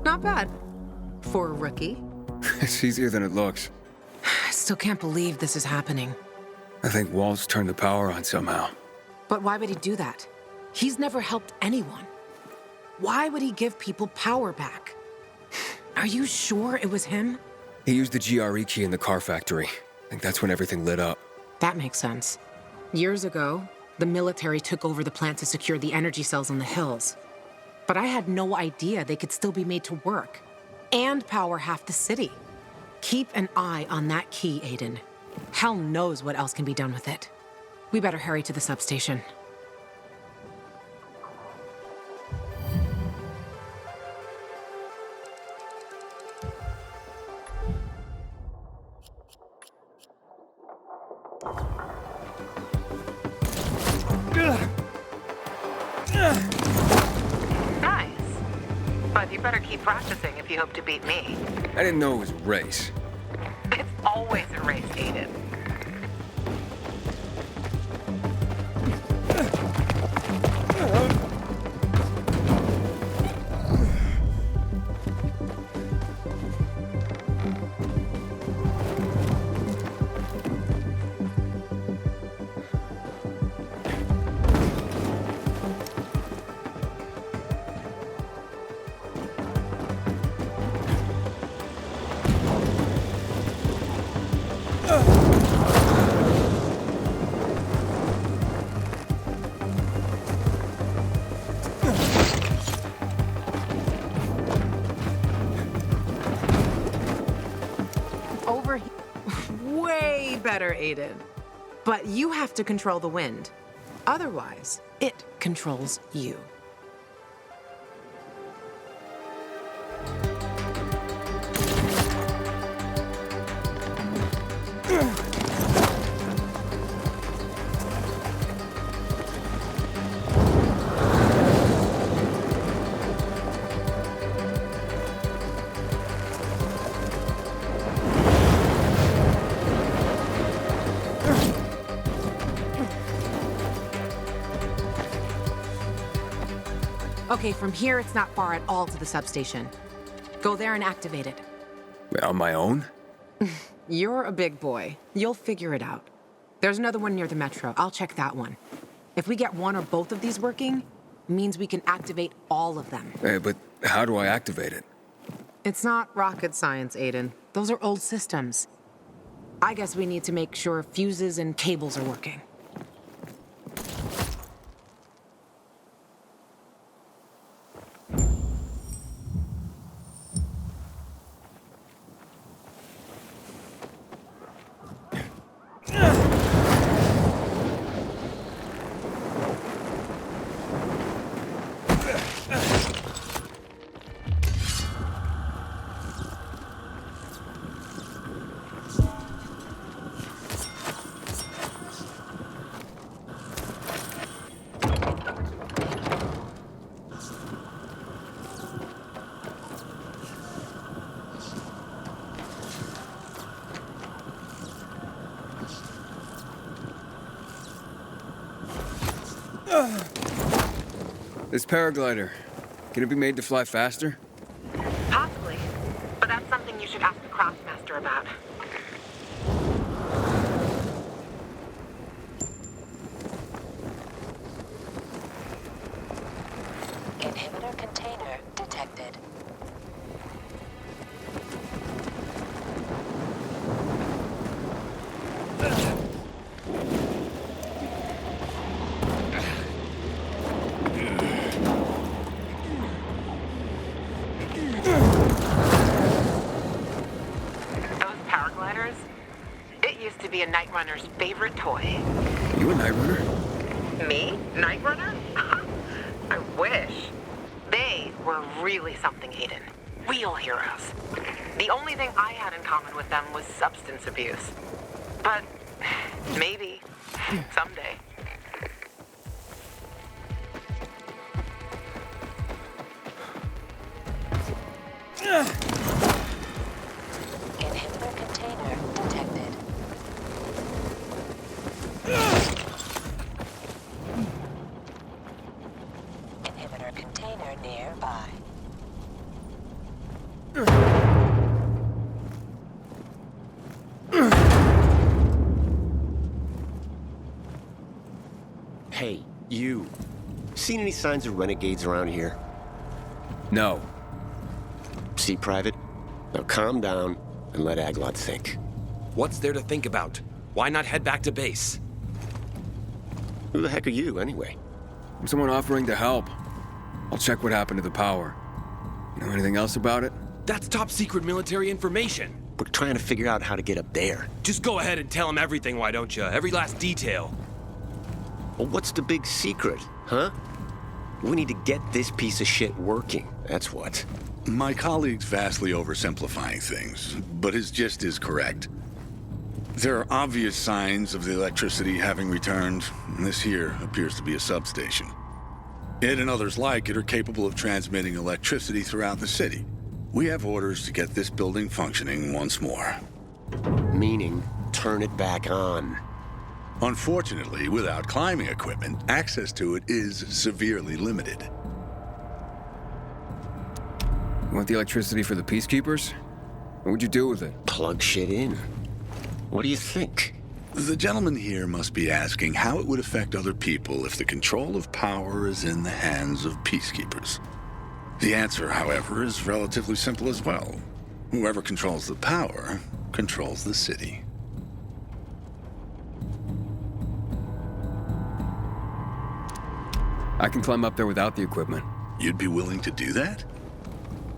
Not bad. For a rookie. It's easier than it looks. I still can't believe this is happening. I think Walt's turned the power on somehow. But why would he do that? He's never helped anyone. Why would he give people power back? Are you sure it was him? He used the GRE key in the car factory. I think that's when everything lit up. That makes sense. Years ago, the military took over the plant to secure the energy cells in the hills. But I had no idea they could still be made to work. And power half the city. Keep an eye on that key, Aiden. Hell knows what else can be done with it. We better hurry to the substation. Nice. But you better keep practicing if you hope to beat me. I didn't know it was a race. It's always a race, Aiden. Way better, Aiden. But you have to control the wind. Otherwise, it controls you. Okay, from here, it's not far at all to the substation. Go there and activate it. On my own? You're a big boy. You'll figure it out. There's another one near the metro. I'll check that one. If we get one or both of these working, means we can activate all of them. Hey, but how do I activate it? It's not rocket science, Aiden. Those are old systems. I guess we need to make sure fuses and cables are working. This paraglider, can it be made to fly faster? Possibly. But that's something you should ask the Crossmaster about. Inhibitor container detected. Those paragliders? It used to be a Night Runner's favorite toy. You a night runner? Me? Night Runner? I wish. They were really something, Aiden. Real heroes. The only thing I had in common with them was substance abuse. But maybe someday. Inhibitor container detected. Inhibitor container nearby. Hey, you. Seen any signs of renegades around here? No. See, Private? Now calm down and let Aglot think. What's there to think about? Why not head back to base? Who the heck are you, anyway? I'm someone offering to help. I'll check what happened to the power. You know anything else about it? That's top secret military information. We're trying to figure out how to get up there. Just go ahead and tell him everything, why don't you? Every last detail. Well, what's the big secret, huh? We need to get this piece of shit working, that's what. My colleague's vastly oversimplifying things, but his gist is correct. There are obvious signs of the electricity having returned, and this here appears to be a substation. It and others like it are capable of transmitting electricity throughout the city. We have orders to get this building functioning once more. Meaning, turn it back on. Unfortunately, without climbing equipment, access to it is severely limited. You want the electricity for the peacekeepers? What would you do with it? Plug shit in. What do you think? The gentleman here must be asking how it would affect other people if the control of power is in the hands of peacekeepers. The answer, however, is relatively simple as well. Whoever controls the power controls the city. I can climb up there without the equipment. You'd be willing to do that?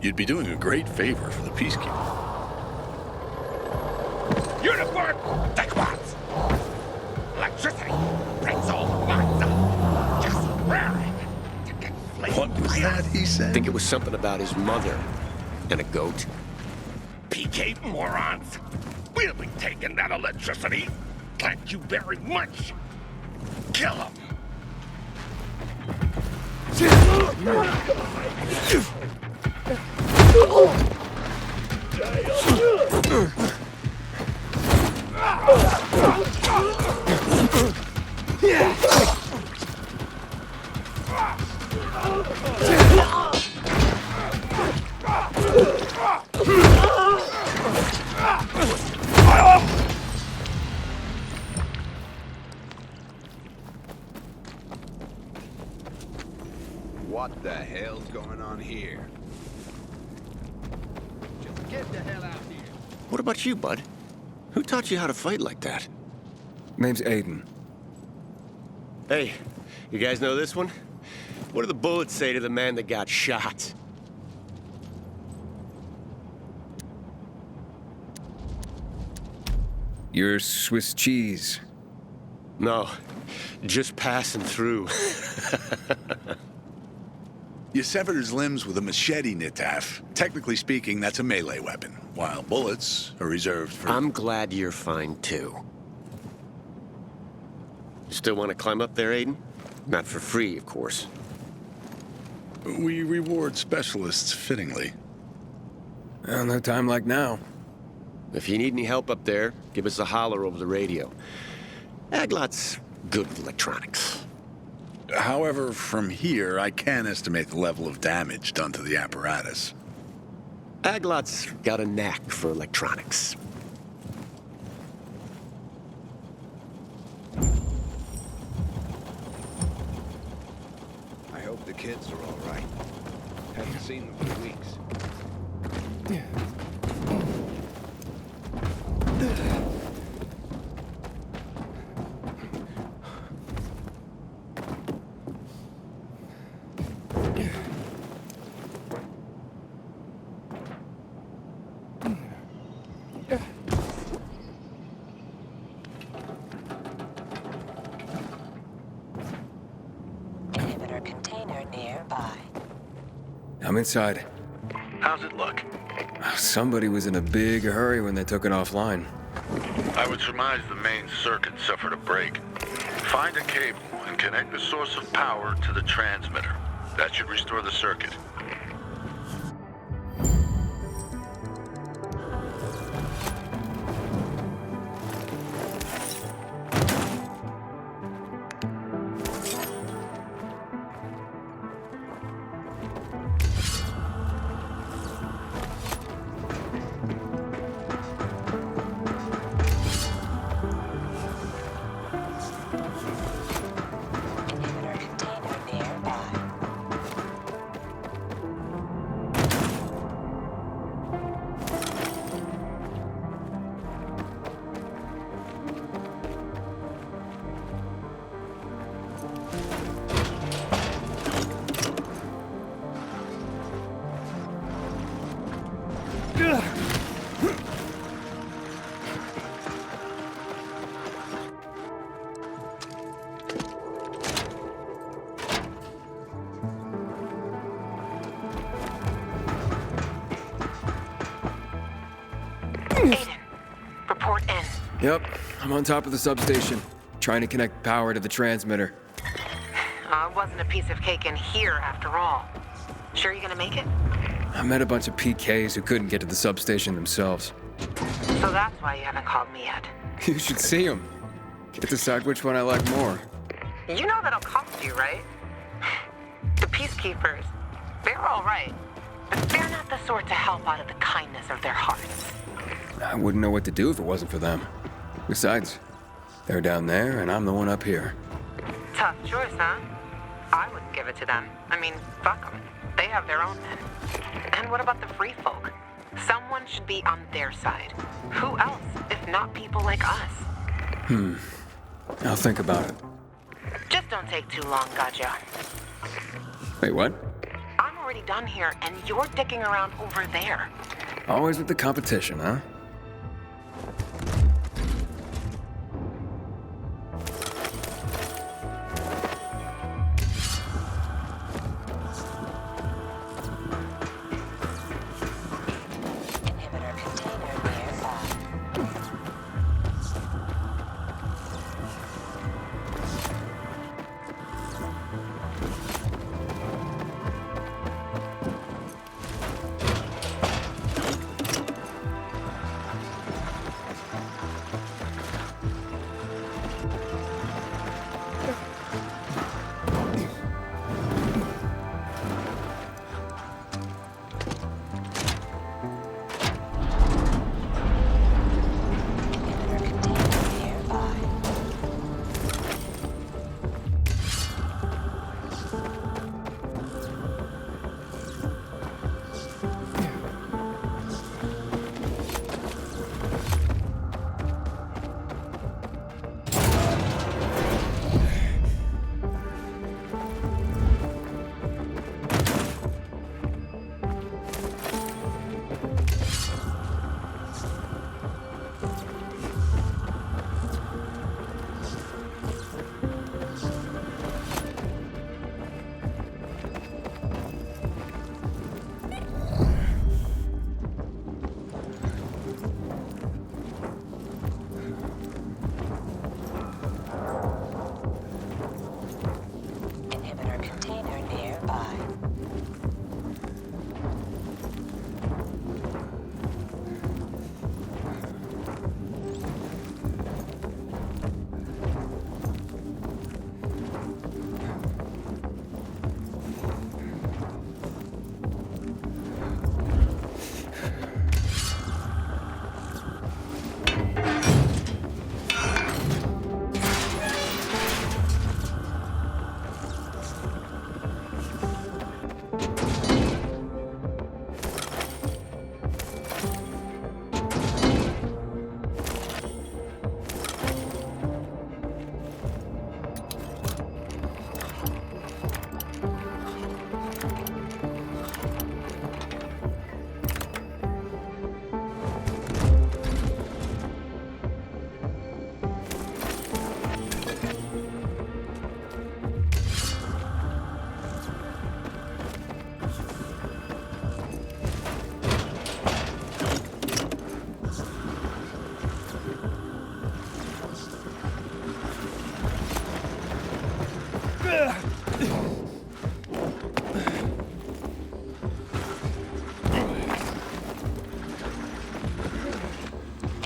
You'd be doing a great favor for the peacekeeper. Uniform! Techland! Electricity brings all the lights. Just raring to get flamed. What was that he I said? think it was something about his mother and a goat. PK morons! We'll be taking that electricity. Thank you very much. Kill him! What the hell's going on here? Just get the hell out here. What about you, bud? Who taught you how to fight like that? Name's Aiden. Hey, you guys know this one? What do the bullets say to the man that got shot? You're Swiss cheese. No, just passing through. You severed his limbs with a machete, Nitaf. Technically speaking, that's a melee weapon, while bullets are reserved for... I'm glad you're fine, too. Still want to climb up there, Aiden? Not for free, of course. We reward specialists fittingly. Well, no time like now. If you need any help up there, give us a holler over the radio. Aglot's good with electronics. However, from here, I can estimate the level of damage done to the apparatus. Aglot's got a knack for electronics. I hope the kids are all right. Haven't seen them for weeks. Inhibitor container nearby. I'm inside. How's it look? Somebody was in a big hurry when they took it offline. I would surmise the main circuit suffered a break. Find a cable and connect the source of power to the transmitter. That should restore the circuit. Inhibitor container nearby. Aiden, report in. Yep, I'm on top of the substation, trying to connect power to the transmitter. It wasn't a piece of cake in here after all. Sure you're gonna make it? I met a bunch of PKs who couldn't get to the substation themselves. So that's why you haven't called me yet. You should see them. Can't decide which one I like more. You know that'll cost you, right? The peacekeepers, they're all right. But they're not the sort to help out of the kindness of their hearts. I wouldn't know what to do if it wasn't for them. Besides, they're down there and I'm the one up here. Tough choice, huh? I wouldn't give it to them. I mean, fuck them. They have their own men. And what about the free folk? Someone should be on their side. Who else, if not people like us? I'll think about it. Just don't take too long, gotcha. Wait, what? I'm already done here, and you're dicking around over there. Always with the competition, huh? Inhibitor container nearby.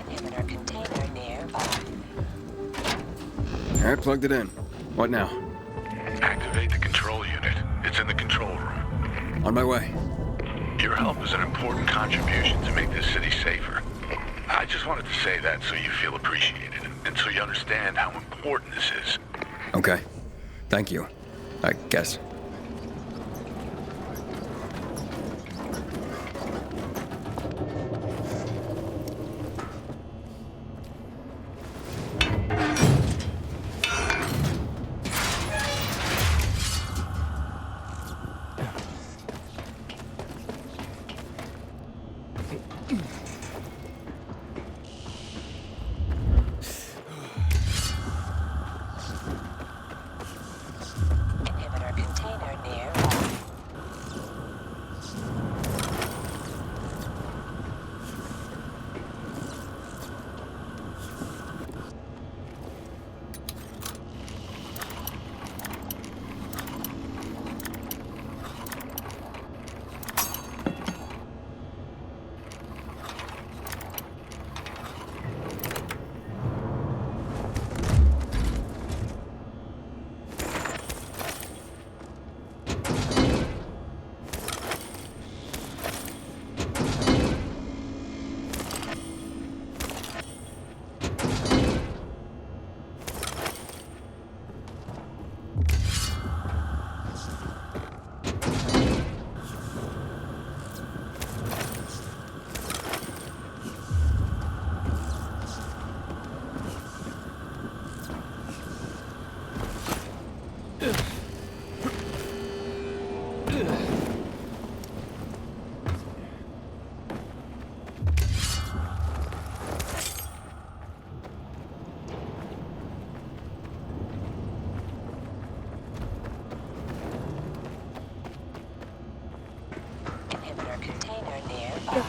Inhibitor container nearby. All right, plugged it in. What now? Activate the control unit. It's in the control room. On my way. Your help is an important contribution to make this city safer. I just wanted to say that so you feel appreciated, and so you understand how important this is. Okay. Thank you. I guess. Inhibitor container nearby. Inhibitor container nearby.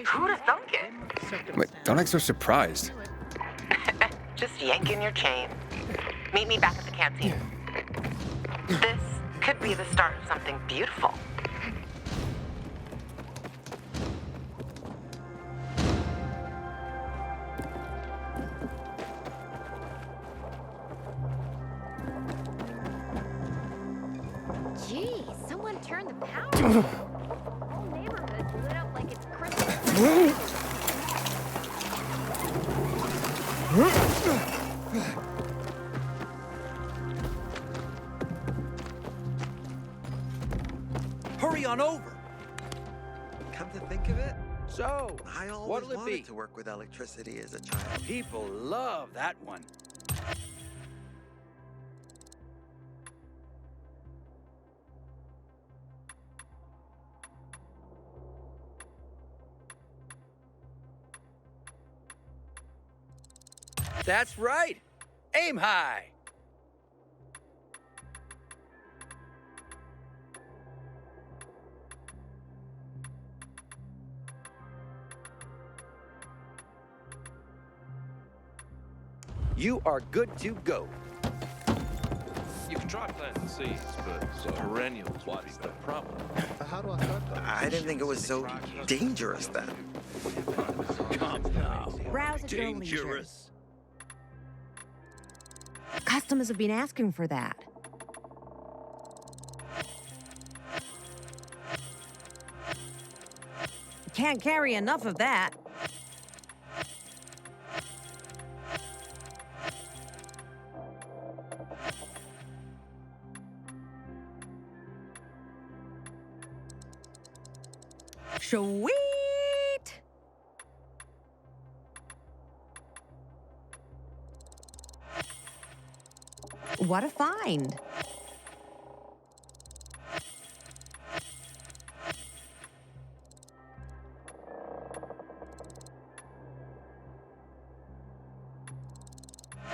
Who'd have thunk it? Wait, don't act so surprised. Just yanking your chain. Meet me back at the canteen. This Could be the start of something beautiful. Gee, someone turned the power on. The whole neighborhood's lit up like it's Christmas. Hurry on over! Come to think of it, So, I always what'll it wanted be? to work with electricity as a child. People love that one. That's right! Aim high! You are good to go. You can try planting seeds, but perennials would be the problem. How do I start that? I didn't think it was so dangerous then. Come now. Browse at your leisure. Dangerous. Customers have been asking for that. Can't carry enough of that. Sweet! What a find!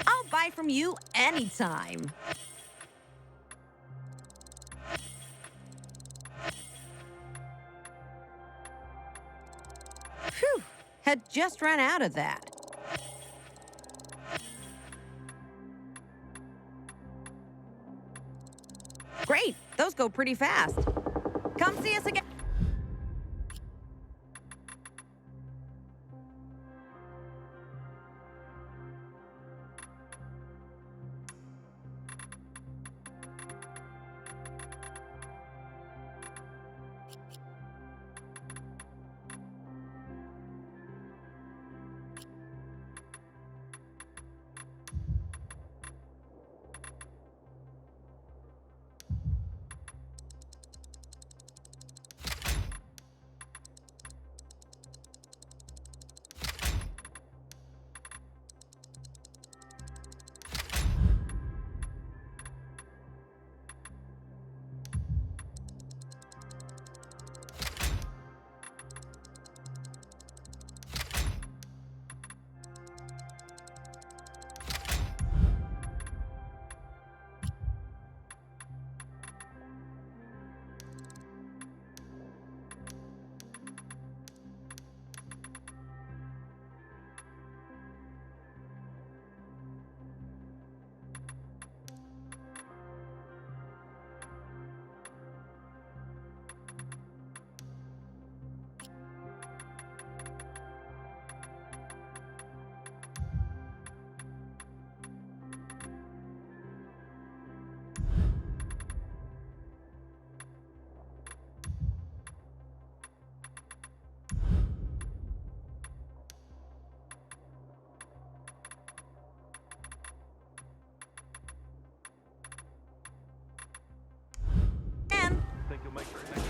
I'll buy from you anytime. Phew, had just run out of that. Great, those go pretty fast. Come see us again.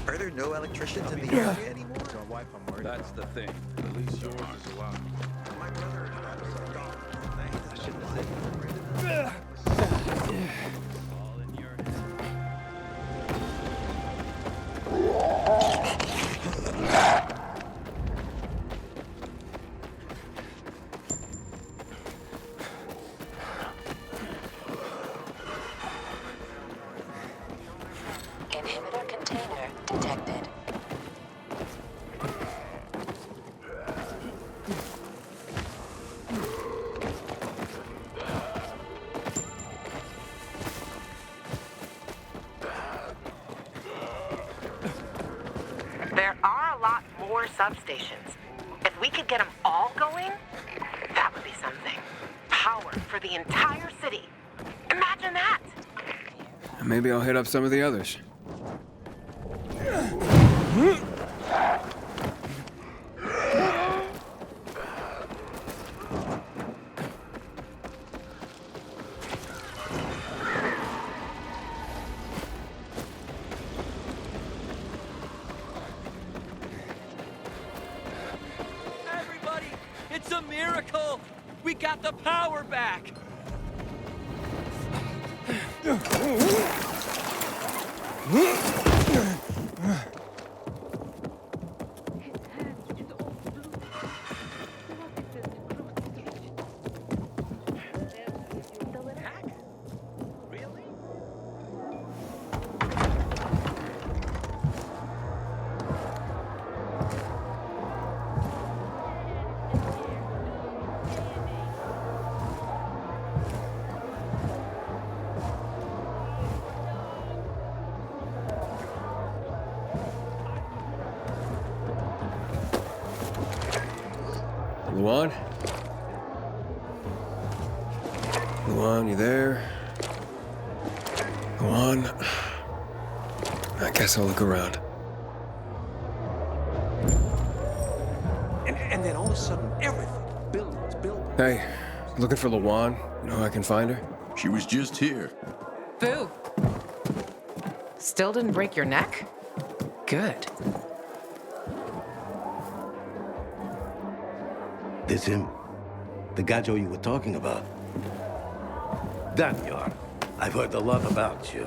Are there no electricians in the area anymore? That's the thing. At least yours is alive. My brother and I are gone. I should have All in your Inhibitor container detected. substations. If we could get them all going, that would be something. Power for the entire city. Imagine that! Maybe I'll hit up some of the others. Everybody, it's a miracle! We got the power back! Luan? Luan, you there? Luan? I guess I'll look around. And then all of a sudden, everything. Buildings. Hey, looking for Luan? You know how I can find her? She was just here. Boo. Still didn't break your neck? Good. This him? The gajo you were talking about? Daniel, I've heard a lot about you.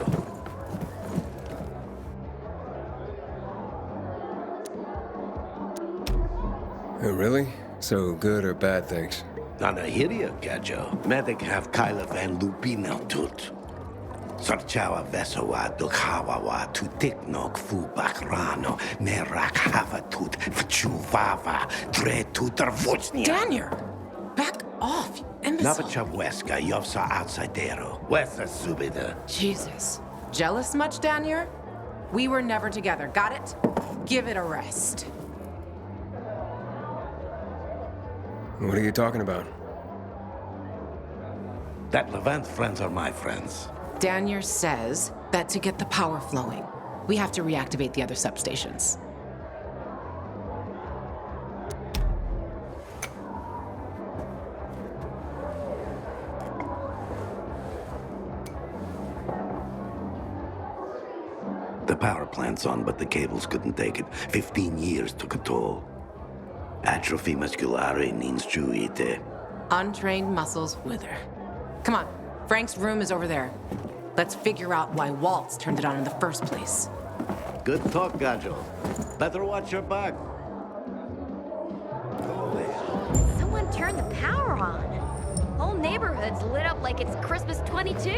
Oh, really? So good or bad things? Nana hiria, gajo. Medic have Kyla van Lupina tut. Sarchawa vesowa dukhawawa tu tiknok fu bakrano merak havatut vchuvava tre tutarvochnia. Daniel! Back off, you imbecile. Navachaweska yovsa outsidero. Wesa subida. Jesus. Jealous much, Daniel? We were never together, got it? Give it a rest. What are you talking about? That Levant friends are my friends. Daniel says that to get the power flowing, we have to reactivate the other substations. The power plant's on, but the cables couldn't take it. 15 years took a toll. Atrophy musculare ninstruite. Untrained muscles wither. Come on, Frank's room is over there. Let's figure out why Waltz turned it on in the first place. Good talk, Gajo. Better watch your back. Someone turned the power on. Whole neighborhood's lit up like it's Christmas 22.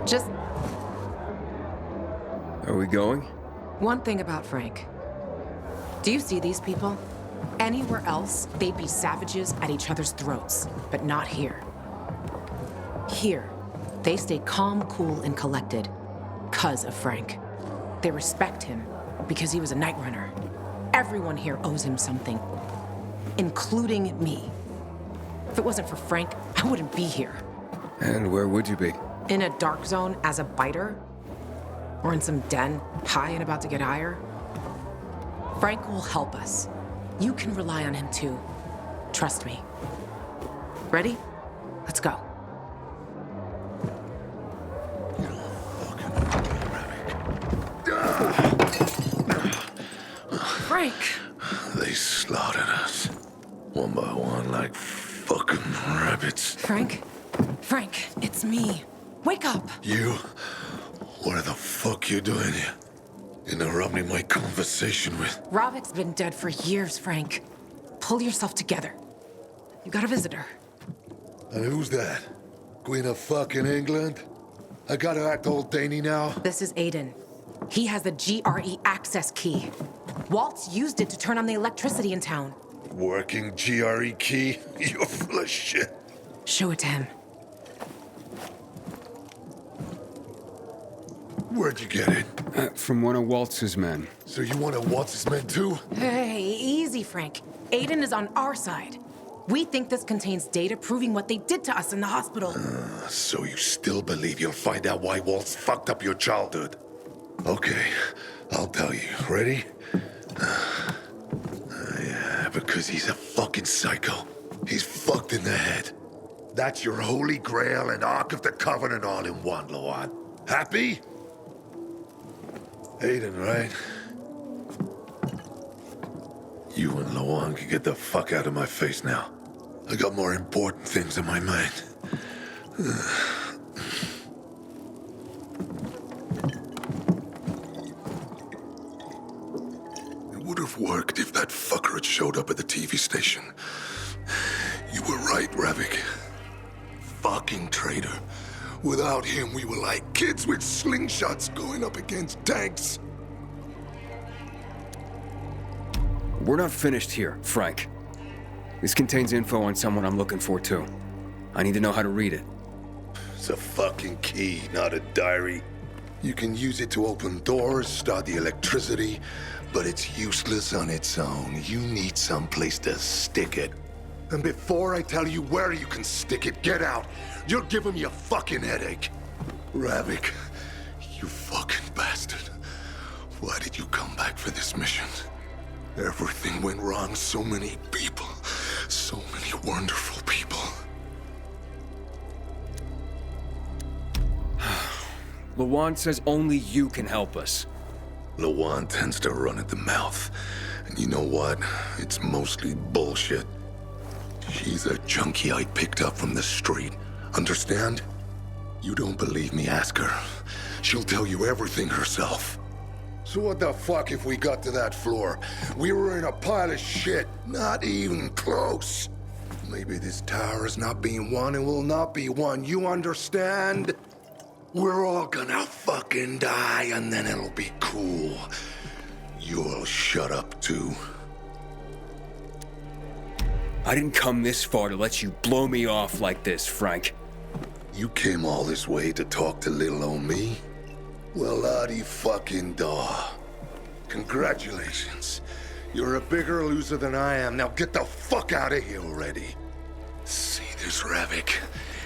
Just... Are we going? one thing about Frank. Do you see these people? Anywhere else, they'd be savages at each other's throats, but not here. Here, they stay calm, cool, and collected, 'cause of Frank. They respect him because he was a night runner. Everyone here owes him something, including me. If it wasn't for Frank, I wouldn't be here. And where would you be? In a dark zone as a biter? Or in some den, high and about to get higher? Frank will help us. You can rely on him too. Trust me. Ready? Let's go. Frank! They slaughtered us. One by one like fucking rabbits. Frank? Frank, it's me. Wake up! You? What the fuck you doing here? Interrupting my conversation with... Ravik's been dead for years, Frank. Pull yourself together. You got a visitor. And who's that? Queen of fucking England? I gotta act old Danny now? This is Aiden. He has the GRE access key. Waltz used it to turn on the electricity in town. Working GRE key? You're full of shit. Show it to him. Where'd you get it? From one of Waltz's men. So you one of Waltz's men too? Hey, easy, Frank. Aiden is on our side. We think this contains data proving what they did to us in the hospital. So you still believe you'll find out why Waltz fucked up your childhood? Okay, I'll tell you. Ready? Yeah, because he's a fucking psycho. He's fucked in the head. That's your Holy Grail and Ark of the Covenant all in one, Lawan. Happy? Aiden, right? You and Lawan can get the fuck out of my face now. I got more important things in my mind. It would have worked if that fucker had showed up at the TV station. You were right, Ravik. Fucking traitor. Without him, we were like kids with slingshots going up against tanks. We're not finished here, Frank. This contains info on someone I'm looking for, too. I need to know how to read it. It's a fucking key, not a diary. You can use it to open doors, start the electricity, but it's useless on its own. You need someplace to stick it. And before I tell you where you can stick it, get out. You're giving me a fucking headache. Ravik, you fucking bastard. Why did you come back for this mission? Everything went wrong. So many people. So many wonderful people. Lawan says only you can help us. Lawan tends to run at the mouth. And you know what? It's mostly bullshit. She's a junkie I picked up from the street. Understand? You don't believe me, ask her. She'll tell you everything herself. So what the fuck if we got to that floor? We were in a pile of shit, not even close. Maybe this tower is not being won and will not be won, you understand? We're all gonna fucking die and then it'll be cool. You'll shut up too. I didn't come this far to let you blow me off like this, Frank. You came all this way to talk to little old me? Well, la-di fucking da. Congratulations. You're a bigger loser than I am. Now get the fuck out of here already. See this Ravik?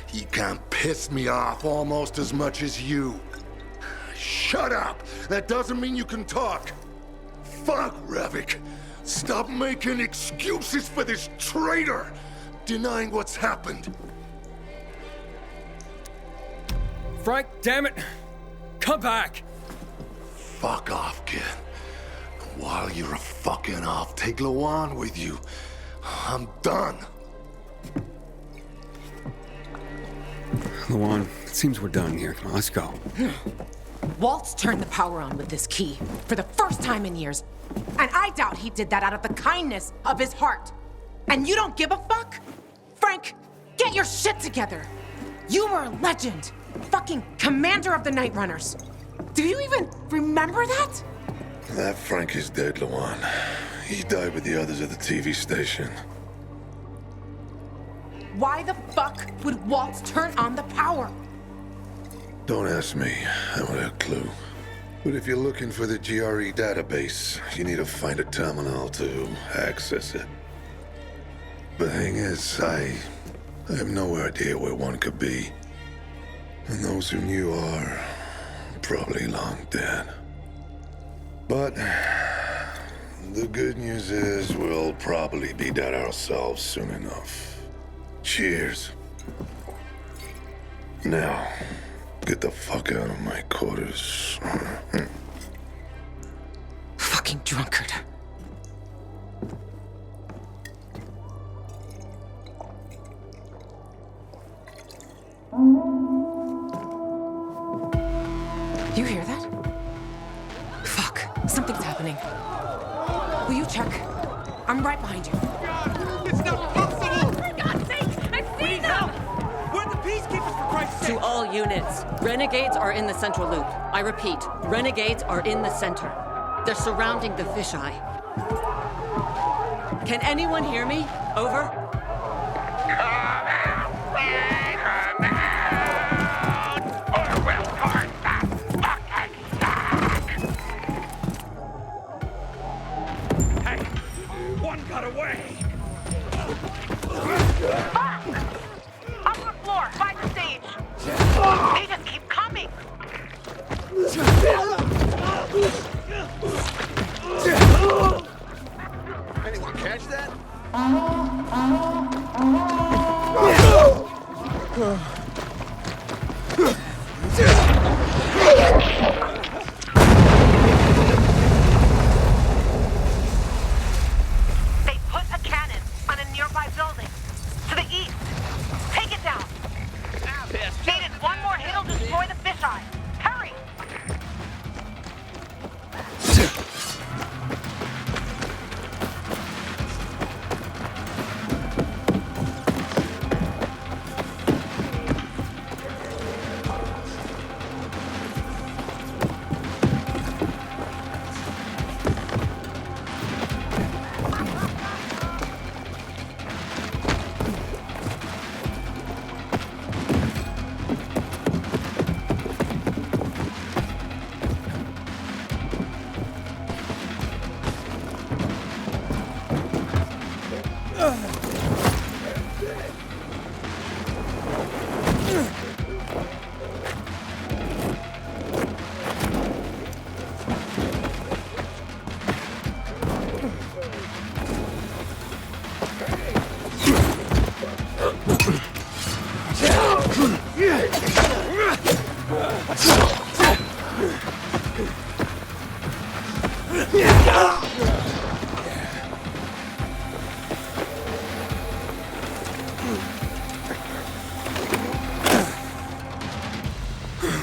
He can't piss me off almost as much as you. Shut up! That doesn't mean you can talk. Fuck, Ravik. Stop making excuses for this traitor! Denying what's happened. Frank, damn it! Come back! Fuck off, kid. While you're fucking off, take Lawan with you. I'm done. Lawan, it seems we're done here. Come on, let's go. Waltz turned the power on with this key for the first time in years. And I doubt he did that out of the kindness of his heart. And you don't give a fuck? Frank, get your shit together. You were a legend. Fucking commander of the Night Runners. Do you even remember that? That Frank is dead, Lawan. He died with the others at the TV station. Why the fuck would Waltz turn on the power? Don't ask me. I don't have a clue. But if you're looking for the GRE database, you need to find a terminal to access it. The thing is, I have no idea where one could be. And those who knew are probably long dead. But the good news is we'll probably be dead ourselves soon enough. Cheers. Now, get the fuck out of my quarters. Fucking drunkard. You hear that? Fuck, something's happening. Will you check? I'm right behind you. It's not possible! For God's sake, I've seen them! We're the peacekeepers, for Christ's sake! To all units, renegades are in the central loop. I repeat, renegades are in the center. They're surrounding the fisheye. Can anyone hear me? Over? Or we'll torch the fucking Anyone catch that? They put a cannon on a nearby building. To the east. Take it down. Aiden, one more hit'll destroy the fisheye. Hurry!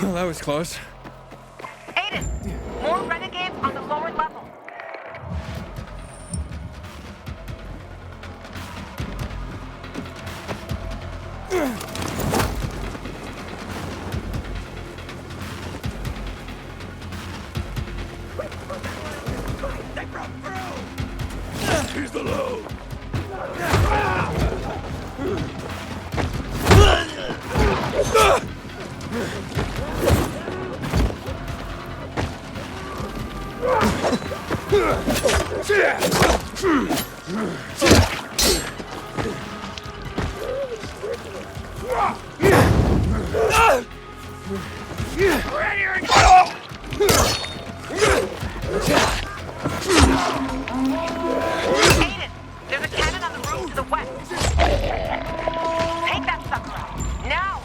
Well, that was close. Aiden, more renegades on the lower level. Here's the load. Aiden, there's a cannon on the roof to the west. Take that sucker out. Now!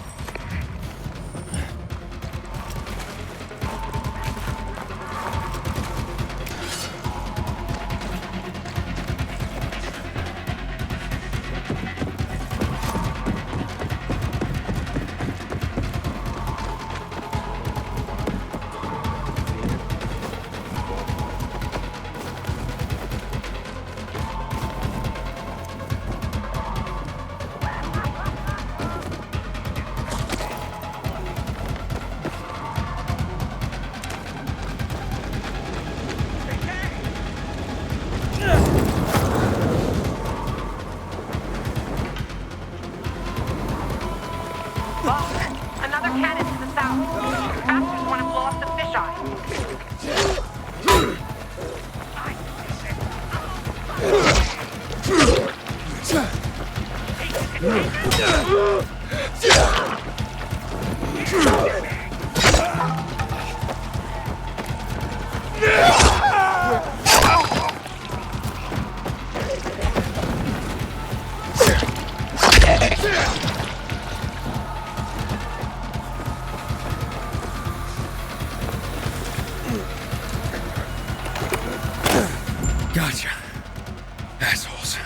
Another cannon to the south. Bastards want to blow up the fisheye. Gotcha. Assholes.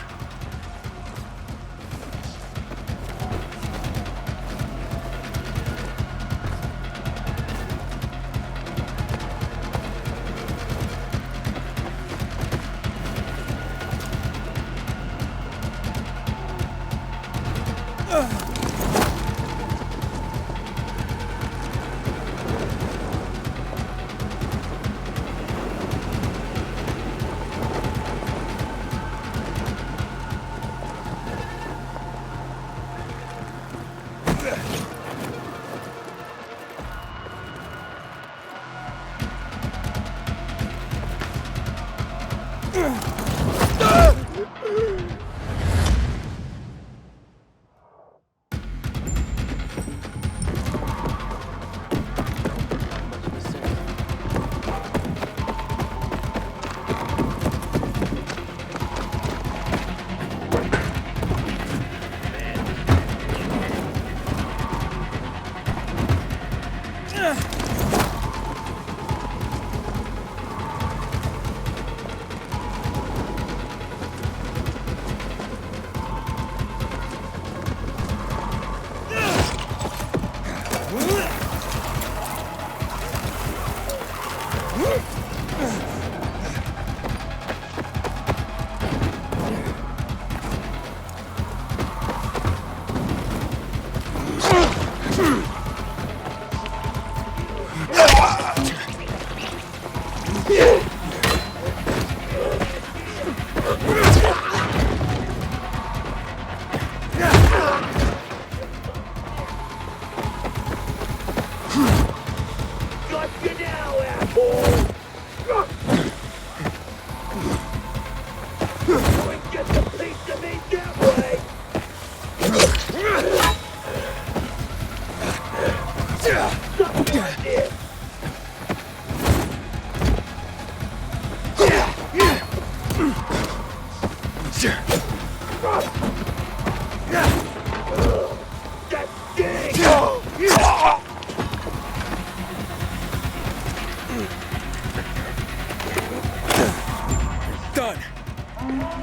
Done.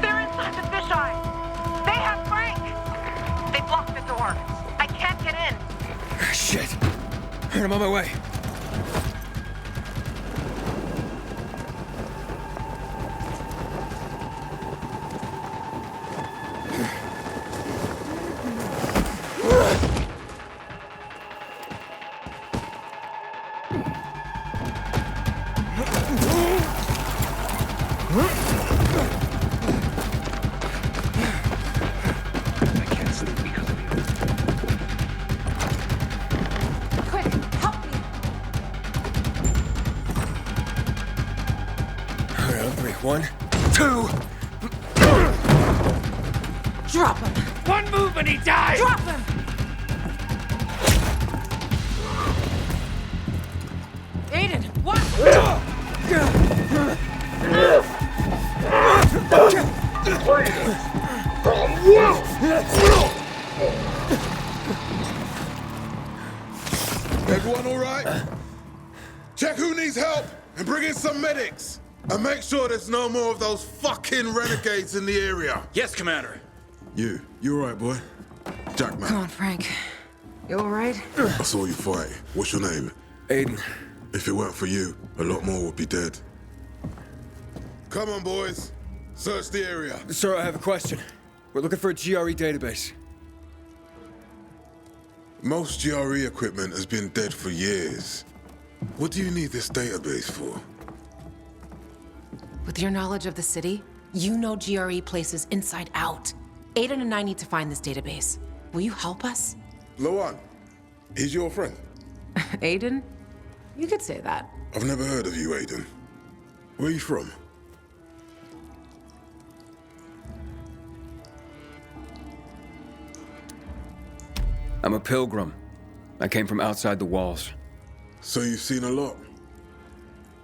They're inside the fisheye. They have Frank. They blocked the door. I can't get in. Shit. Alright, I'm on my way. One, two. Drop him. One move and he dies! Drop him. Aiden, what? Everyone all right? Check who needs help and bring in some medics. And make sure there's no more of those fucking renegades in the area. Yes, Commander. You all right, boy? Jackman. Come on, Frank. You all right? I saw you fight. What's your name? Aiden. If it weren't for you, a lot more would be dead. Come on, boys. Search the area. Sir, I have a question. We're looking for a GRE database. Most GRE equipment has been dead for years. What do you need this database for? With your knowledge of the city, you know GRE places inside out. Aiden and I need to find this database. Will you help us? Lawan, he's your friend. Aiden? You could say that. I've never heard of you, Aiden. Where are you from? I'm a pilgrim. I came from outside the walls. So you've seen a lot?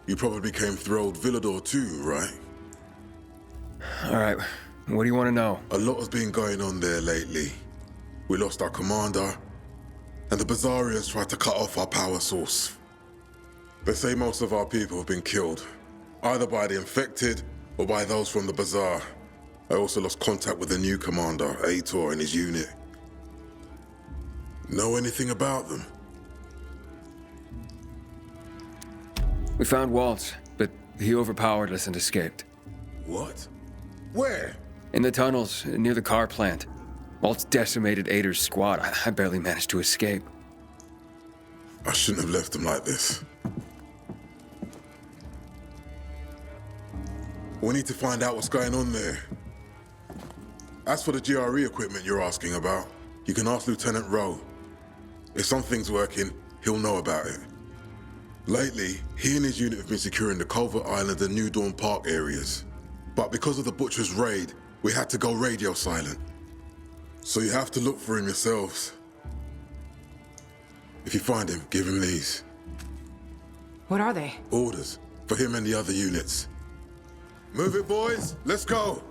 You probably came through Old Villador too, right? All right, what do you want to know? A lot has been going on there lately. We lost our commander, and the Bazaarians tried to cut off our power source. They say most of our people have been killed, either by the infected or by those from the Bazaar. I also lost contact with the new commander, Aitor, and his unit. Know anything about them? We found Waltz, but he overpowered us and escaped. What? Where? In the tunnels, near the car plant. Waltz decimated Ader's squad. I barely managed to escape. I shouldn't have left him like this. We need to find out what's going on there. As for the GRE equipment you're asking about, you can ask Lieutenant Rowe. If something's working, he'll know about it. Lately, he and his unit have been securing the Culver Island and New Dawn Park areas. But because of the Butcher's raid, we had to go radio silent. So you have to look for him yourselves. If you find him, give him these. What are they? Orders for him and the other units. Move it, boys. Let's go.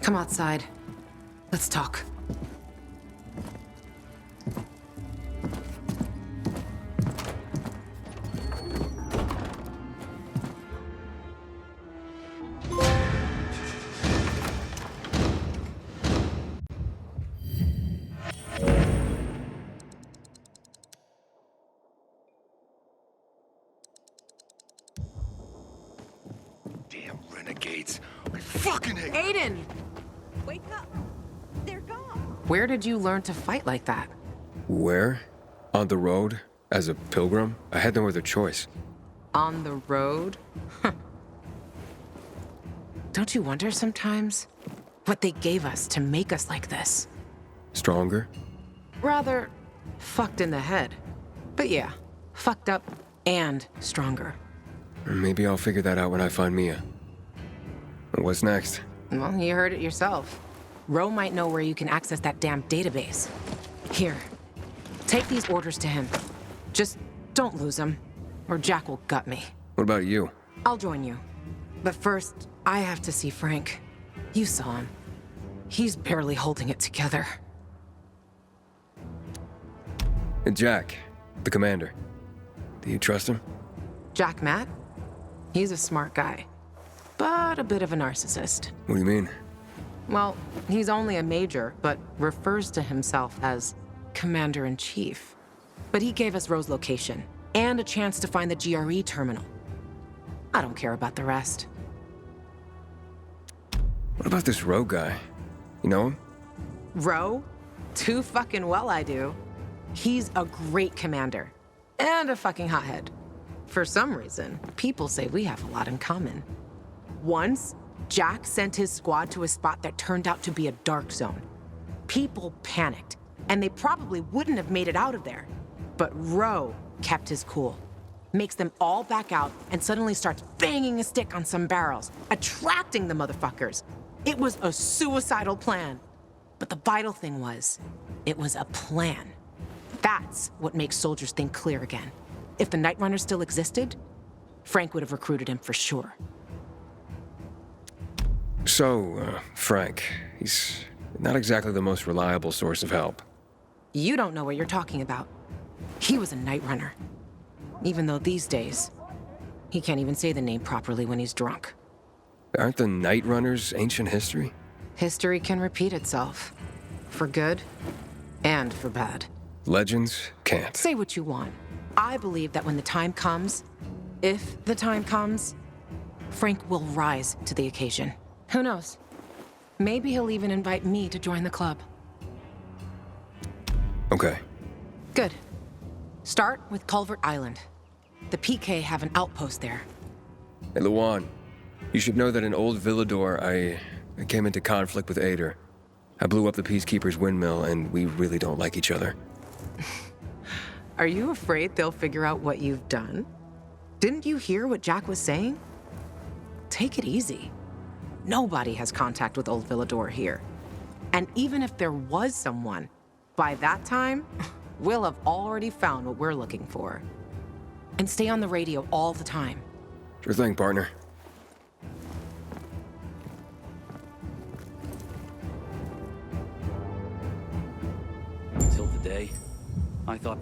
Come outside. Let's talk. Damn renegades. I fucking hate Aiden! Wake up! They're gone! Where did you learn to fight like that? Where? On the road? As a pilgrim? I had no other choice. On the road? Don't you wonder sometimes what they gave us to make us like this? Stronger? Rather, fucked in the head. But yeah, fucked up and stronger. Maybe I'll figure that out when I find Mia. What's next? Well, you heard it yourself. Ro might know where you can access that damn database. Here, take these orders to him. Just don't lose them, or Jack will gut me. What about you? I'll join you. But first, I have to see Frank. You saw him. He's barely holding it together. Jack, the commander. Do you trust him? Jack Matt? He's a smart guy, but a bit of a narcissist. What do you mean? Well, he's only a major, but refers to himself as Commander-in-Chief. But he gave us Ro's location, and a chance to find the GRE terminal. I don't care about the rest. What about this Ro guy? You know him? Ro? Too fucking well I do. He's a great commander, and a fucking hothead. For some reason, people say we have a lot in common. Once, Jack sent his squad to a spot that turned out to be a dark zone. People panicked, and they probably wouldn't have made it out of there. But Ro kept his cool, makes them all back out, and suddenly starts banging a stick on some barrels, attracting the motherfuckers. It was a suicidal plan. But the vital thing was, it was a plan. That's what makes soldiers think clear again. If the Night Runner still existed, Frank would have recruited him for sure. So, Frank, he's not exactly the most reliable source of help. You don't know what you're talking about. He was a Night Runner. Even though these days, he can't even say the name properly when he's drunk. Aren't the Night Runners ancient history? History can repeat itself. For good and for bad. Legends can't. Say what you want. I believe that when the time comes, if the time comes, Frank will rise to the occasion. Who knows? Maybe he'll even invite me to join the club. Okay. Good. Start with Culvert Island. The PK have an outpost there. Hey, Luan, you should know that in Old Villador, I came into conflict with Ader. I blew up the Peacekeeper's windmill, and we really don't like each other. Are you afraid they'll figure out what you've done? Didn't you hear what Jack was saying? Take it easy. Nobody has contact with Old Villador here. And even if there was someone, by that time, we'll have already found what we're looking for. And stay on the radio all the time. Sure thing, partner. Until the day, I thought...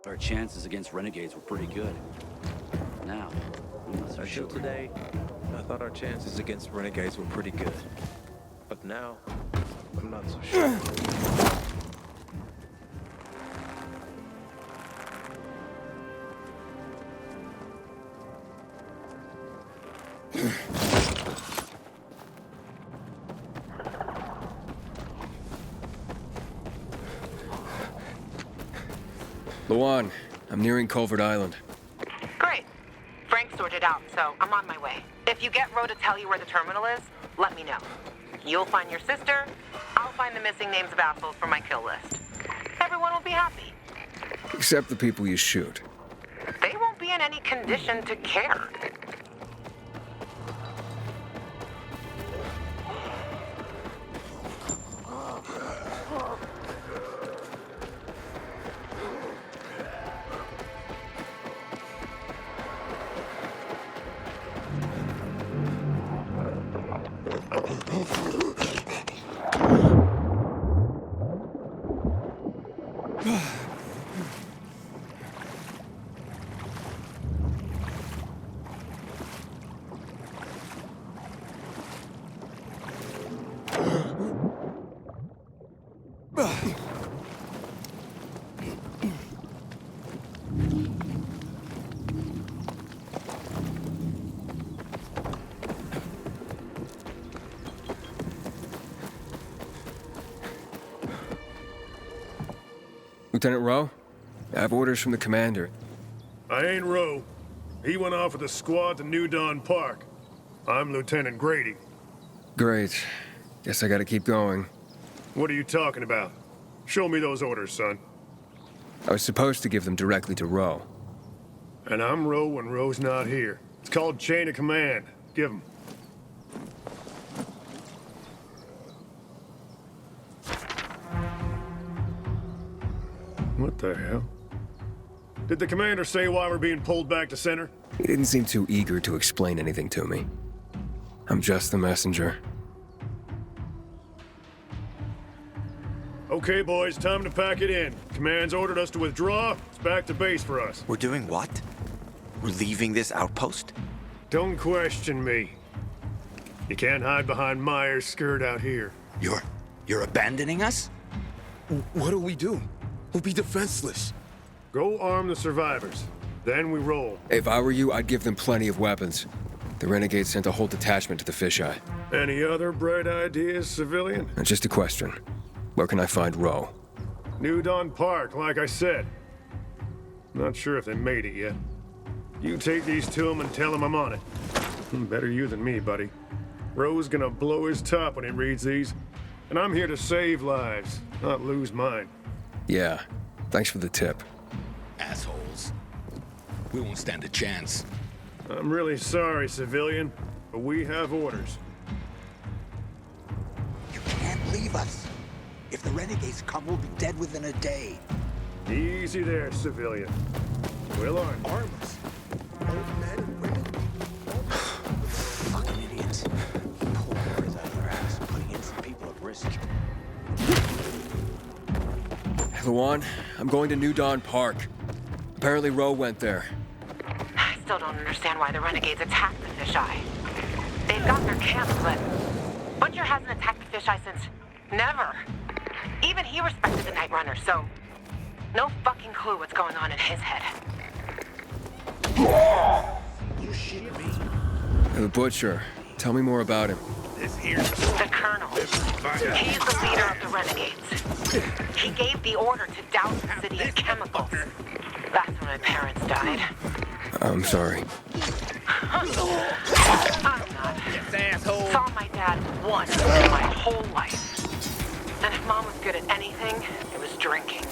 our chances against renegades were pretty good. Now, I'm not so sure. Until today, I thought our chances against renegades were pretty good. But now, I'm not so sure. Luan, I'm nearing Culvert Island. Great. Frank sorted out, so I'm on my way. If you get Ro to tell you where the terminal is, let me know. You'll find your sister, I'll find the missing names of assholes from my kill list. Everyone will be happy. Except the people you shoot. They won't be in any condition to care. Lieutenant Rowe? I have orders from the commander. I ain't Rowe. He went off with a squad to New Dawn Park. I'm Lieutenant Grady. Great. Guess I gotta keep going. What are you talking about? Show me those orders, son. I was supposed to give them directly to Rowe. And I'm Rowe when Rowe's not here. It's called chain of command. Give him. What the hell? Did the commander say why we're being pulled back to center? He didn't seem too eager to explain anything to me. I'm just the messenger. Okay, boys, time to pack it in. Command's ordered us to withdraw. It's back to base for us. We're doing what? We're leaving this outpost? Don't question me. You can't hide behind Myers' skirt out here. You're abandoning us? What do we do? We'll be defenseless. Go arm the survivors. Then we roll. If I were you, I'd give them plenty of weapons. The renegades sent a whole detachment to the fisheye. Any other bright ideas, civilian? Just a question. Where can I find Rowe? New Dawn Park, like I said. Not sure if they made it yet. You take these to him and tell him I'm on it. Better you than me, buddy. Rowe's gonna blow his top when he reads these. And I'm here to save lives, not lose mine. Yeah. Thanks for the tip. Assholes. We won't stand a chance. I'm really sorry, civilian, but we have orders. You can't leave us. If the renegades come, we'll be dead within a day. Easy there, civilian. We'll arm us. Old men and women. Fucking idiots. Pull words out of their ass, putting innocent people at risk. Luan, I'm going to New Dawn Park. Apparently Rowe went there. I still don't understand why the renegades attacked the fisheye. They've got their camp, but Butcher hasn't attacked the fisheye since never. Even he respected the Night Runner, so no fucking clue what's going on in his head. You shit me. The Butcher. Tell me more about him. The Colonel. He's the leader of the renegades. He gave the order to douse the city in chemicals. That's when my parents died. I'm sorry. I'm not. Saw my dad once in my whole life. And if Mom was good at anything, it was drinking.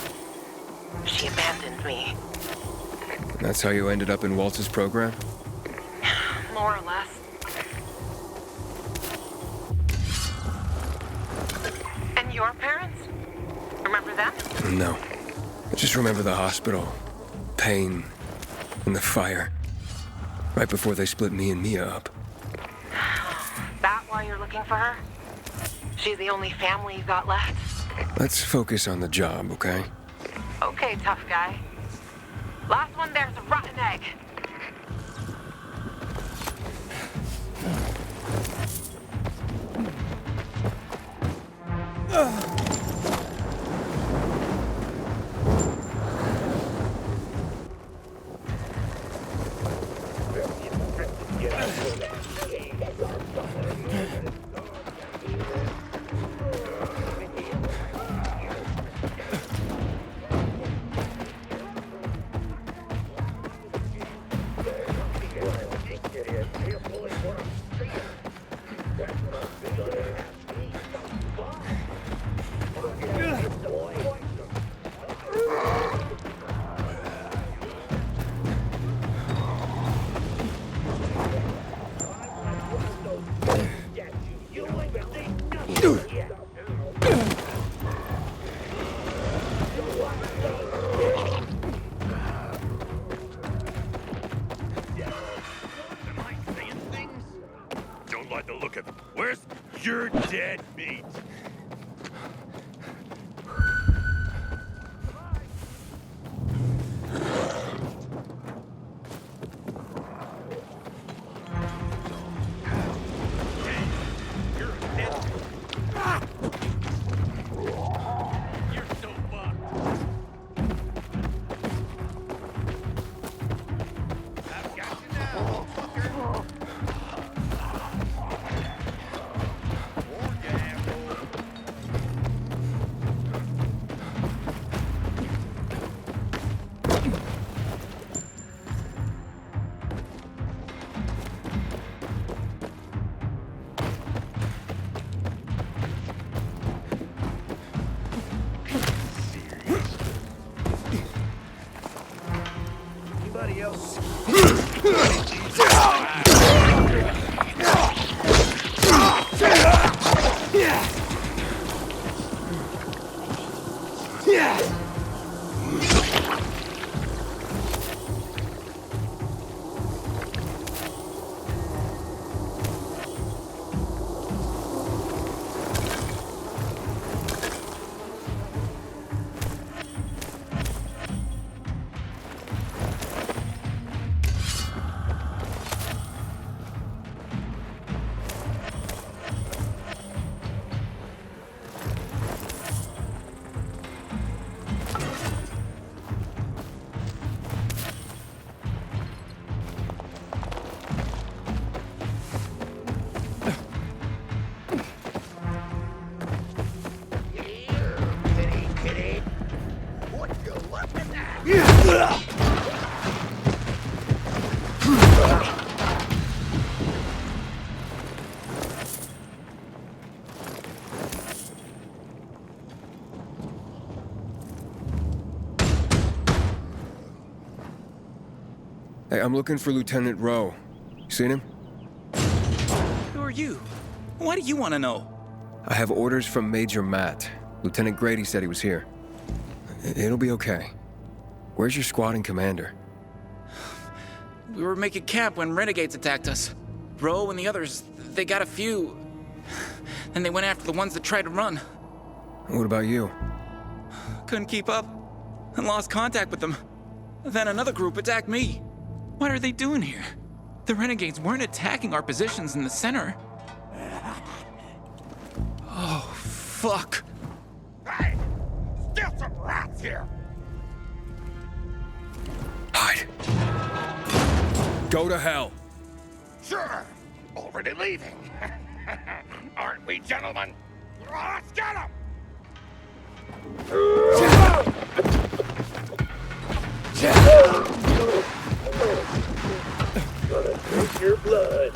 She abandoned me. That's how you ended up in Waltz's program? More or less. And your parents? Remember them? No. I just remember the hospital. Pain. And the fire. Right before they split me and Mia up. That why you're looking for her? She's the only family you got left? Let's focus on the job, okay? Okay, tough guy. Last one there's a rotten egg. Don't like the look of it. Where's your dead meat? Anybody else? Hey, I'm looking for Lieutenant Rowe. You seen him? Who are you? Why do you want to know? I have orders from Major Matt. Lieutenant Grady said he was here. It'll be okay. Where's your squad and commander? We were making camp when renegades attacked us. Rowe and the others, they got a few. Then they went after the ones that tried to run. What about you? Couldn't keep up and lost contact with them. Then another group attacked me. What are they doing here? The renegades weren't attacking our positions in the center. Oh, fuck. Hey! Still some rats here! Hide. Go to hell. Sure! Already leaving. Aren't we, gentlemen? Let's get him! Gonna drink your blood.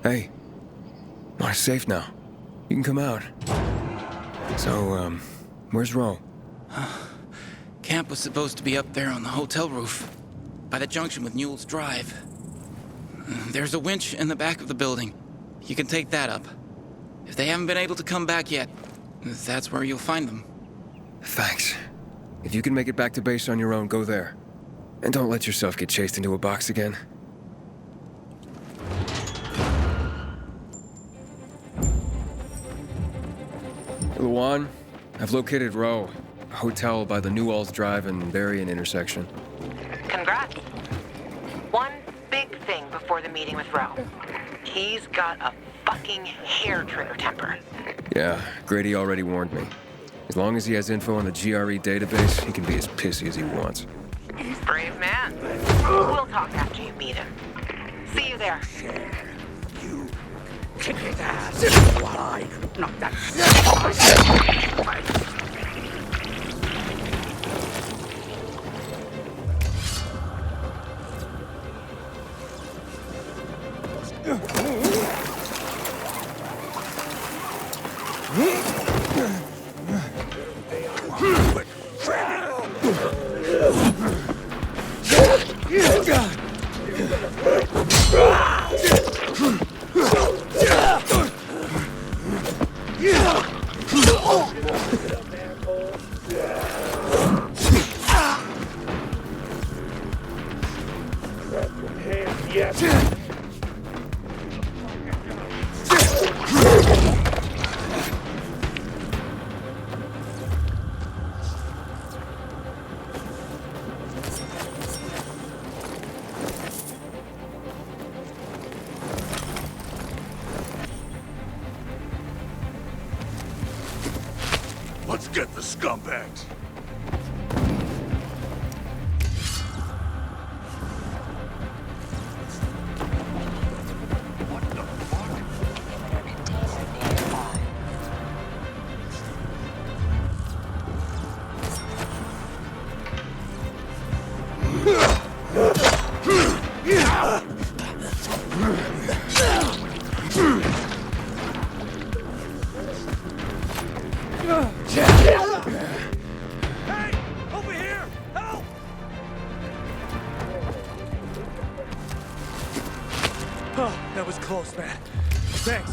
Hey, we're safe now. You can come out. So, where's Rowe? Camp was supposed to be up there on the hotel roof, by the junction with Newell's Drive. There's a winch in the back of the building. You can take that up. If they haven't been able to come back yet, that's where you'll find them. Thanks. If you can make it back to base on your own, go there. And don't let yourself get chased into a box again. Luan, I've located Rowe, a hotel by the Newell's Drive and Berrien intersection. Congrats. One big thing before the meeting with Rowe. He's got a fucking hair-trigger temper. Yeah, Grady already warned me. As long as he has info on the GRE database, he can be as pissy as he wants. Brave man. We'll talk after you meet him. See you there. You kick his ass while I knock that Let's get the scumbags. Oh, that was close, man. Thanks.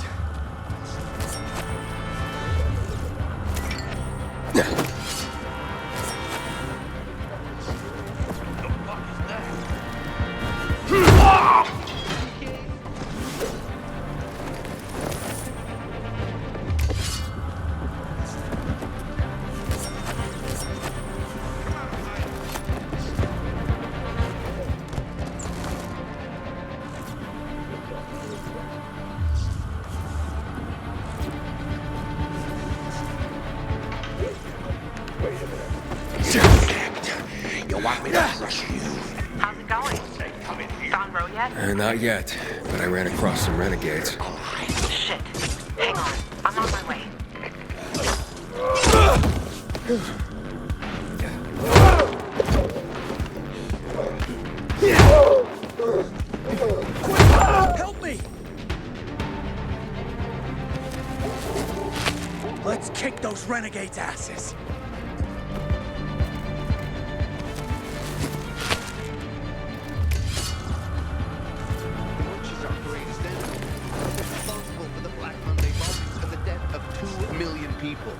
How's it going? Found Ro yet? Not yet, but I ran across some renegades. Shit. Hang on. I'm on my way. Help me! Let's kick those renegades' asses. People.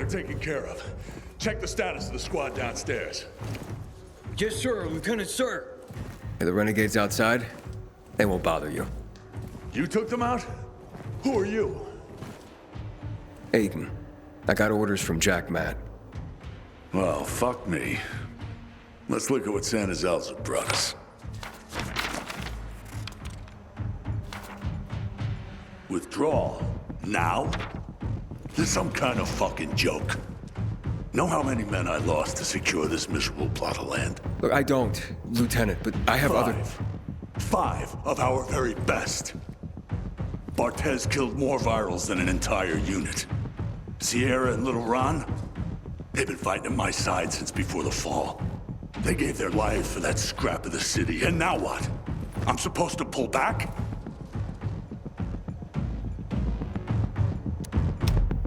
Taken care of. Check the status of the squad downstairs. Yes, sir, Lieutenant, sir. Are the renegades outside? They won't bother you. You took them out? Who are you? Aiden. I got orders from Jack Matt. Well, fuck me. Let's look at what Santa Zelza brought us. Withdrawal? Now? This is some kind of fucking joke. Know how many men I lost to secure this miserable plot of land? Look, I don't, Lieutenant, but I have Five of our very best. Barthez killed more virals than an entire unit. Sierra and Little Ron, they've been fighting at my side since before the fall. They gave their lives for that scrap of the city, and now what? I'm supposed to pull back?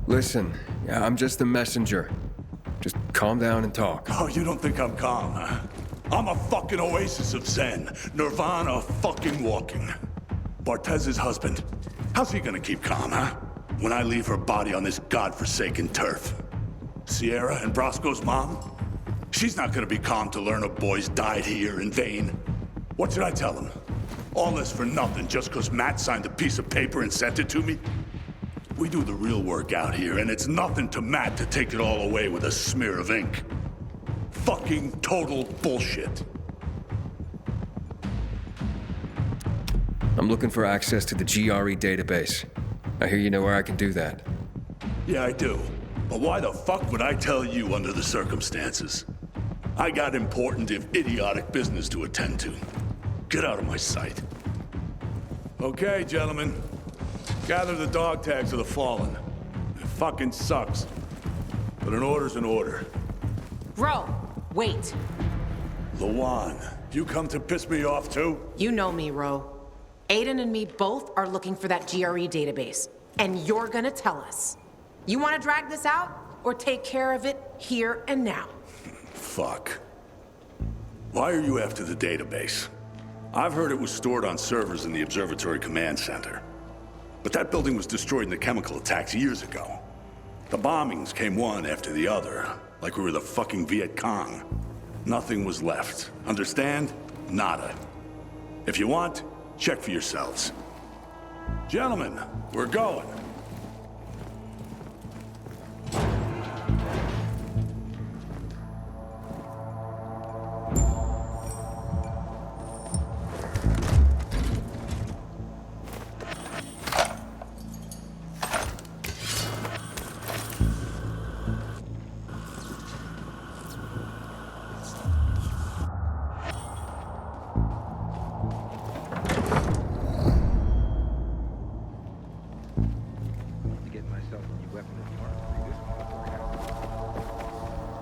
Listen, I'm just the messenger. Just calm down and talk. Oh, you don't think I'm calm, huh? I'm a fucking oasis of zen. Nirvana fucking walking. Bartez's husband. How's he gonna keep calm, huh? When I leave her body on this godforsaken turf. Sierra and Brosco's mom? She's not gonna be calm to learn her boys died here in vain. What should I tell him? All this for nothing just because Matt signed a piece of paper and sent it to me? We do the real work out here, and it's nothing to Matt to take it all away with a smear of ink. Fucking total bullshit. I'm looking for access to the GRE database. I hear you know where I can do that. Yeah, I do. But why the fuck would I tell you under the circumstances? I got important, if idiotic, business to attend to. Get out of my sight. Okay, gentlemen. Gather the dog tags of the fallen. It fucking sucks. But an order's an order. Ro, wait. Lawan, you come to piss me off too? You know me, Ro. Aiden and me both are looking for that GRE database. And you're gonna tell us. You want to drag this out, or take care of it here and now? Fuck. Why are you after the database? I've heard it was stored on servers in the Observatory Command Center. But that building was destroyed in the chemical attacks years ago. The bombings came one after the other, like we were the fucking Viet Cong. Nothing was left. Understand? Nada. If you want, check for yourselves. Gentlemen, we're going.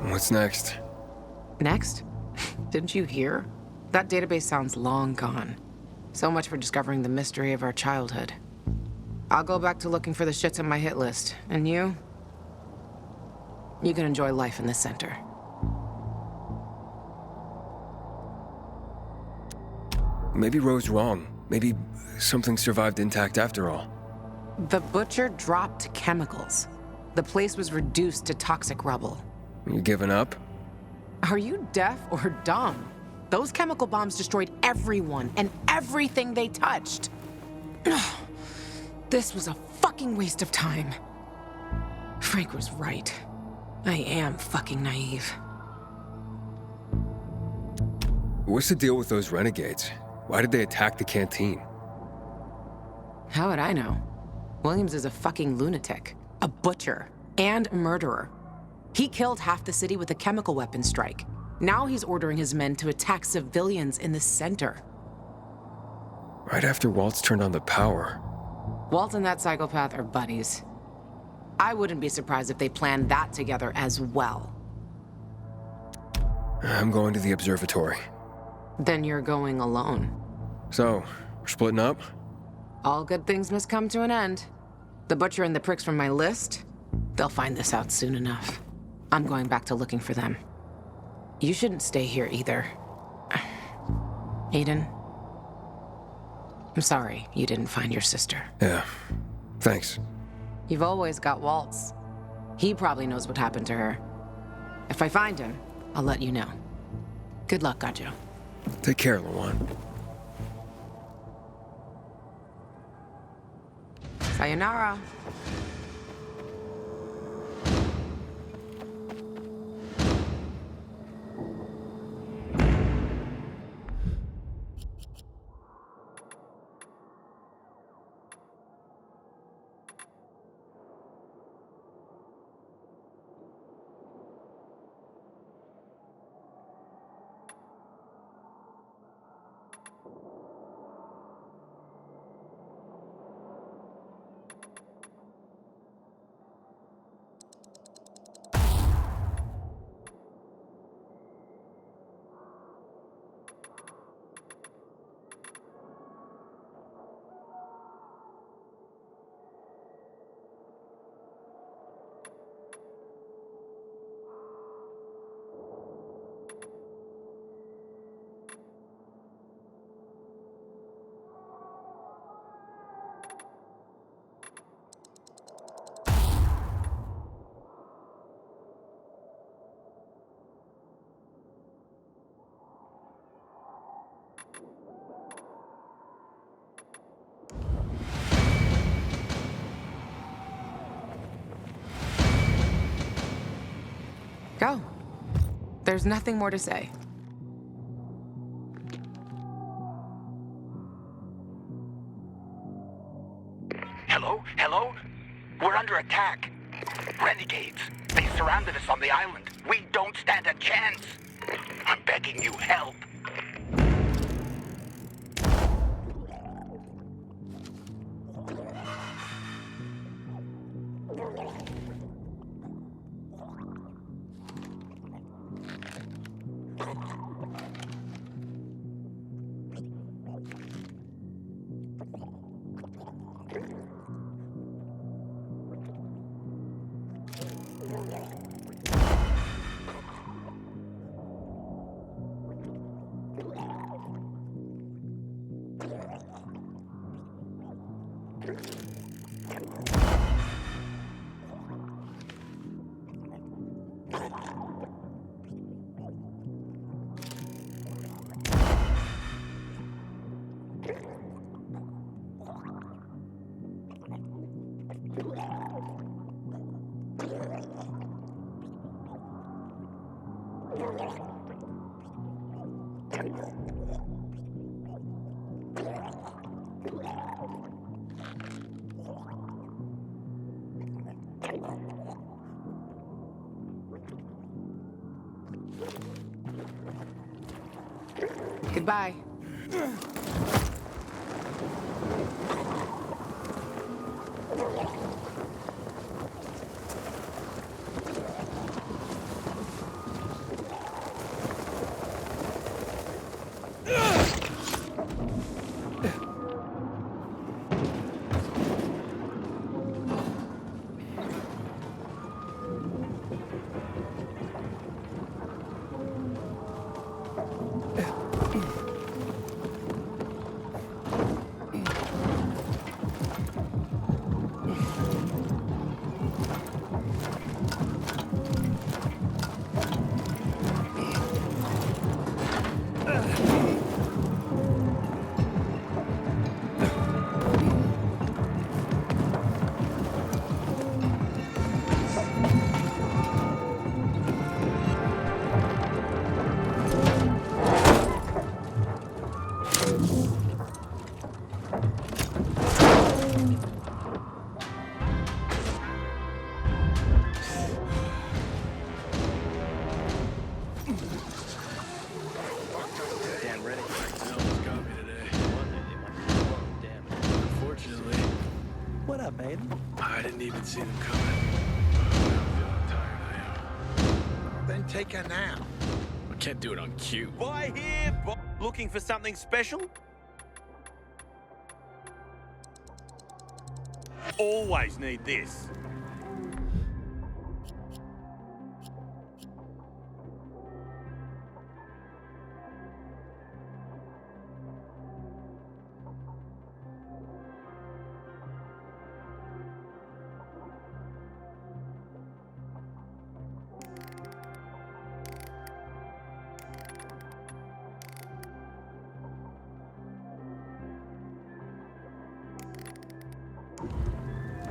What's next? Next? Didn't you hear? That database sounds long gone. So much for discovering the mystery of our childhood. I'll go back to looking for the shits on my hit list. And you? You can enjoy life in the center. Maybe Ro's wrong. Maybe something survived intact after all. The Butcher dropped chemicals. The place was reduced to toxic rubble. You giving up? Are you deaf or dumb? Those chemical bombs destroyed everyone and everything they touched. This was a fucking waste of time. Frank was right. I am fucking naive. What's the deal with those renegades? Why did they attack the canteen? How would I know? Williams is a fucking lunatic, a butcher, and a murderer. He killed half the city with a chemical weapon strike. Now he's ordering his men to attack civilians in the center. Right after Waltz turned on the power. Walt and that psychopath are buddies. I wouldn't be surprised if they planned that together as well. I'm going to the observatory. Then you're going alone. So, we're splitting up? All good things must come to an end. The Butcher and the pricks from my list, they'll find this out soon enough. I'm going back to looking for them. You shouldn't stay here either. Aiden, I'm sorry you didn't find your sister. Yeah, thanks. You've always got Waltz. He probably knows what happened to her. If I find him, I'll let you know. Good luck, Gajo. Take care, Lawan. Sayonara. Go. There's nothing more to say. Hello? Hello? We're under attack. Renegades. They surrounded us on the island. We don't stand a chance. I'm begging you, help. Bye. I didn't even see them coming. Then take a nap. I can't do it on cue. Boy here, looking for something special? Always need this.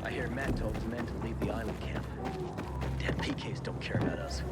I hear Matt told his men to leave the island camp. Damn PKs don't care about us.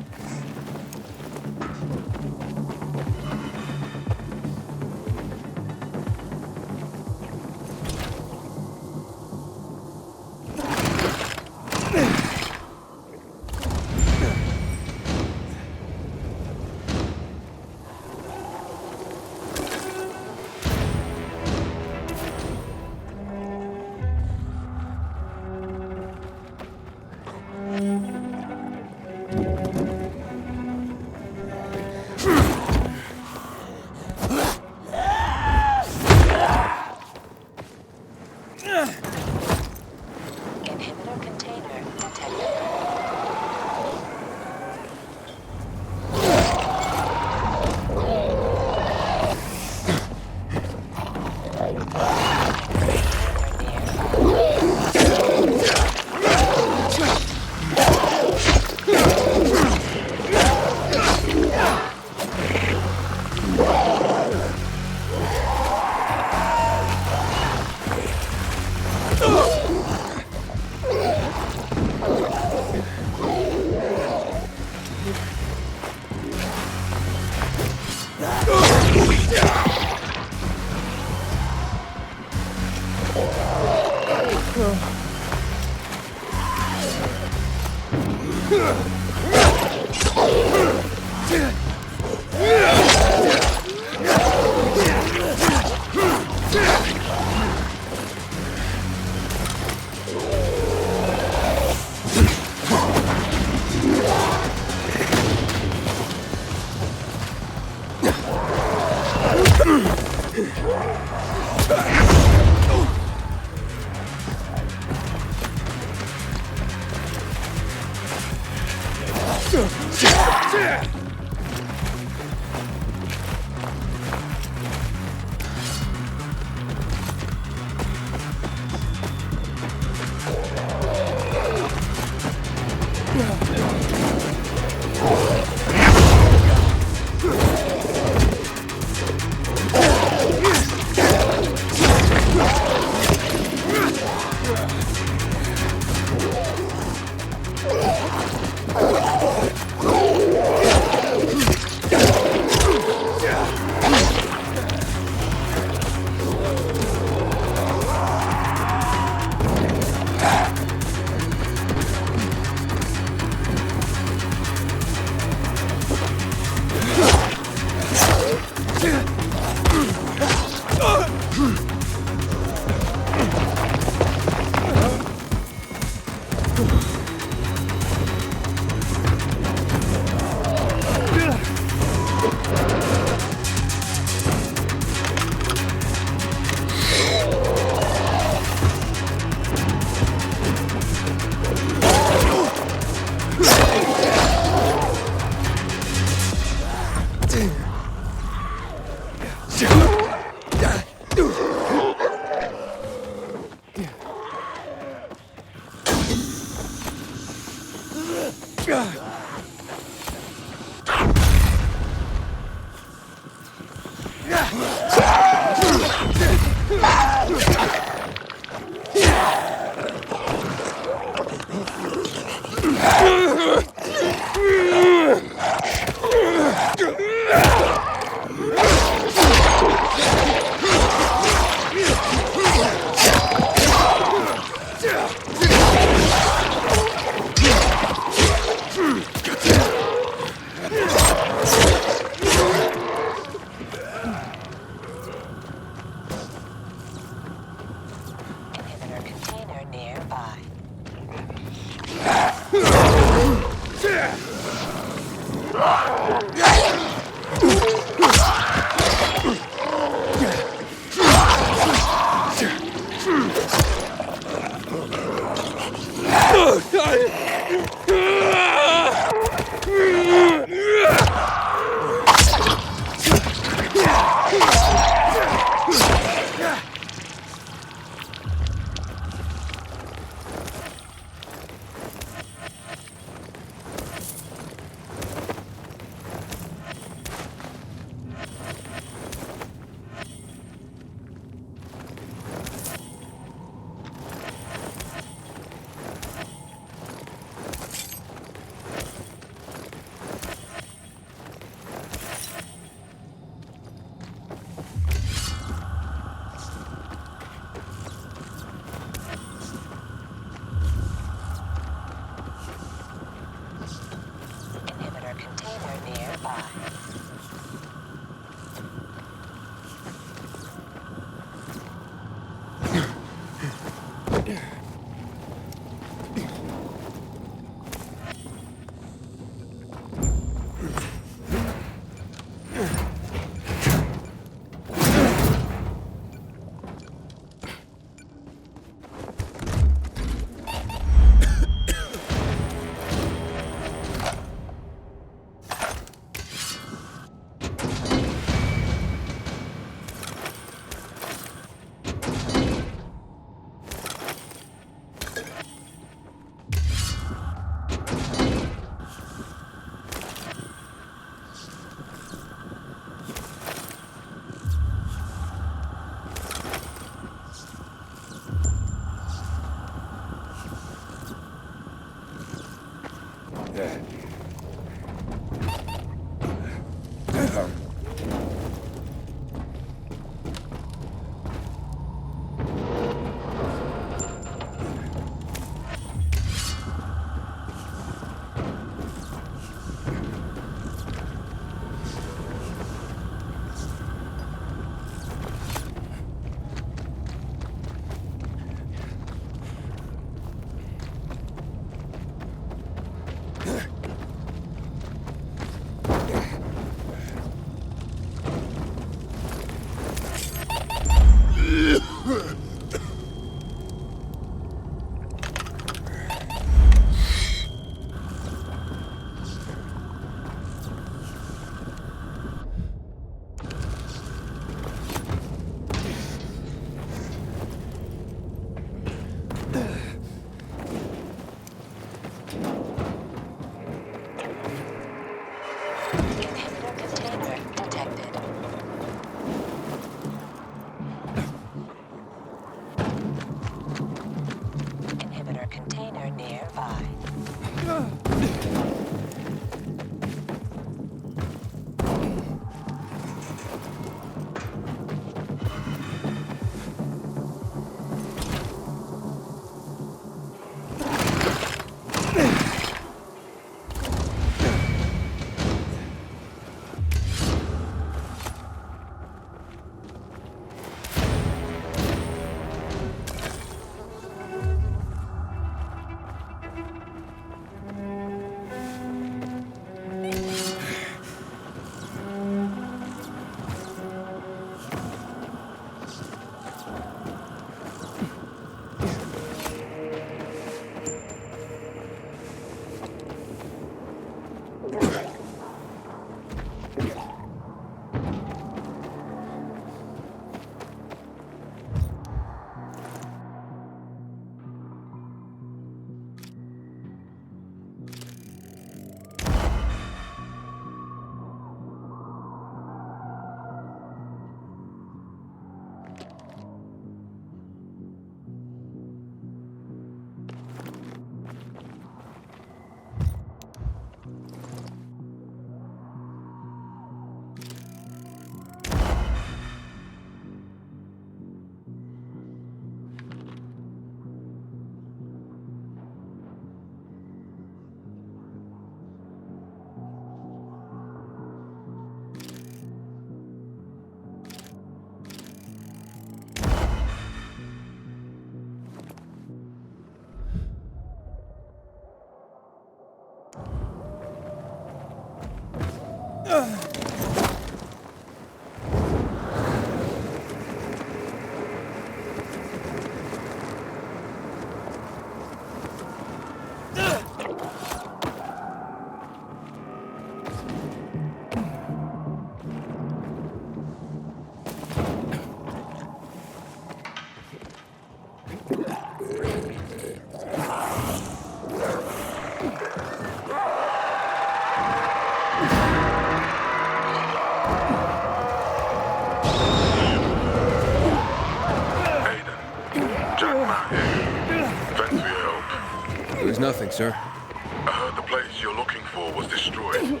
nothing, sir. I heard the place you're looking for was destroyed.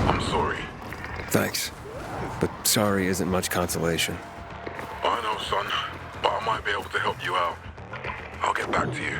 I'm sorry. Thanks. But sorry isn't much consolation. I know, son, but I might be able to help you out. I'll get back to you.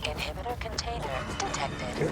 Inhibitor container detected.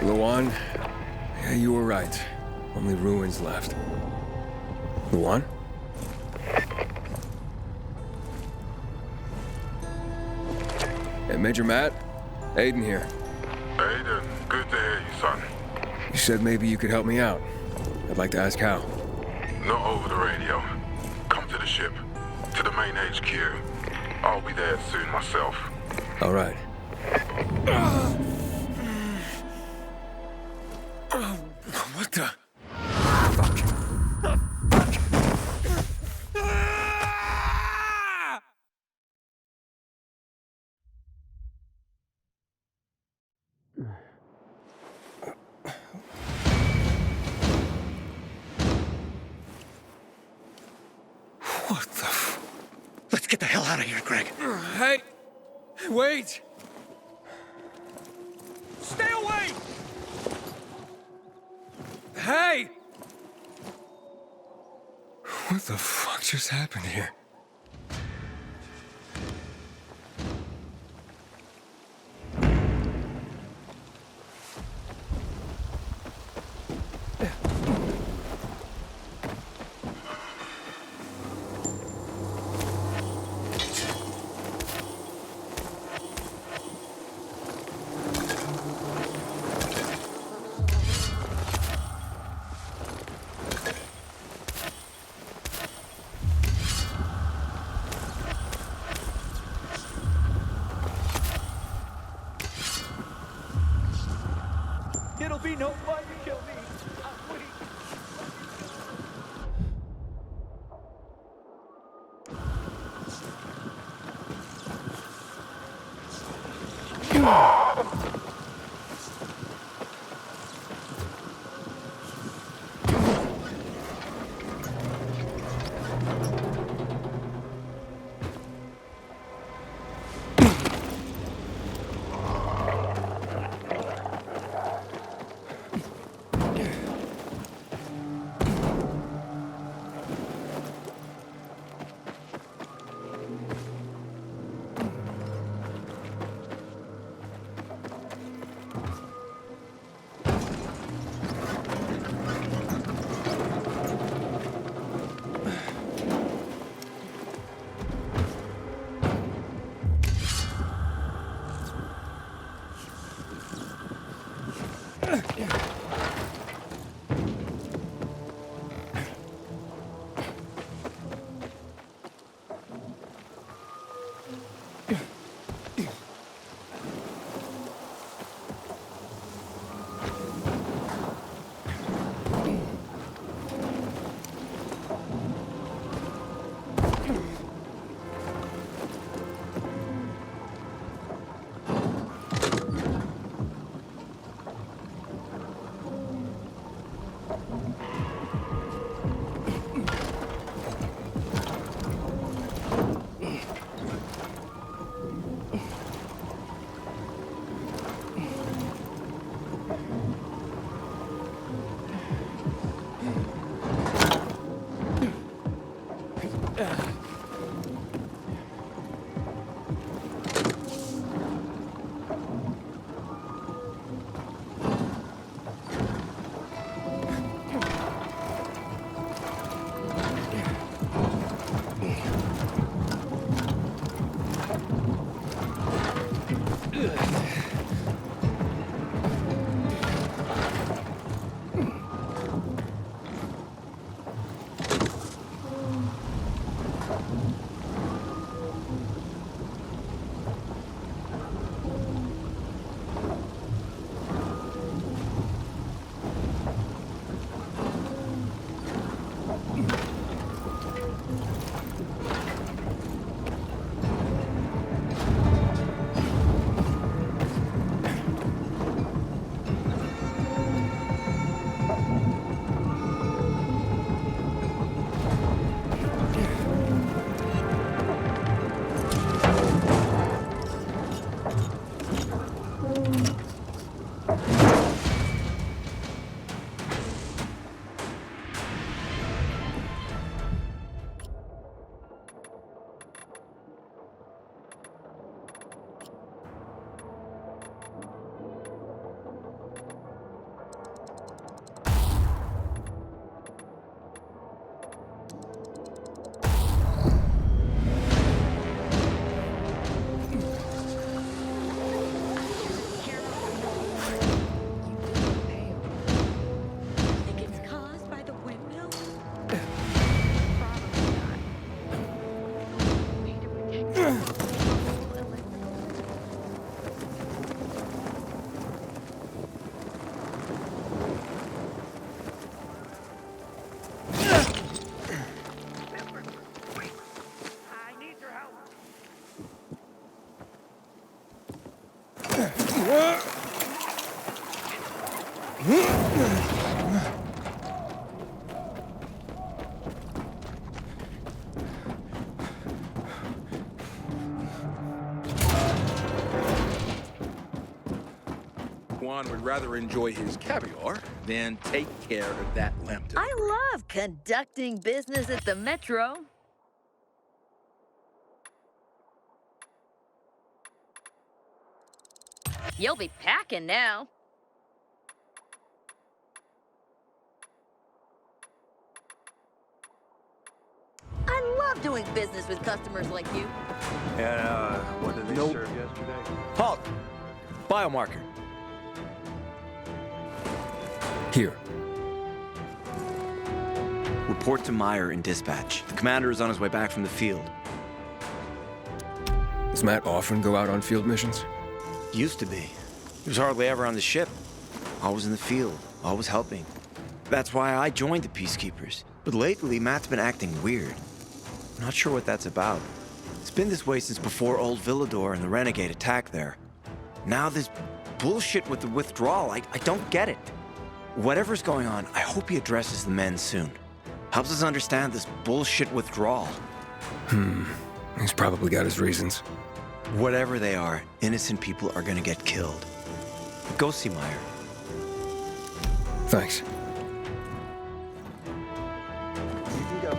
Luan, yeah, you were right. Only ruins left. Luan? Hey, Major Matt? Aiden here. Aiden, good to hear you, son. You said maybe you could help me out. I'd like to ask how. Not over the radio. Come to the ship. To the main HQ. I'll be there soon myself. All right. What the? Let's get the hell out of here, Greg. Hey! Wait! Stay away! Hey! What the fuck just happened here? It'll be no fun to kill me. I'm weak. Juan would rather enjoy his caviar than take care of that lamp. I love conducting business at the Metro. You'll be packing now. I love doing business with customers like you. And, what did they serve yesterday? Halt! Biomarker. Here. Report to Meyer in dispatch. The commander is on his way back from the field. Does Matt often go out on field missions? Used to be. He was hardly ever on the ship. Always in the field, always helping. That's why I joined the Peacekeepers. But lately, Matt's been acting weird. I'm not sure what that's about. It's been this way since before old Villador and the Renegade attack there. Now this bullshit with the withdrawal, I don't get it. Whatever's going on, I hope he addresses the men soon. Helps us understand this bullshit withdrawal. He's probably got his reasons. Whatever they are, innocent people are gonna get killed. Go see Meyer. Thanks. You can go.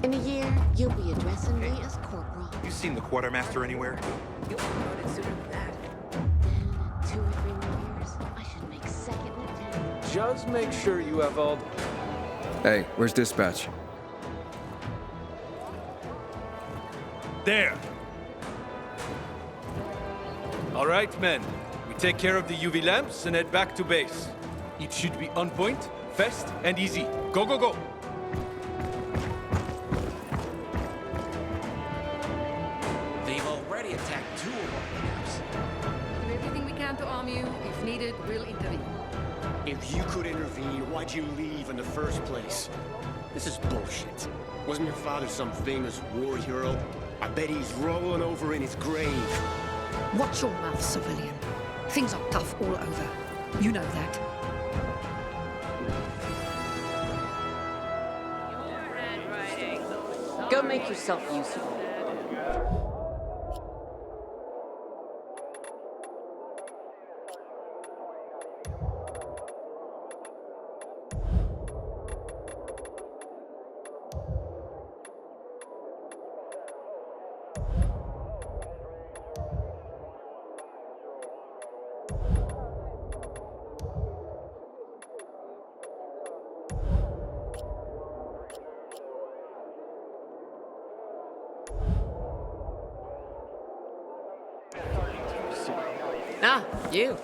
In a year, you'll be addressing me as Corporal. You seen the quartermaster anywhere? You'll be promoted sooner than that. Then, in 2 or 3 more years, I should make second lieutenant. Just make sure you have all... Hey, where's dispatch? There! All right, men. We take care of the UV lamps and head back to base. It should be on point, fast, and easy. Go, go, go! They've already attacked 2 of our camps. Do everything we can to arm you. If needed, we'll intervene. If you could intervene, why'd you leave in the first place? This is bullshit. Wasn't your father some famous war hero? I bet he's rolling over in his grave. Watch your mouth, civilian. Things are tough all over. You know that. Go make yourself useful. Ah, you.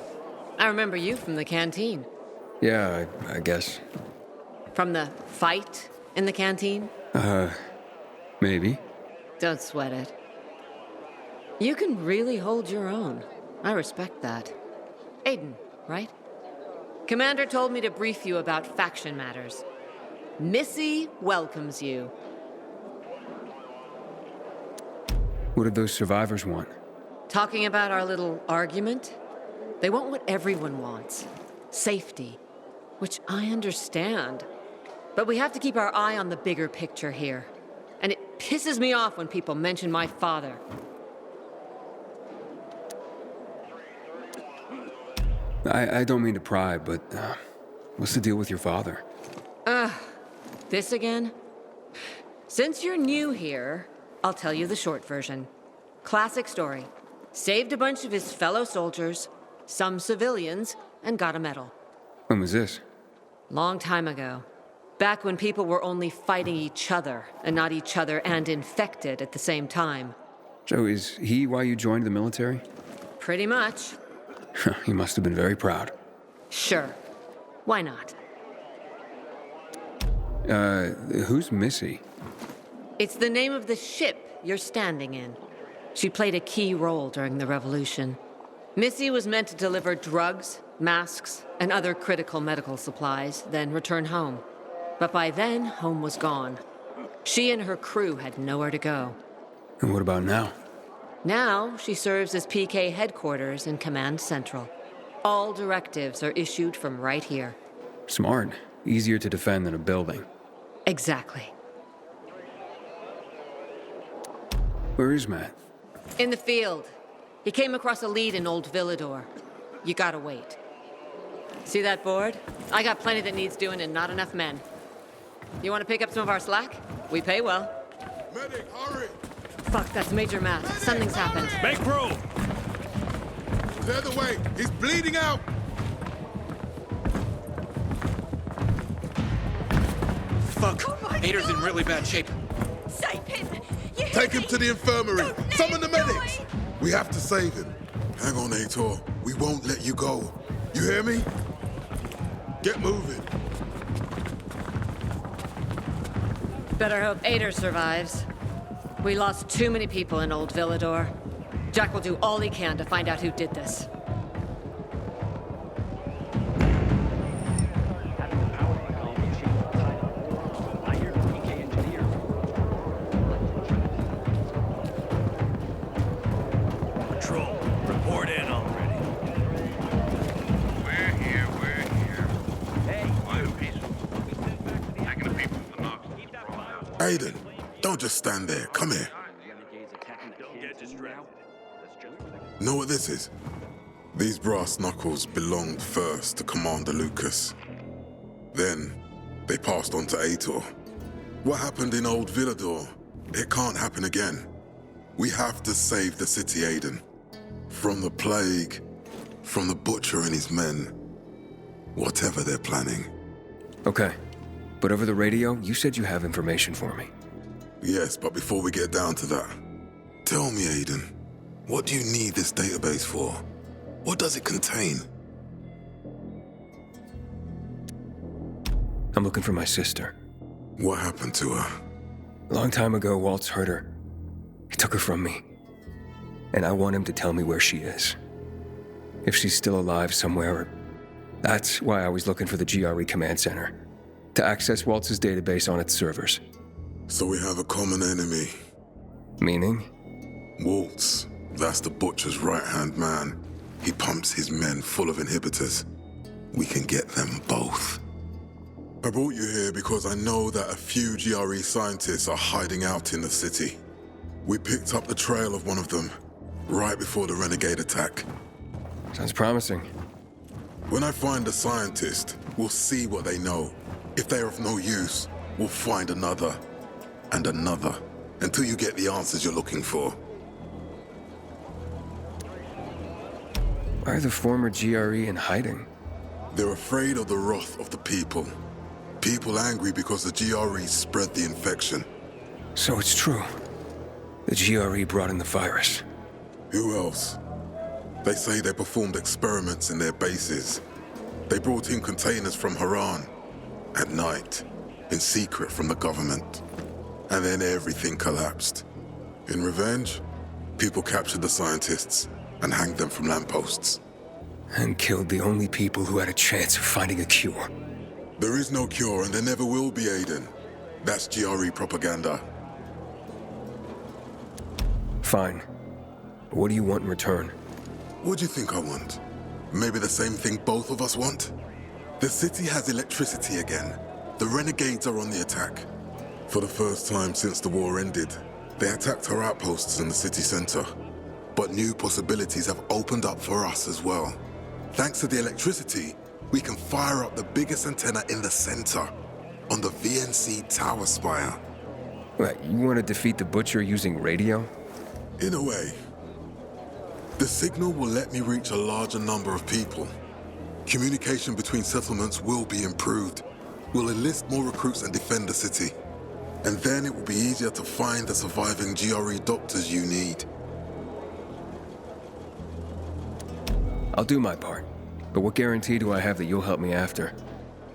I remember you from the canteen. Yeah, I guess. From the fight in the canteen? Maybe. Don't sweat it. You can really hold your own. I respect that. Aiden, right? Commander told me to brief you about faction matters. Missy welcomes you. What did those survivors want? Talking about our little argument? They want what everyone wants. Safety. Which I understand. But we have to keep our eye on the bigger picture here. And it pisses me off when people mention my father. I don't mean to pry, but what's the deal with your father? This again? Since you're new here, I'll tell you the short version. Classic story. Saved a bunch of his fellow soldiers, some civilians, and got a medal. When was this? Long time ago. Back when people were only fighting each other, and not each other and infected at the same time. So is he why you joined the military? Pretty much. He must have been very proud. Sure. Why not? Who's Missy? It's the name of the ship you're standing in. She played a key role during the revolution. Missy was meant to deliver drugs, masks, and other critical medical supplies, then return home. But by then, home was gone. She and her crew had nowhere to go. And what about now? Now, she serves as PK headquarters in Command Central. All directives are issued from right here. Smart. Easier to defend than a building. Exactly. Where is Matt? In the field. He came across a lead in Old Villador. You gotta wait. See that board? I got plenty that needs doing and not enough men. You want to pick up some of our slack? We pay well. Medic, hurry! Fuck, that's Major Matt. Something's happened. Make room! Clear the way! He's bleeding out! Fuck! Ader's in really bad shape. Save him! Take him to the infirmary! Summon the medics! We have to save him. Hang on, Aitor. We won't let you go. You hear me? Get moving. Better hope Ader survives. We lost too many people in Old Villador. Jack will do all he can to find out who did this. Patrol, report in already. We're here. Hey, quiet and peaceful. Taking the people from the knocks. Aiden, don't just stand there. Come here. Don't get distracted. Know what this is? These brass knuckles belonged first to Commander Lucas. Then, they passed on to Aitor. What happened in Old Villador, it can't happen again. We have to save the city, Aiden. From the plague, from the butcher and his men. Whatever they're planning. Okay. But over the radio, you said you have information for me. Yes, but before we get down to that, Tell me, Aiden, what do you need this database for? What does it contain? I'm looking for my sister. What happened to her? A long time ago, Waltz hurt her. He took her from me. And I want him to tell me where she is. If she's still alive somewhere. That's why I was looking for the GRE command center. To access Waltz's database on its servers. So we have a common enemy. Meaning? Waltz. That's the Butcher's right-hand man. He pumps his men full of inhibitors. We can get them both. I brought you here because I know that a few GRE scientists are hiding out in the city. We picked up the trail of one of them, right before the renegade attack. Sounds promising. When I find a scientist, we'll see what they know. If they're of no use, we'll find another, and another, until you get the answers you're looking for. Why are the former GRE in hiding? They're afraid of the wrath of the people. People angry because the GRE spread the infection. So it's true. The GRE brought in the virus. Who else? They say they performed experiments in their bases. They brought in containers from Haran. At night. In secret from the government. And then everything collapsed. In revenge, people captured the scientists and hanged them from lampposts. And killed the only people who had a chance of finding a cure. There is no cure, and there never will be, Aiden. That's GRE propaganda. Fine. What do you want in return? What do you think I want? Maybe the same thing both of us want? The city has electricity again. The renegades are on the attack. For the first time since the war ended, they attacked our outposts in the city center. But new possibilities have opened up for us as well. Thanks to the electricity, we can fire up the biggest antenna in the center, on the VNC tower spire. What, you want to defeat the Butcher using radio? In a way. The signal will let me reach a larger number of people. Communication between settlements will be improved. We'll enlist more recruits and defend the city. And then it will be easier to find the surviving GRE doctors you need. I'll do my part. But what guarantee do I have that you'll help me after?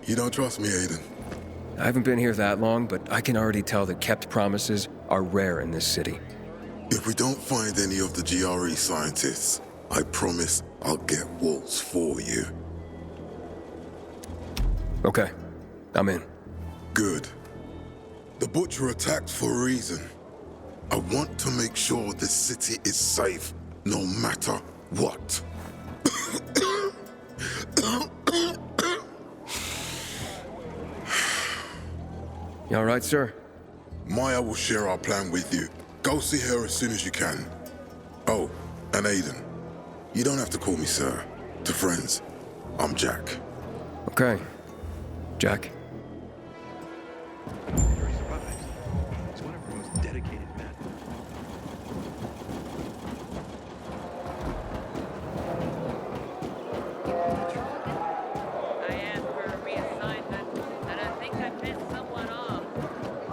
You don't trust me, Aiden? I haven't been here that long, but I can already tell that kept promises are rare in this city. If we don't find any of the GRE scientists, I promise I'll get Waltz for you. Okay, I'm in. Good. The Butcher attacked for a reason. I want to make sure this city is safe, no matter what. You all right, sir? Maya will share our plan with you. Go see her as soon as you can. Oh, and Aiden, you don't have to call me sir. To friends, I'm Jack. Okay. Jack.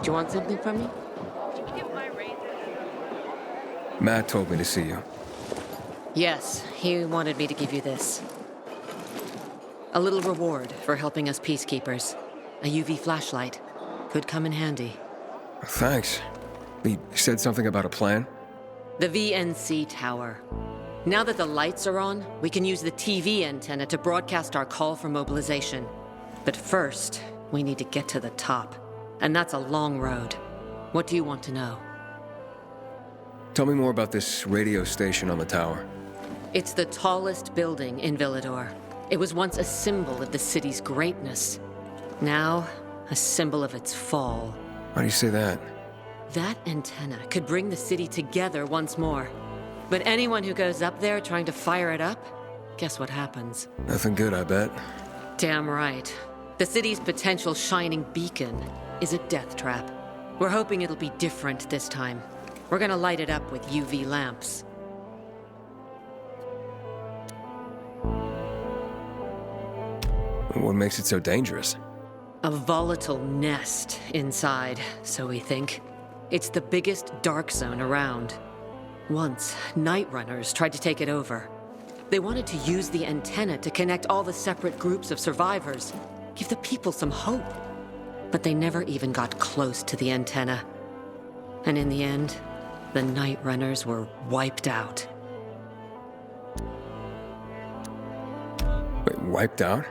Do you want something from me? Matt told me to see you. Yes, he wanted me to give you this. A little reward for helping us peacekeepers. A UV flashlight. Could come in handy. Thanks. He said something about a plan? The VNC tower. Now that the lights are on, we can use the TV antenna to broadcast our call for mobilization. But first, we need to get to the top. And that's a long road. What do you want to know? Tell me more about this radio station on the tower. It's the tallest building in Villador. It was once a symbol of the city's greatness. Now, a symbol of its fall. Why do you say that? That antenna could bring the city together once more. But anyone who goes up there trying to fire it up, guess what happens? Nothing good, I bet. Damn right. The city's potential shining beacon is a death trap. We're hoping it'll be different this time. We're gonna light it up with UV lamps. What makes it so dangerous? A volatile nest inside, so we think. It's the biggest dark zone around. Once, Night Runners tried to take it over. They wanted to use the antenna to connect all the separate groups of survivors, give the people some hope. But they never even got close to the antenna. And in the end, the Night Runners were wiped out. Wait, wiped out?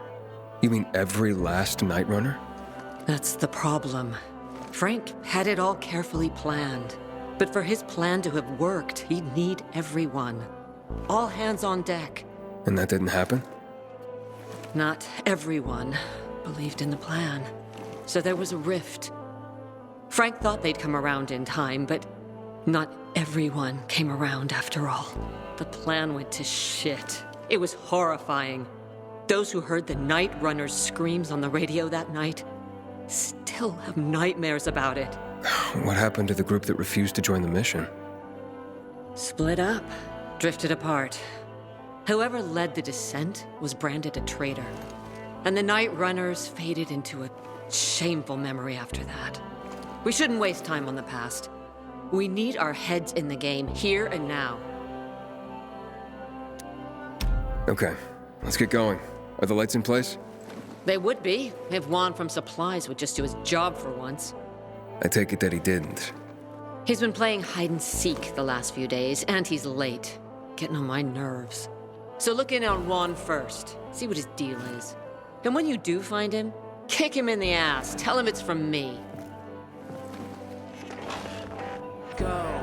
You mean every last Night Runner? That's the problem. Frank had it all carefully planned. But for his plan to have worked, he'd need everyone. All hands on deck. And that didn't happen? Not everyone believed in the plan. So there was a rift. Frank thought they'd come around in time, but not everyone came around after all. The plan went to shit. It was horrifying. Those who heard the Night Runners' screams on the radio that night still have nightmares about it. What happened to the group that refused to join the mission? Split up, drifted apart. Whoever led the descent was branded a traitor. And the Night Runners faded into a shameful memory after that. We shouldn't waste time on the past. We need our heads in the game, here and now. Okay, let's get going. Are the lights in place? They would be, if Juan from Supplies would just do his job for once. I take it that he didn't. He's been playing hide and seek the last few days, and he's late. Getting on my nerves. So look in on Juan first. See what his deal is. And when you do find him, kick him in the ass. Tell him it's from me. Go.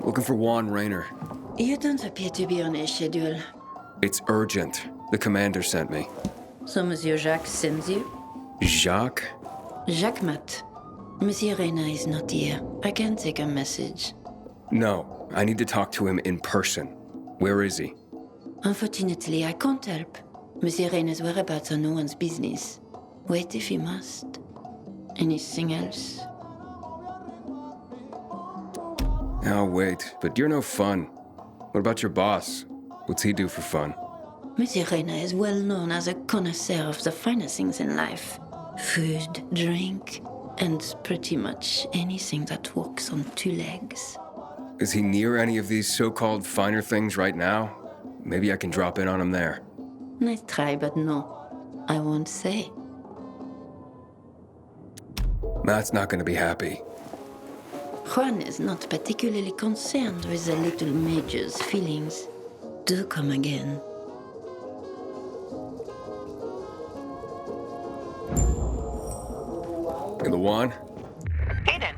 Looking for Juan Raynor. You don't appear to be on his schedule. It's urgent. The commander sent me. So Monsieur Jacques sends you? Jacques? Jacques Mat. Monsieur Reyna is not here. I can take a message. No, I need to talk to him in person. Where is he? Unfortunately, I can't help. Monsieur Reyna's whereabouts are no one's business. Wait if you must. Anything else? I'll wait, but you're no fun. What about your boss? What's he do for fun? Monsieur Reyna is well known as a connoisseur of the finer things in life. Food, drink, and pretty much anything that walks on two legs. Is he near any of these so-called finer things right now? Maybe I can drop in on him there. Nice try, but no. I won't say. Matt's not gonna be happy. Juan is not particularly concerned with the little major's feelings. Do come again. In the Juan? Aiden,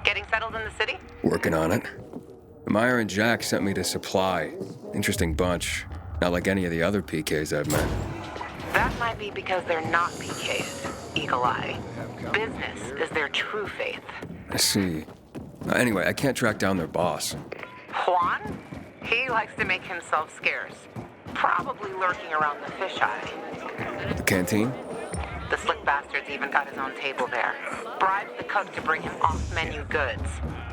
getting settled in the city? Working on it. Meyer and Jack sent me to Supply. Interesting bunch. Not like any of the other PKs I've met. That might be because they're not PKs, Eagle Eye. Business is their true faith. I see. Anyway, I can't track down their boss. Juan? He likes to make himself scarce. Probably lurking around the fisheye. The canteen? The slick bastard's even got his own table there. Bribes the cook to bring him off-menu goods.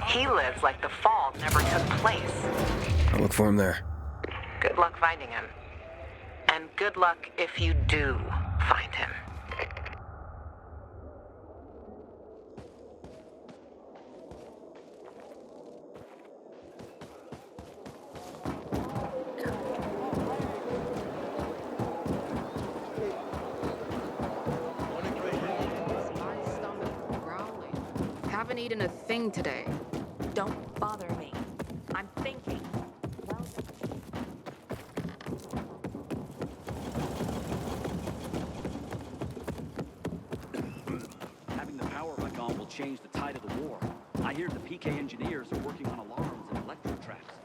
He lives like the fall never took place. I'll look for him there. Good luck finding him. And good luck if you do find him. Haven't eaten a thing today. Don't bother me. I'm thinking. Having the power back on will change the tide of the war. I hear the PK engineers are working on alarms and electro traps.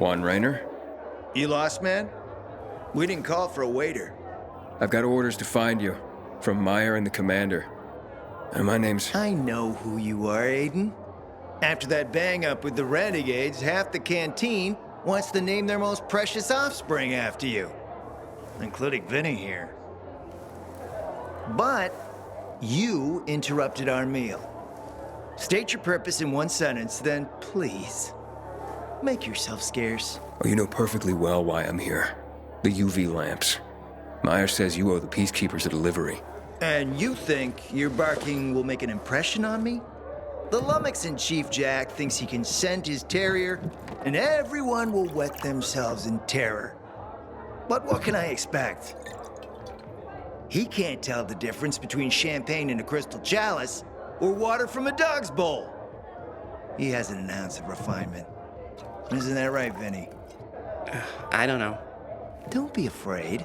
Juan Raynor? You lost, man? We didn't call for a waiter. I've got orders to find you. From Meyer and the commander. And my name's... I know who you are, Aiden. After that bang-up with the renegades, half the canteen wants to name their most precious offspring after you. Including Vinny here. But you interrupted our meal. State your purpose in one sentence, then please, make yourself scarce. Oh, you know perfectly well why I'm here. The UV lamps. Meyer says you owe the Peacekeepers a delivery. And you think your barking will make an impression on me? The lummox-in-chief Jack thinks he can scent his terrier, and everyone will wet themselves in terror. But what can I expect? He can't tell the difference between champagne in a crystal chalice or water from a dog's bowl. He hasn't an ounce of refinement. Isn't that right, Vinny? I don't know. Don't be afraid.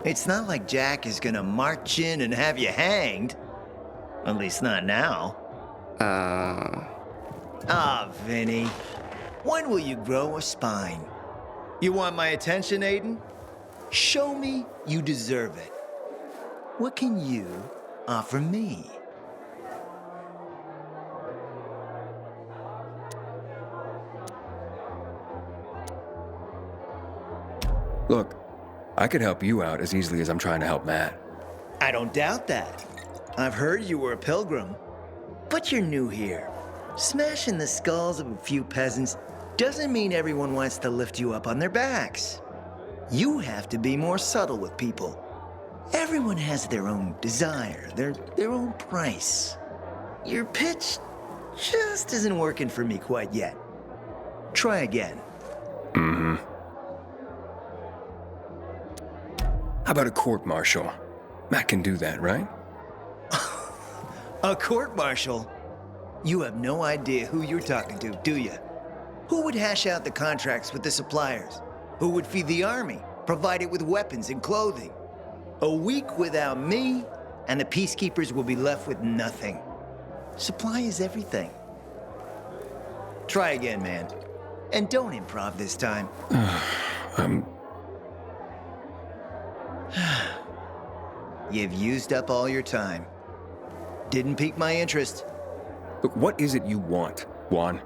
It's not like Jack is gonna march in and have you hanged. At least not now. Vinny. When will you grow a spine? You want my attention, Aiden? Show me you deserve it. What can you offer me? Look, I could help you out as easily as I'm trying to help Matt. I don't doubt that. I've heard you were a pilgrim. But you're new here. Smashing the skulls of a few peasants doesn't mean everyone wants to lift you up on their backs. You have to be more subtle with people. Everyone has their own desire, their own price. Your pitch just isn't working for me quite yet. Try again. Mm-hmm. How about a court-martial? Matt can do that, right? A court-martial? You have no idea who you're talking to, do you? Who would hash out the contracts with the suppliers? Who would feed the army, provide it with weapons and clothing? A week without me, and the Peacekeepers will be left with nothing. Supply is everything. Try again, man. And don't improv this time. You've used up all your time. Didn't pique my interest. Look, what is it you want, Juan?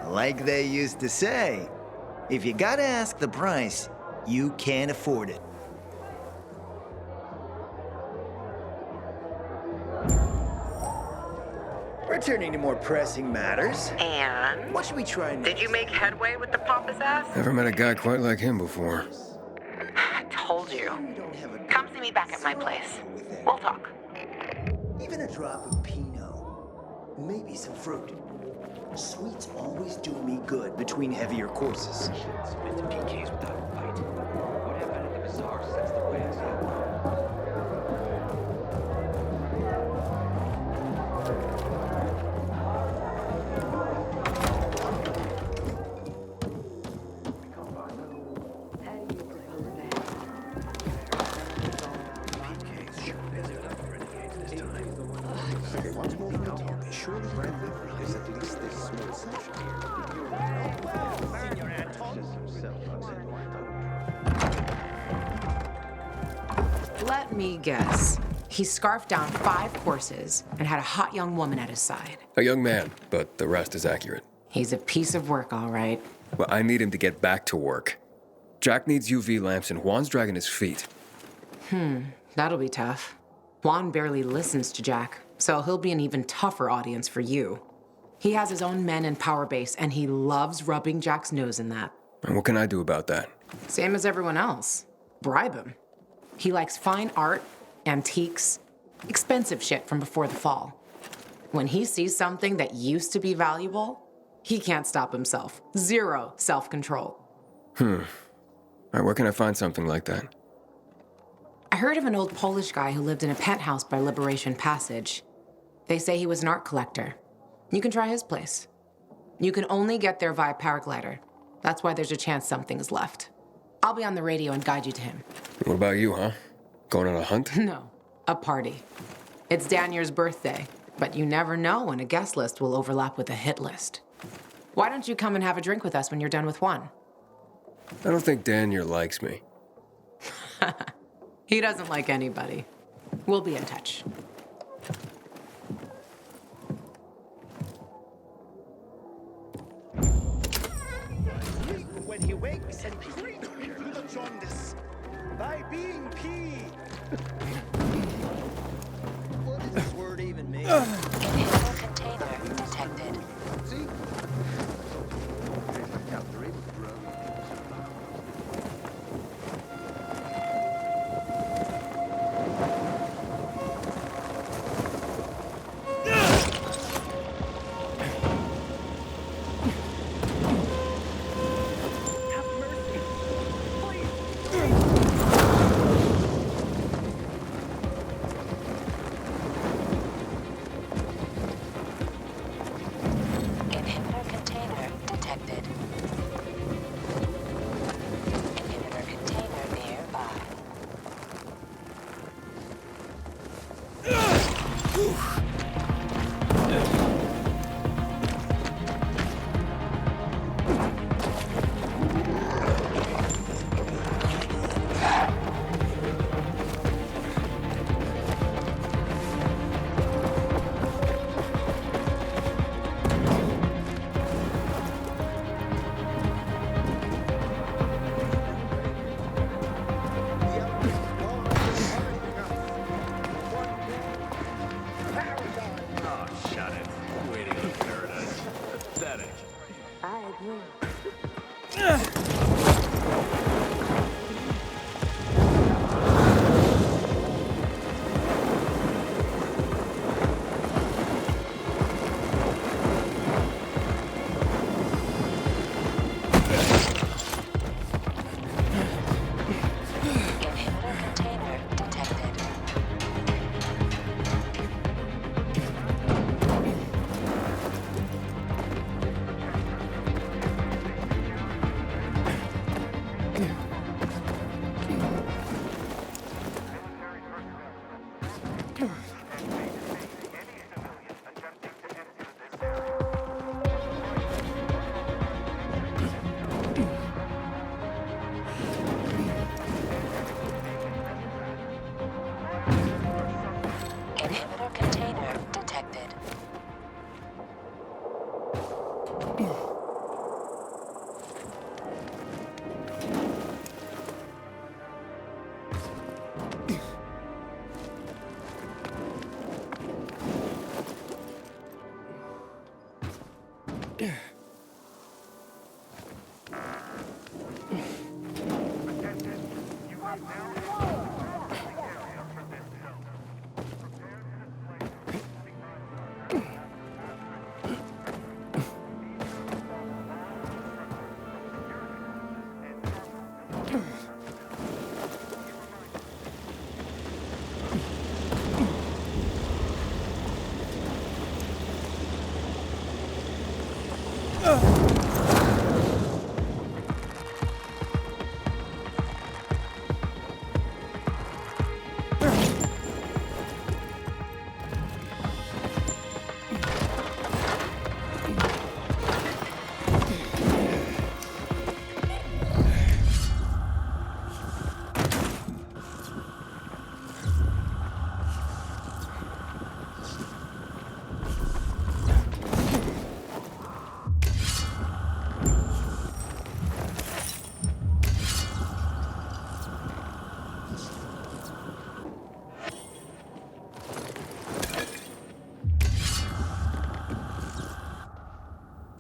Like they used to say, if you gotta ask the price, you can't afford it. Returning to more pressing matters. And? What should we try next? Did you make headway with the pompous ass? Never met a guy quite like him before. I told you. Come see me back at my place. We'll talk. Even a drop of Pinot. maybe some fruit. Sweets always do me good between heavier courses. Into PKs without a fight. What happened at the bazaar sets the way Let me guess. He scarfed down 5 courses and had a hot young woman at his side. A young man, but the rest is accurate. He's a piece of work, all right. Well, I need him to get back to work. Jack needs UV lamps and Juan's dragging his feet. That'll be tough. Juan barely listens to Jack, so he'll be an even tougher audience for you. He has his own men and power base, and he loves rubbing Jack's nose in that. And what can I do about that? Same as everyone else. Bribe him. He likes fine art, antiques, expensive shit from before the fall. When he sees something that used to be valuable, he can't stop himself. 0 self-control. All right, where can I find something like that? I heard of an old Polish guy who lived in a penthouse by Liberation Passage. They say he was an art collector. You can try his place. You can only get there via paraglider. That's why there's a chance something's left. I'll be on the radio and guide you to him. What about you, huh? Going on a hunt? No, a party. It's Danier's birthday, but you never know when a guest list will overlap with a hit list. Why don't you come and have a drink with us when you're done with one? I don't think Danier likes me. He doesn't like anybody. We'll be in touch. When he wakes and creeps through the jaundice by being peed. What does this word even mean? Inhaler container detected. See?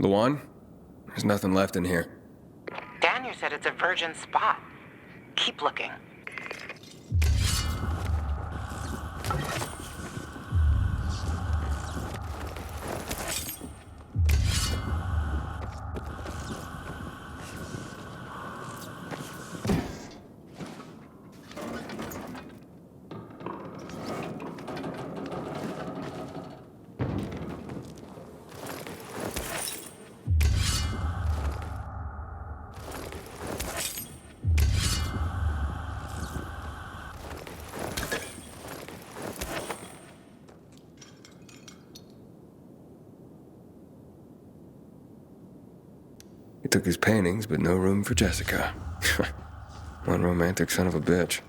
Luan? There's nothing left in here. Daniel said it's a virgin spot. Keep looking. He took his paintings, but no room for Jessica. One romantic son of a bitch.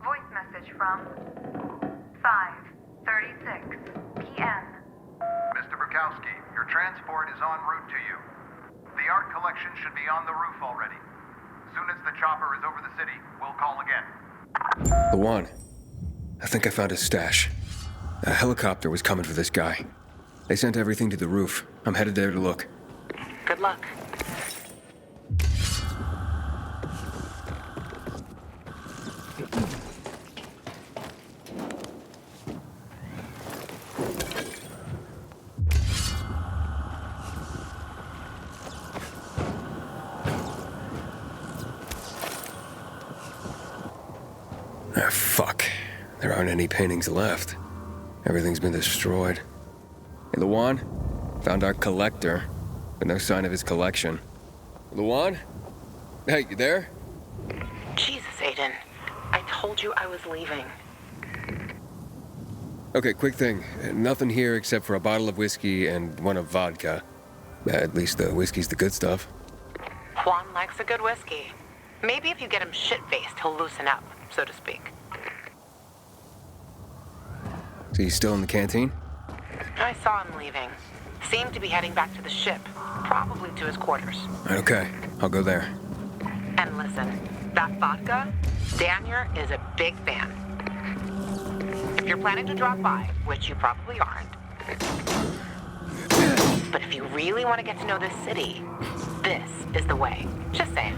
Voice message from 5:36 p.m. Mr. Bukowski, your transport is en route to you. The art collection should be on the roof already. Soon as the chopper is over the city, we'll call again. Luan, I think I found his stash. A helicopter was coming for this guy. They sent everything to the roof. I'm headed there to look. Good luck. Ah, fuck. There aren't any paintings left. Everything's been destroyed. Hey, Luan? Found our collector, but no sign of his collection. Luan? Hey, you there? Jesus, Aiden. I told you I was leaving. Okay, quick thing. Nothing here except for a bottle of whiskey and one of vodka. At least the whiskey's the good stuff. Juan likes a good whiskey. Maybe if you get him shit-faced, he'll loosen up, so to speak. So he's still in the canteen? I saw him leaving. Seemed to be heading back to the ship, probably to his quarters. Okay, I'll go there. And listen, that vodka, Daniel is a big fan. If you're planning to drop by, which you probably aren't, but if you really want to get to know this city, this is the way. Just saying.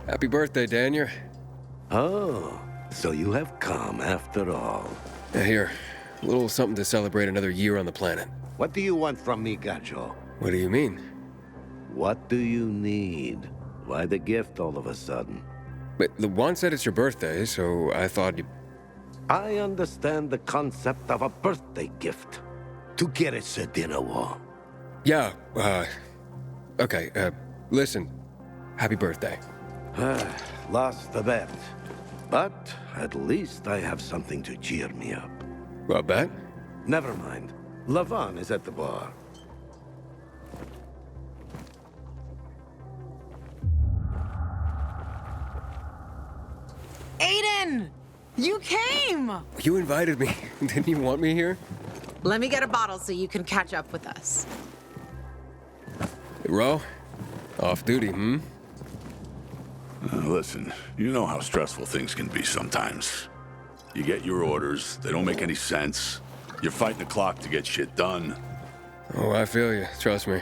Happy birthday, Daniel. Oh, so you have come after all. Here, a little something to celebrate another year on the planet. What do you want from me, Gajo? What do you mean? What do you need? Why the gift all of a sudden? But the one said it's your birthday, so I thought you... I understand the concept of a birthday gift. To get us a dinner wall. Yeah, okay, listen. Happy birthday. Lost the bet. But at least I have something to cheer me up. What bet? Never mind. Lavon is at the bar. Aiden! You came! You invited me. Didn't you want me here? Let me get a bottle so you can catch up with us. Hey, Ro? Off duty, hmm? Listen, you know how stressful things can be sometimes. You get your orders, they don't make any sense. You're fighting the clock to get shit done. Oh, I feel you. Trust me.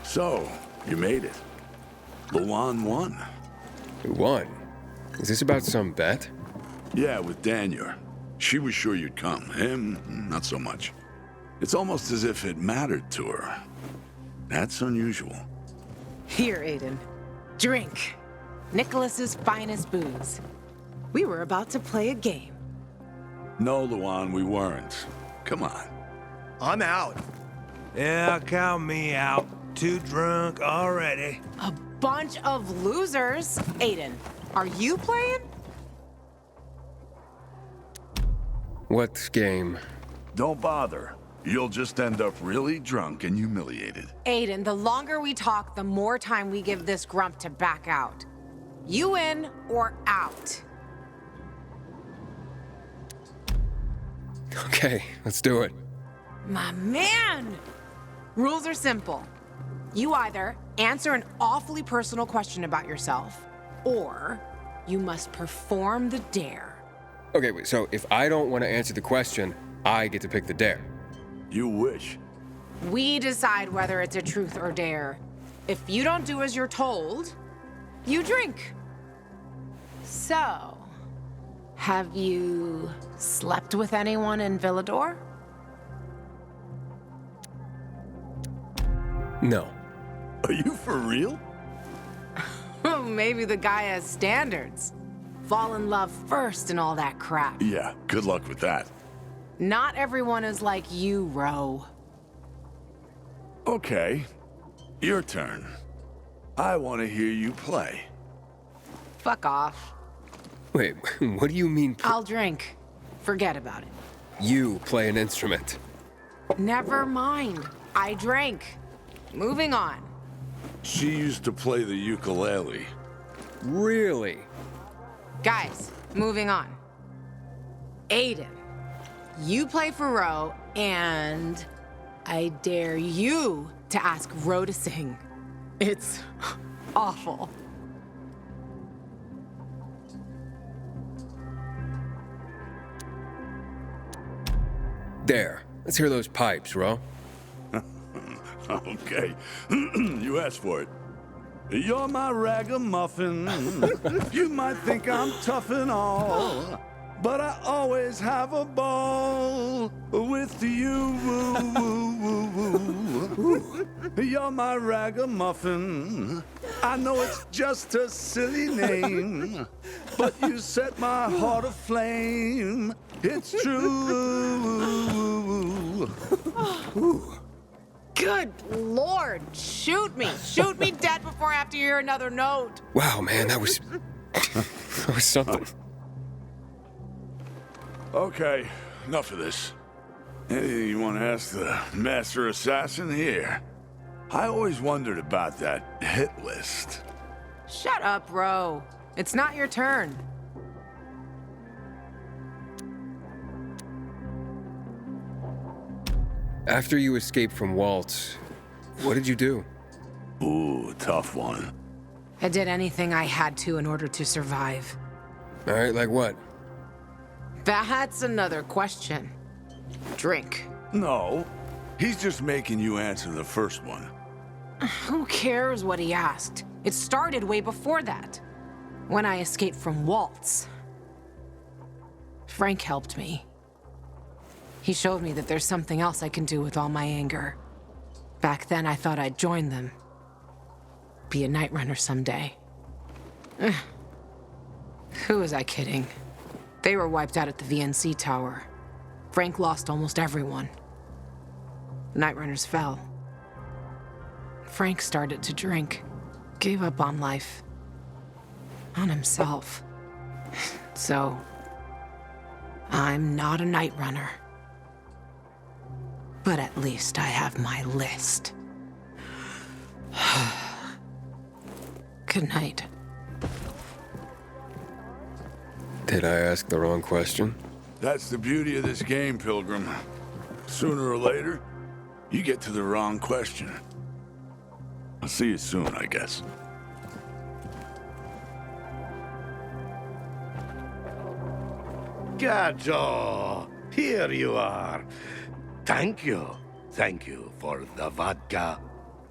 So, you made it. Luan won. Who won? Is this about some bet? Yeah, with Daniel. She was sure you'd come. Him, not so much. It's almost as if it mattered to her. That's unusual. Here, Aiden. Drink. Nicholas's finest booze. We were about to play a game. No, Luan, we weren't. Come on. I'm out. Yeah, count me out. Too drunk already. A bunch of losers. Aiden, are you playing? What game? Don't bother. You'll just end up really drunk and humiliated. Aiden, the longer we talk, the more time we give this grump to back out. You in or out? Okay, let's do it. My man! Rules are simple. You either answer an awfully personal question about yourself, or you must perform the dare. Okay, wait, so if I don't want to answer the question, I get to pick the dare. You wish. We decide whether it's a truth or dare. If you don't do as you're told, you drink. So, have you slept with anyone in Villador? No. Are you for real? Maybe the guy has standards. Fall in love first and all that crap. Yeah, good luck with that. Not everyone is like you, Ro. Okay, your turn. I want to hear you play. Fuck off. Wait, what do you mean? I'll drink. Forget about it. You play an instrument. Never mind. I drank. Moving on. She used to play the ukulele. Really? Guys, moving on. Aiden, you play for Ro, and I dare you to ask Ro to sing. It's awful. There. Let's hear those pipes, Ro. Okay, you asked for it. You're my ragamuffin. You might think I'm tough and all, but I always have a ball with you. You're my ragamuffin. I know it's just a silly name, but you set my heart aflame. It's true. Good Lord, shoot me. Shoot me dead before I have to hear another note. Wow, man, that was... or something. Okay, enough of this. Anything you want to ask the master assassin here? I always wondered about that hit list. Shut up, Ro. It's not your turn. After you escaped from Waltz, what did you do? Ooh, tough one. I did anything I had to in order to survive. All right, like what? That's another question. Drink. No, he's just making you answer the first one. Who cares what he asked? It started way before that. When I escaped from Waltz. Frank helped me. He showed me that there's something else I can do with all my anger. Back then, I thought I'd join them. Be a night runner someday. Who was I kidding? They were wiped out at the VNC tower. Frank lost almost everyone. Night runners fell. Frank started to drink. Gave up on life. On himself. So, I'm not a night runner. But at least I have my list. Good night. Did I ask the wrong question? That's the beauty of this game, Pilgrim. Sooner or later, you get to the wrong question. I'll see you soon, I guess. Gajo, here you are. Thank you. Thank you for the vodka.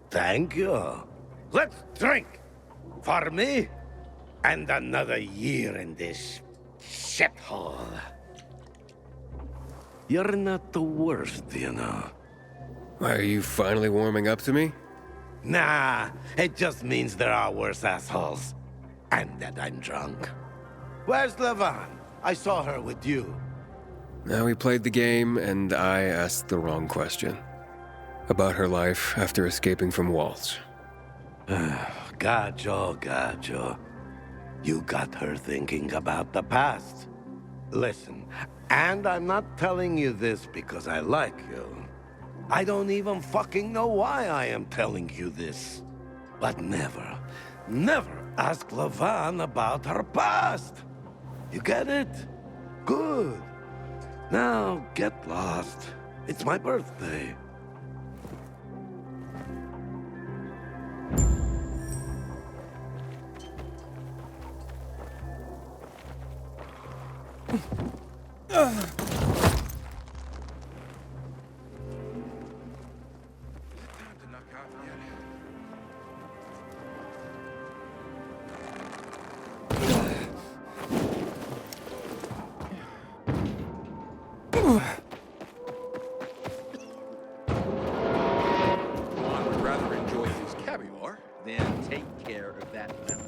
Thank you. Let's drink. For me, and another year in this shithole. You're not the worst, you know. Are you finally warming up to me? Nah, it just means there are worse assholes. And that I'm drunk. Where's Levan? I saw her with you. Now we played the game, and I asked the wrong question. About her life after escaping from Waltz. Gajo. You got her thinking about the past. Listen, and I'm not telling you this because I like you. I don't even fucking know why I am telling you this. But never ask Levan about her past. You get it? Good. Now, get lost. It's my birthday. One would rather enjoy his caviar than take care of that mountain.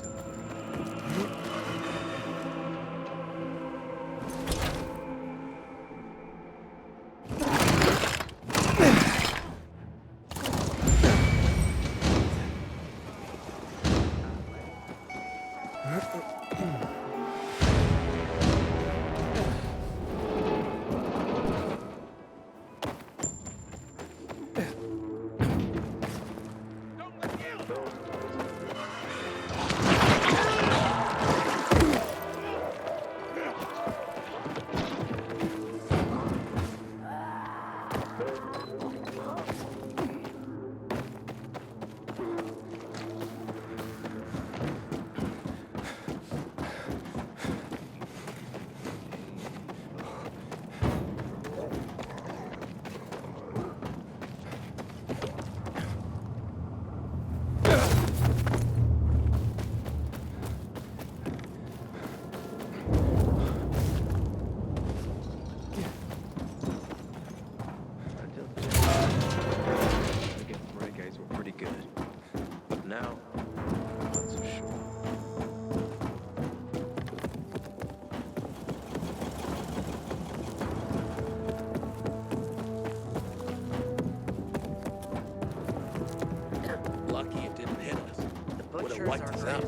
Lucky it didn't hit us. Would have wiped us out.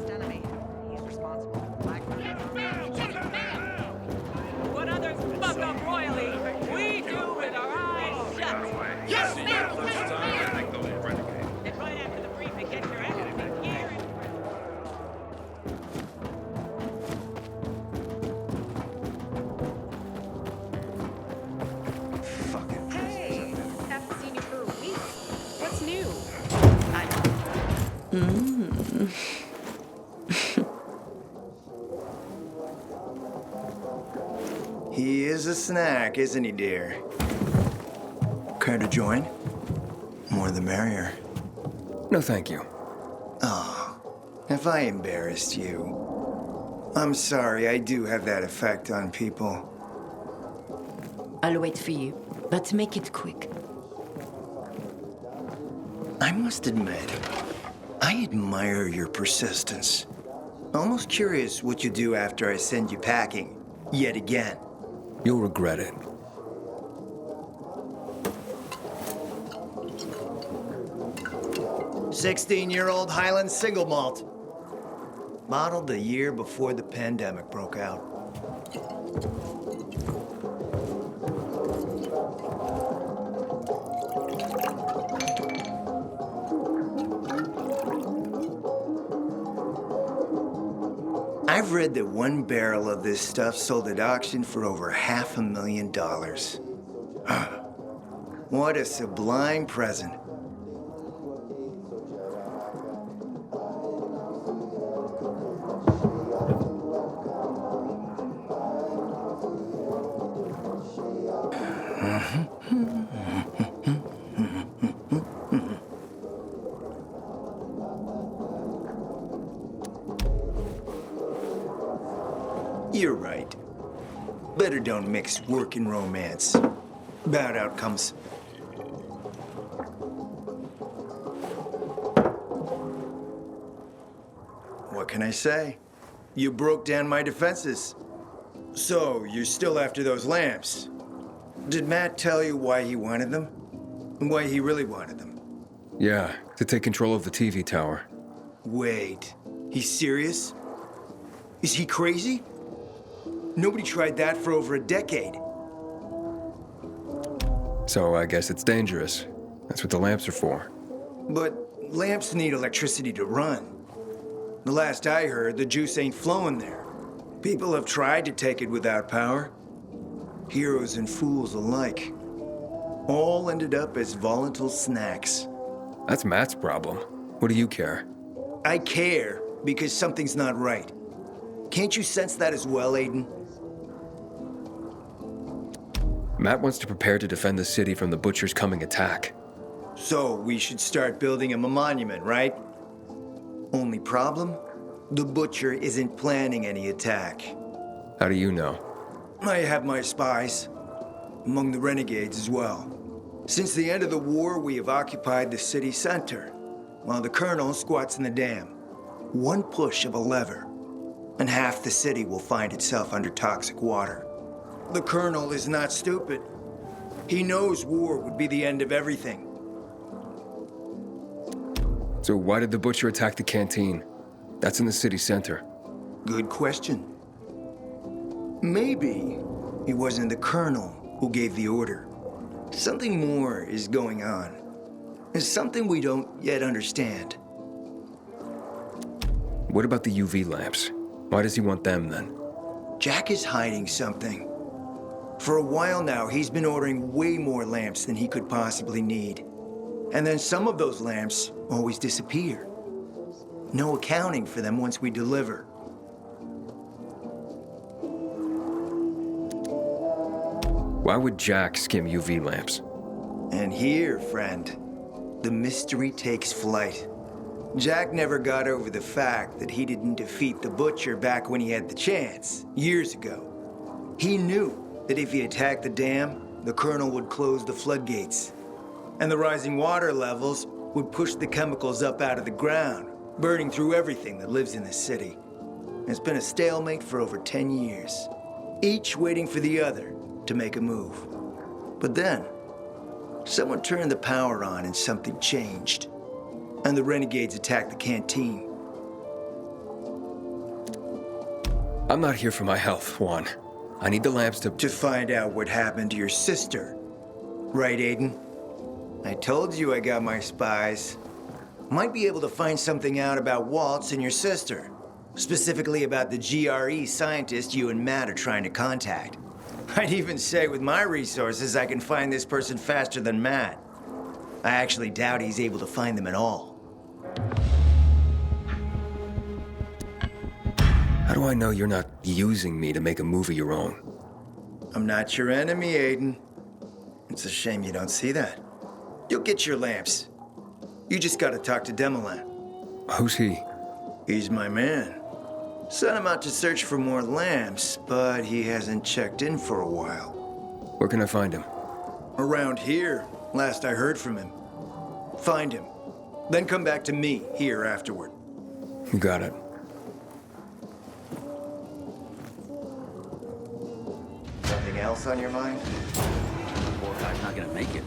responsible. When others fuck up royally, we do with our eyes shut. Yes, ma'am! And right after the briefing, get your everything here. Hey, haven't seen you for a week. What's new? He is a snack, isn't he, dear? Care to join? More the merrier. No, thank you. Oh, if I embarrassed you. I'm sorry, I do have that effect on people. I'll wait for you, but make it quick. I must admit, I admire your persistence. Almost curious what you do after I send you packing, yet again. You'll regret it. "16-year-old Highland single malt. Bottled the year before the pandemic broke out. I've read that one barrel of this stuff sold at auction for over $500,000. What a sublime present. You're right. Better don't mix work and romance. Bad outcomes. What can I say? You broke down my defenses. So, you're still after those lamps. Did Matt tell you why he wanted them? And why he really wanted them? Yeah, to take control of the TV tower. Wait, he's serious? Is he crazy? Nobody tried that for over a decade. So I guess it's dangerous. That's what the lamps are for. But lamps need electricity to run. The last I heard, the juice ain't flowing there. People have tried to take it without power. Heroes and fools alike. All ended up as volatile snacks. That's Matt's problem. What do you care? I care because something's not right. Can't you sense that as well, Aiden? Matt wants to prepare to defend the city from the Butcher's coming attack. So we should start building him a monument, right? Only problem? The Butcher isn't planning any attack. How do you know? I have my spies. Among the renegades as well. Since the end of the war, we have occupied the city center, while the Colonel squats in the dam. One push of a lever, and half the city will find itself under toxic water. The Colonel is not stupid. He knows war would be the end of everything. So why did the Butcher attack the canteen? That's in the city center. Good question. Maybe it wasn't the Colonel who gave the order. Something more is going on. It's something we don't yet understand. What about the UV lamps? Why does he want them then? Jack is hiding something. For a while now, he's been ordering way more lamps than he could possibly need. And then some of those lamps always disappear. No accounting for them once we deliver. Why would Jack skim UV lamps? And here, friend, the mystery takes flight. Jack never got over the fact that he didn't defeat the Butcher back when he had the chance, years ago. He knew that if he attacked the dam, the Colonel would close the floodgates. And the rising water levels would push the chemicals up out of the ground, burning through everything that lives in the city. It's been a stalemate for over 10 years, each waiting for the other to make a move. But then, someone turned the power on and something changed. And the renegades attacked the canteen. I'm not here for my health, Juan. I need the lamps to... To find out what happened to your sister. Right, Aiden? I told you I got my spies. Might be able to find something out about Waltz and your sister. Specifically about the GRE scientist you and Matt are trying to contact. I'd even say with my resources, I can find this person faster than Matt. I actually doubt he's able to find them at all. How do I know you're not using me to make a move of your own? I'm not your enemy, Aiden. It's a shame you don't see that. You'll get your lamps. You just gotta talk to Demolan. Who's he? He's my man. Sent him out to search for more lamps, but he hasn't checked in for a while. Where can I find him? Around here, last I heard from him. Find him. Then come back to me here afterward. You got it. Something else on your mind? Poor guy's not gonna make it.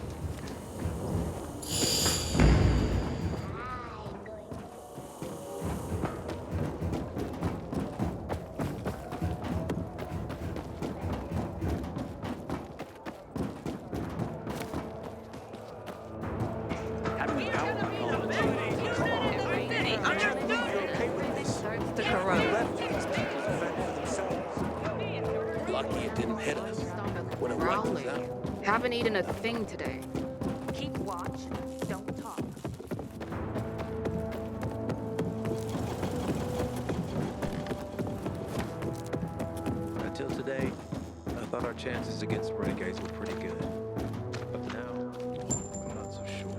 Lucky it didn't hit us. Would have wiped us out. Haven't eaten a thing today. Keep watch, don't talk. Until today, I thought our chances against renegades were pretty good. But now, I'm not so sure.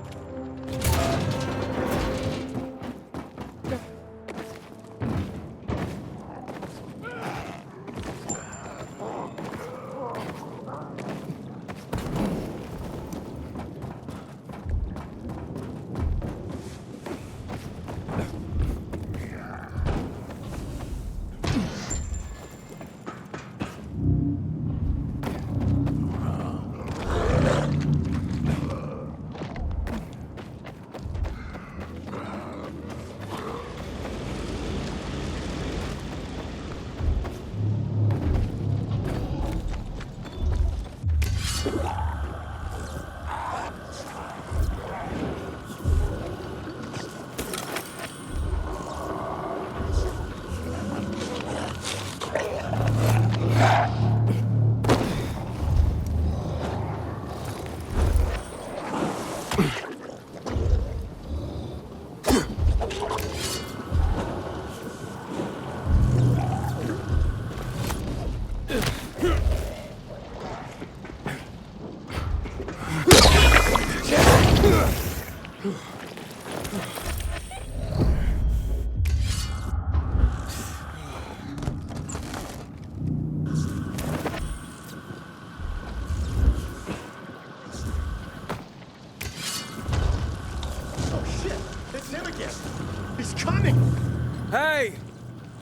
Hey!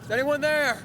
Is anyone there?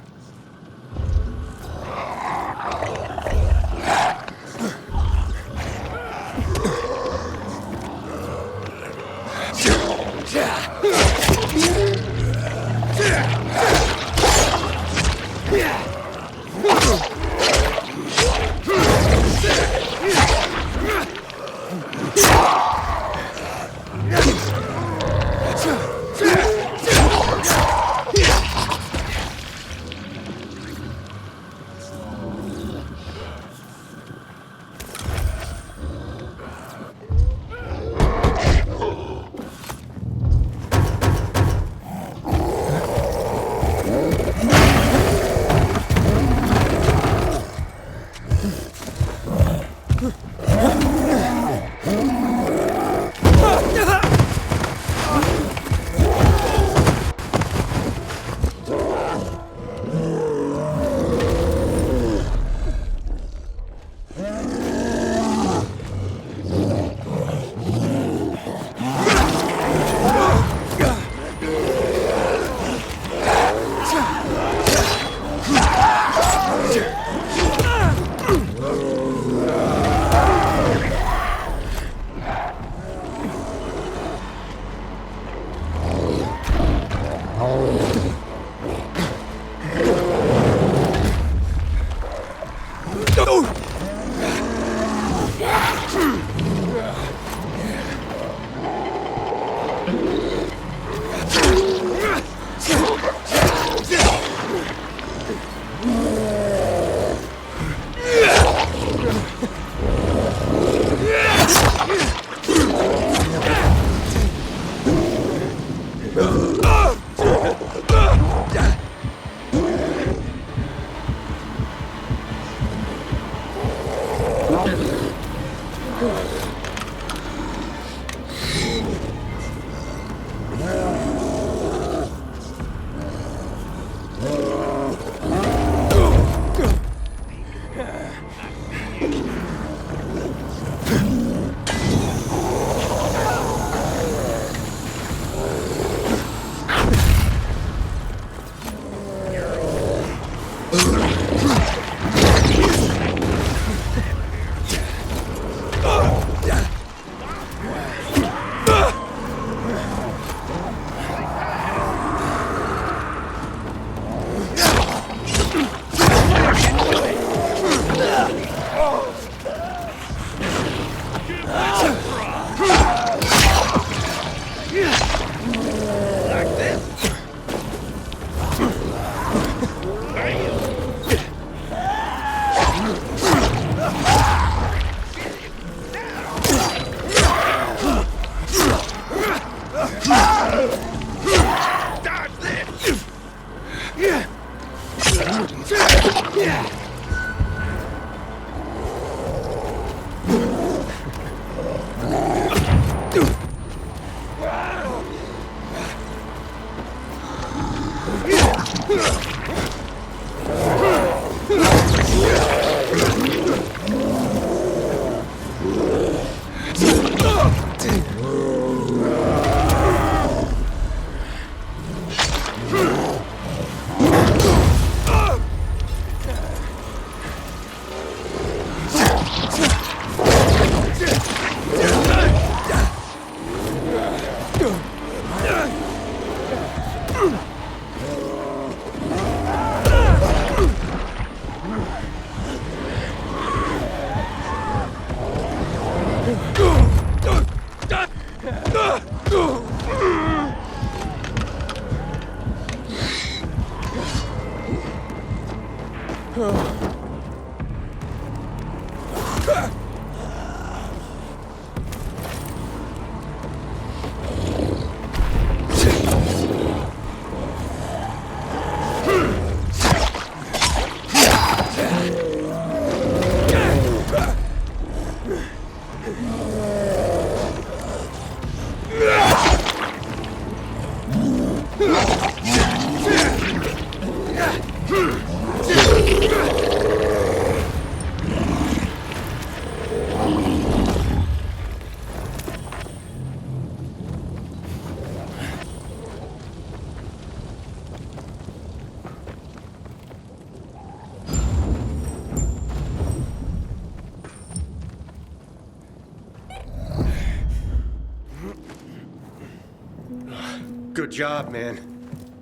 Good job, man.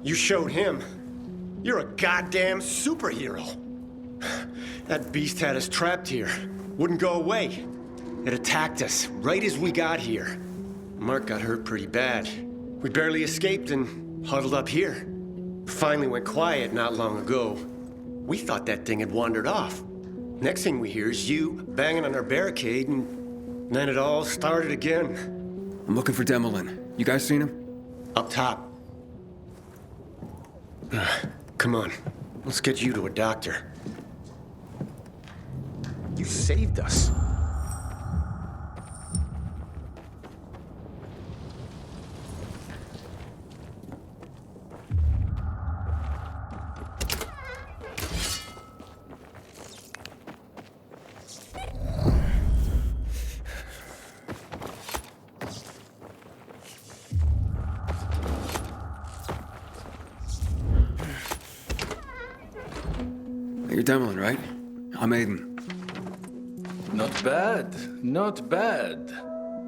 You showed him. You're a goddamn superhero. That beast had us trapped here. Wouldn't go away. It attacked us right as we got here. Mark got hurt pretty bad. We barely escaped and huddled up here. Finally went quiet not long ago. We thought that thing had wandered off. Next thing we hear is you banging on our barricade, and then it all started again. I'm looking for Demolin. You guys seen him? Up top. Come on. Let's get you to a doctor. You saved us. You're Demolin, right? I'm Aiden. Not bad, not bad.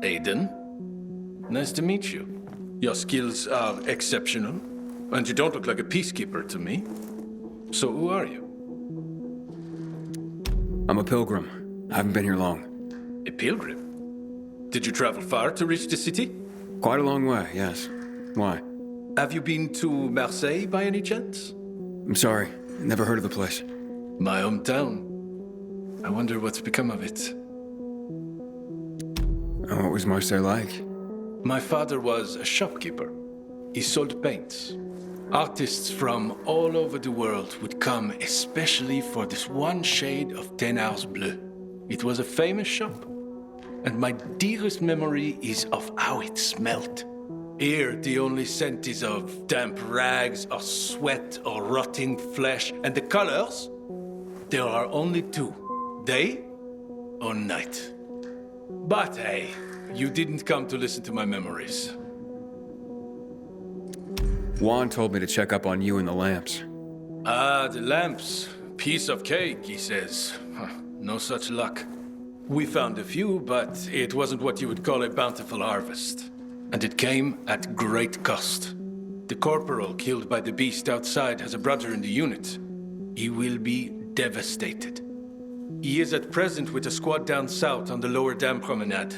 Aiden, nice to meet you. Your skills are exceptional, and you don't look like a peacekeeper to me. So who are you? I'm a pilgrim. I haven't been here long. A pilgrim? Did you travel far to reach the city? Quite a long way, yes. Why? Have you been to Marseille by any chance? I'm sorry. Never heard of the place. My hometown. I wonder what's become of it. What was Marseille like? My father was a shopkeeper. He sold paints. Artists from all over the world would come especially for this one shade of Thénard's bleu. It was a famous shop. And my dearest memory is of how it smelled. Here, the only scent is of damp rags, or sweat, or rotting flesh. And the colors? There are only two. Day or night. But hey, you didn't come to listen to my memories. Juan told me to check up on you and the lamps. Ah, the lamps. Piece of cake, he says. No such luck. We found a few, but it wasn't what you would call a bountiful harvest. And it came at great cost. The corporal killed by the beast outside has a brother in the unit. He will be devastated. He is at present with a squad down south on the lower dam promenade.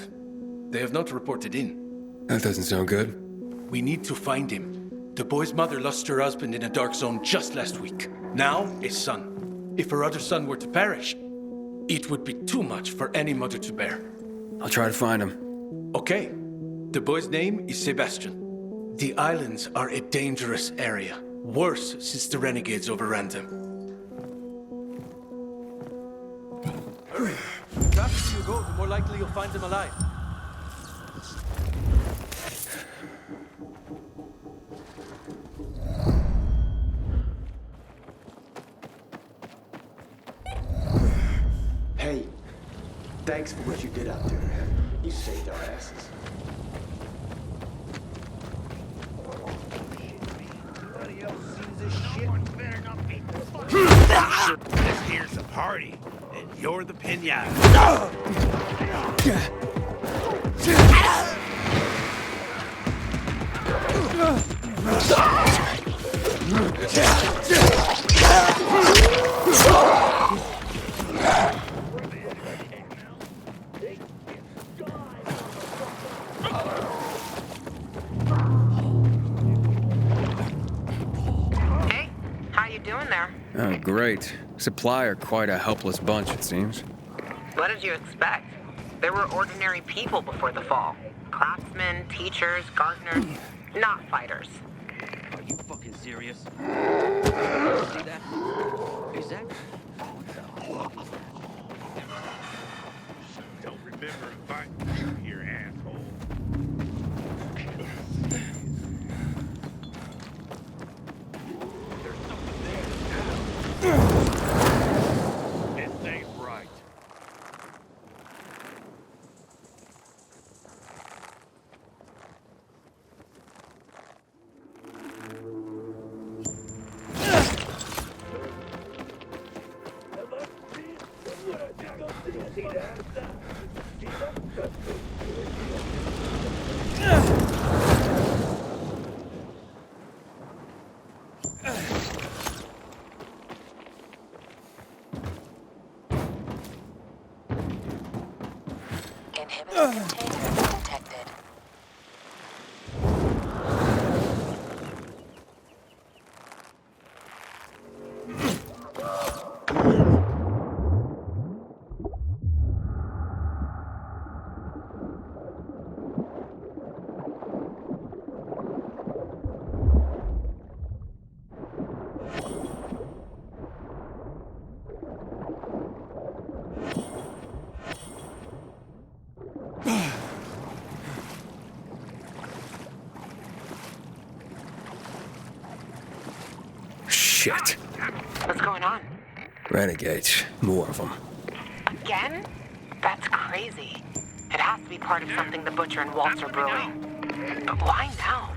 They have not reported in. That doesn't sound good. We need to find him. The boy's mother lost her husband in a dark zone just last week. Now, his son. If her other son were to perish, it would be too much for any mother to bear. I'll try to find him. Okay. The boy's name is Sebastian. The islands are a dangerous area. Worse since the renegades overran them. Hurry! The faster you go, the more likely you'll find them alive. Thanks for what you did out there, man. You saved our asses. This here's a party, and you're the pinata. Hey, how you doing there? Oh, great. Supply are quite a helpless bunch, it seems. What did you expect? There were ordinary people before the fall. Craftsmen, teachers, gardeners, not fighters. Are you fucking serious? See that? Exactly. Don't remember to fight you here, asshole. This ain't right. Inhibitor container detected. Shit. What's going on? Renegades. More of them. Again? That's crazy. It has to be part of something the Butcher and Waltz are brewing. But why now?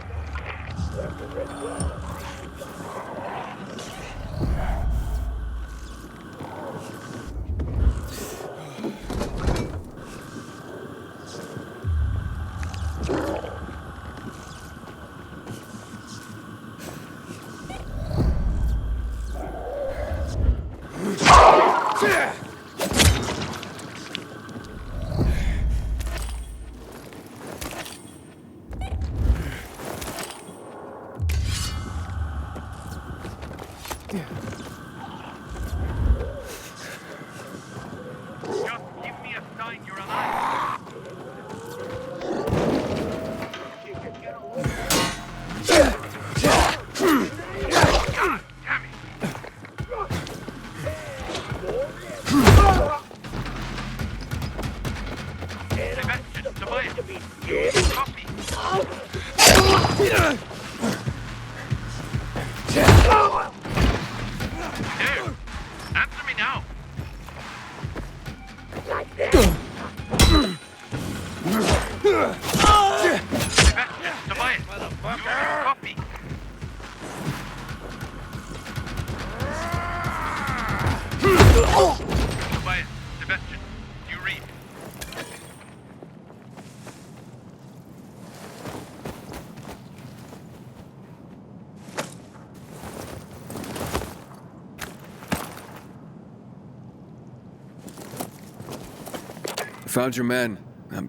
Found your men.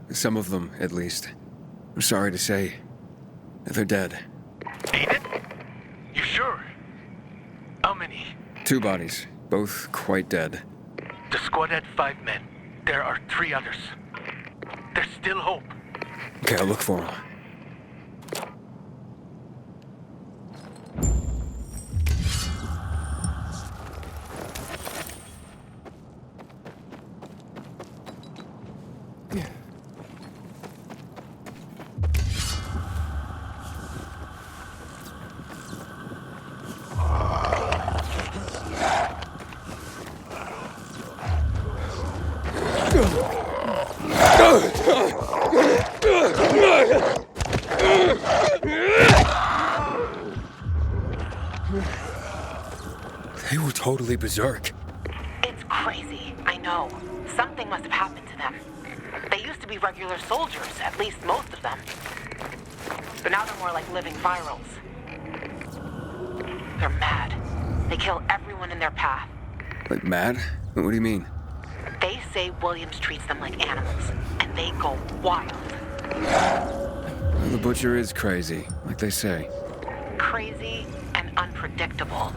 Some of them, at least. I'm sorry to say. They're dead. Aiden? You sure? How many? 2 bodies. Both quite dead. The squad had 5 men. There are 3 others. There's still hope. Okay, I'll look for them. They were totally berserk. It's crazy, I know. Something must have happened to them. They used to be regular soldiers, at least most of them. But now they're more like living virals. They're mad. They kill everyone in their path. Like mad? What do you mean? They say Williams treats them like animals, and they go wild. Well, the butcher is crazy, like they say. Crazy and unpredictable.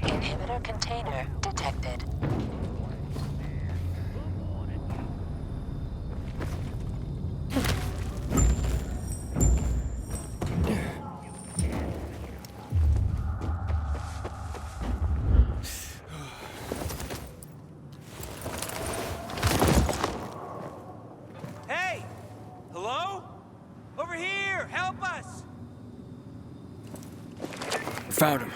Inhibitor container detected. Hey! Hello? Over here! Help us! Found him.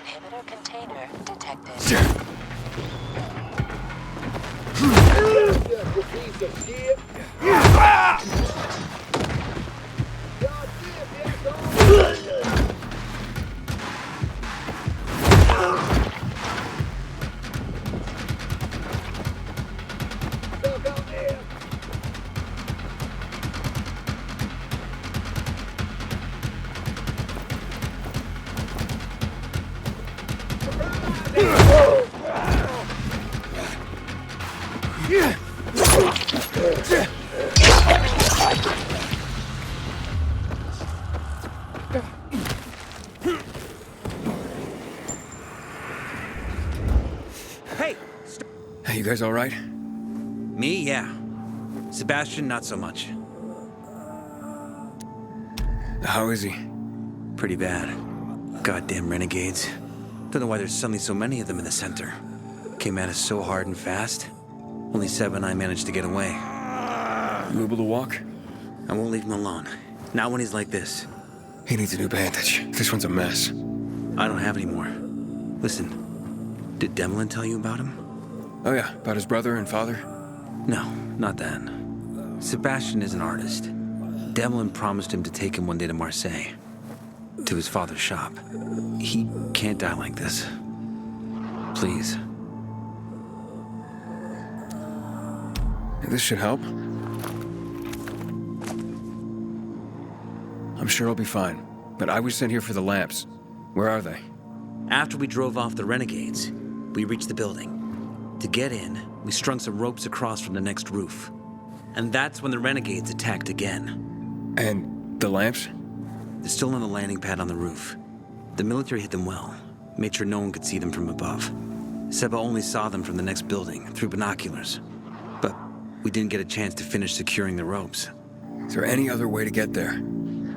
Inhibitor container detected. Hey, you guys all right? Me, yeah. Sebastian, not so much. How is he? Pretty bad. Goddamn renegades. Don't know why there's suddenly so many of them in the center. Came at us so hard and fast. Only Seb and I managed to get away. You able to walk? I won't leave him alone. Not when he's like this. He needs a new bandage. This one's a mess. I don't have any more. Listen, did Demlin tell you about him? Oh yeah, about his brother and father? No, not that. Sebastian is an artist. Demlin promised him to take him one day to Marseille. To his father's shop. He can't die like this. Please. This should help. I'm sure I'll be fine. But I was sent here for the lamps. Where are they? After we drove off the renegades, we reached the building. To get in, we strung some ropes across from the next roof. And that's when the renegades attacked again. And the lamps? They're still on the landing pad on the roof. The military hit them well, made sure no one could see them from above. Seba only saw them from the next building, through binoculars. But we didn't get a chance to finish securing the ropes. Is there any other way to get there?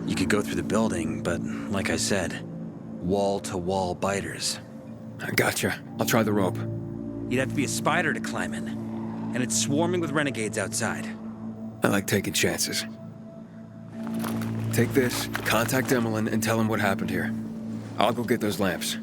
You could go through the building, but like I said, wall-to-wall biters. I gotcha. I'll try the rope. You'd have to be a spider to climb in. And it's swarming with renegades outside. I like taking chances. Take this, contact Demlin, and tell him what happened here. I'll go get those lamps.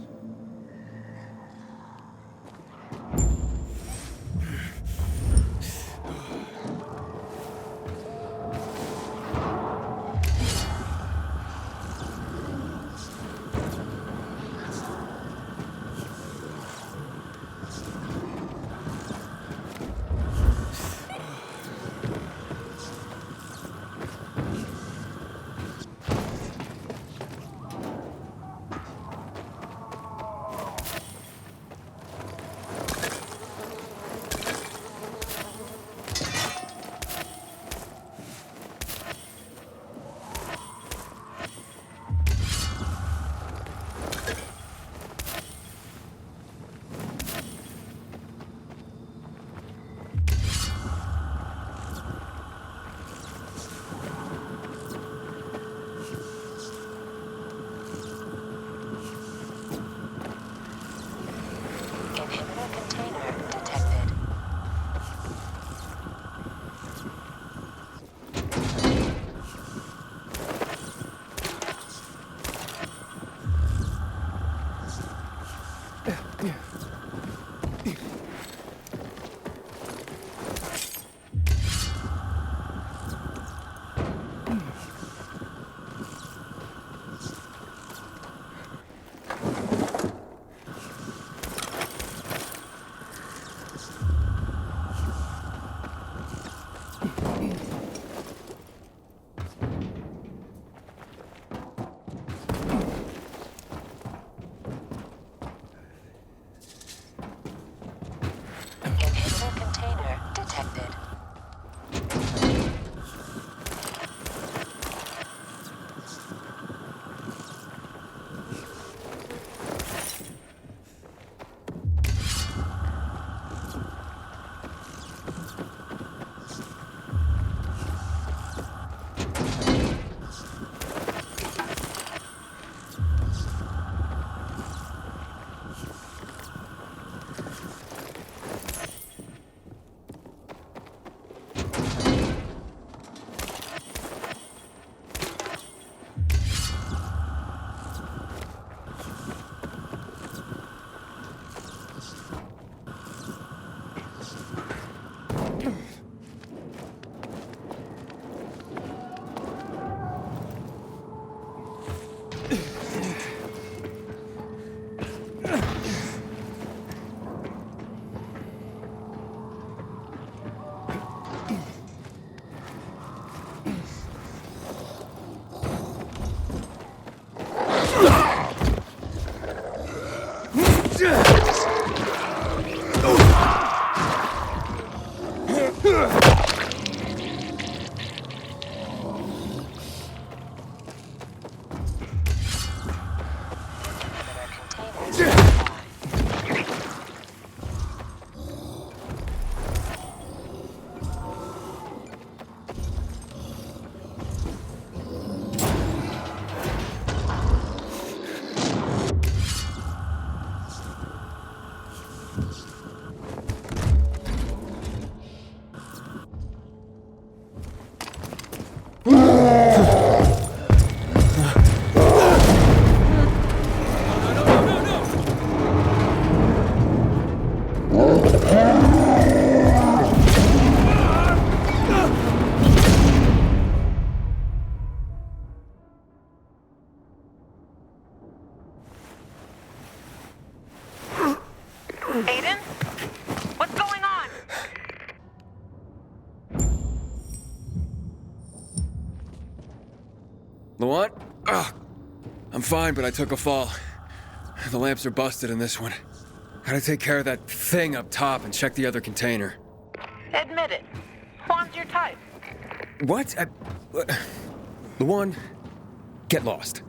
detected. Aiden? What's going on? Luan? Ugh. I'm fine, but I took a fall. The lamps are busted in this one. Gotta take care of that thing up top and check the other container. Admit it. Juan's your type. What? Luan, get lost.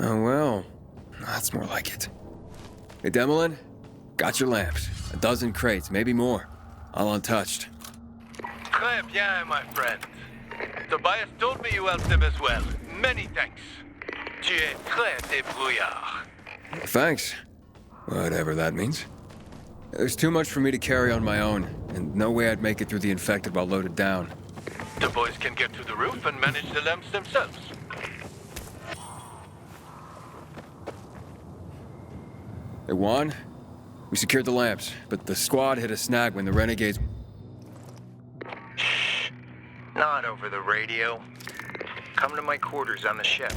Oh, well. That's more like it. Hey, Demolin? Got your lamps. 12 crates, maybe more. All untouched. Très bien, my friend. Tobias told me you helped him as well. Many thanks. Tu es très débrouillard. Thanks. Whatever that means. There's too much for me to carry on my own, and no way I'd make it through the infected while loaded down. The boys can get to the roof and manage the lamps themselves. Hey, Juan? We secured the lamps, but the squad hit a snag when the renegades... Not over the radio. Come to my quarters on the ship.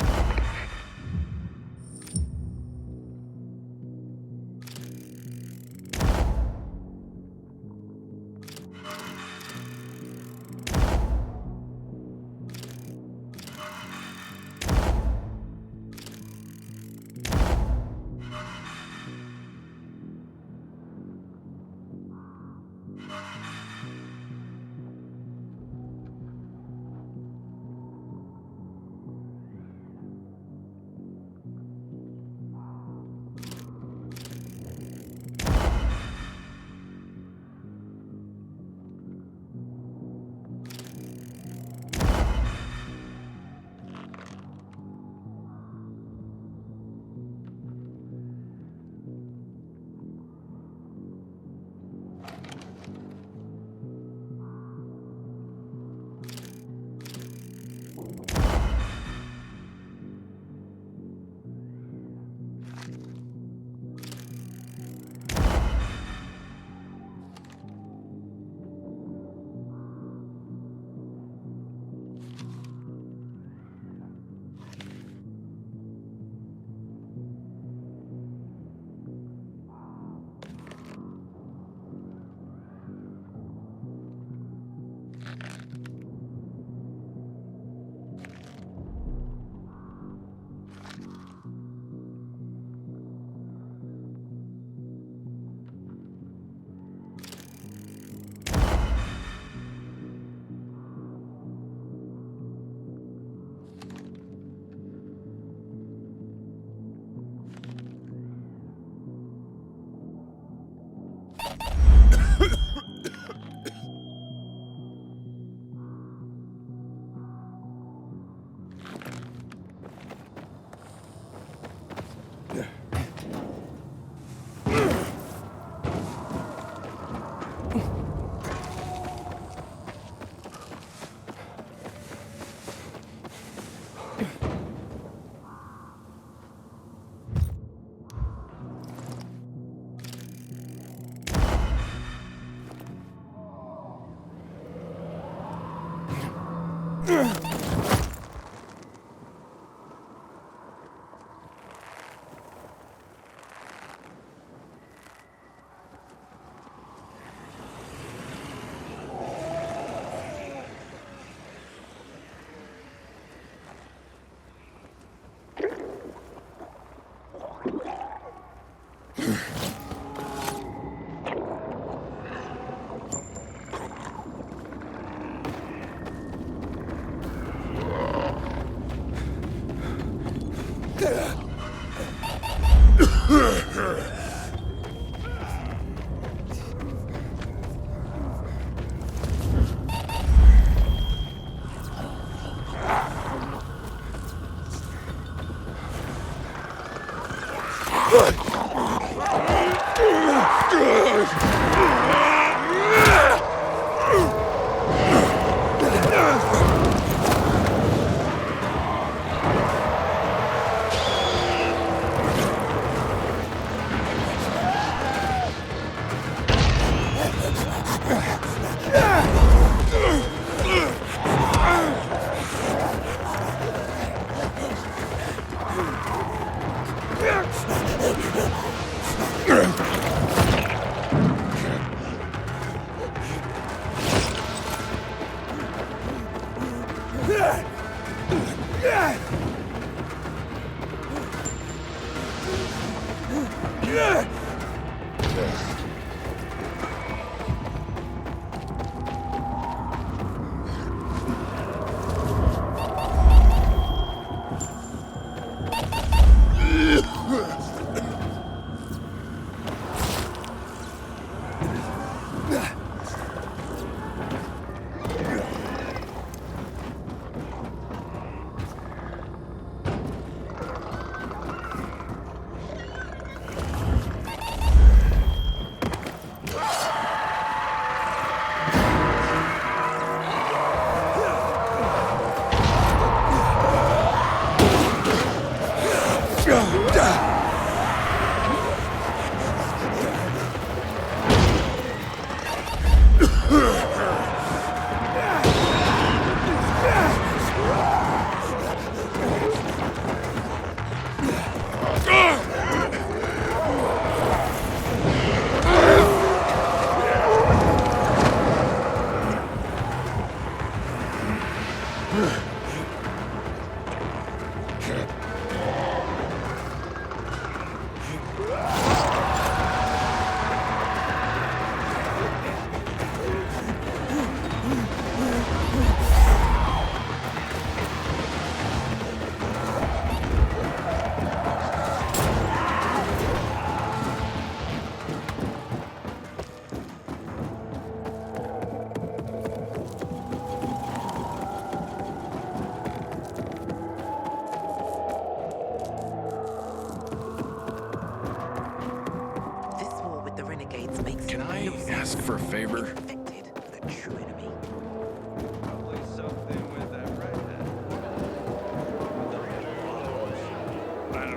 Can I ask for a favor?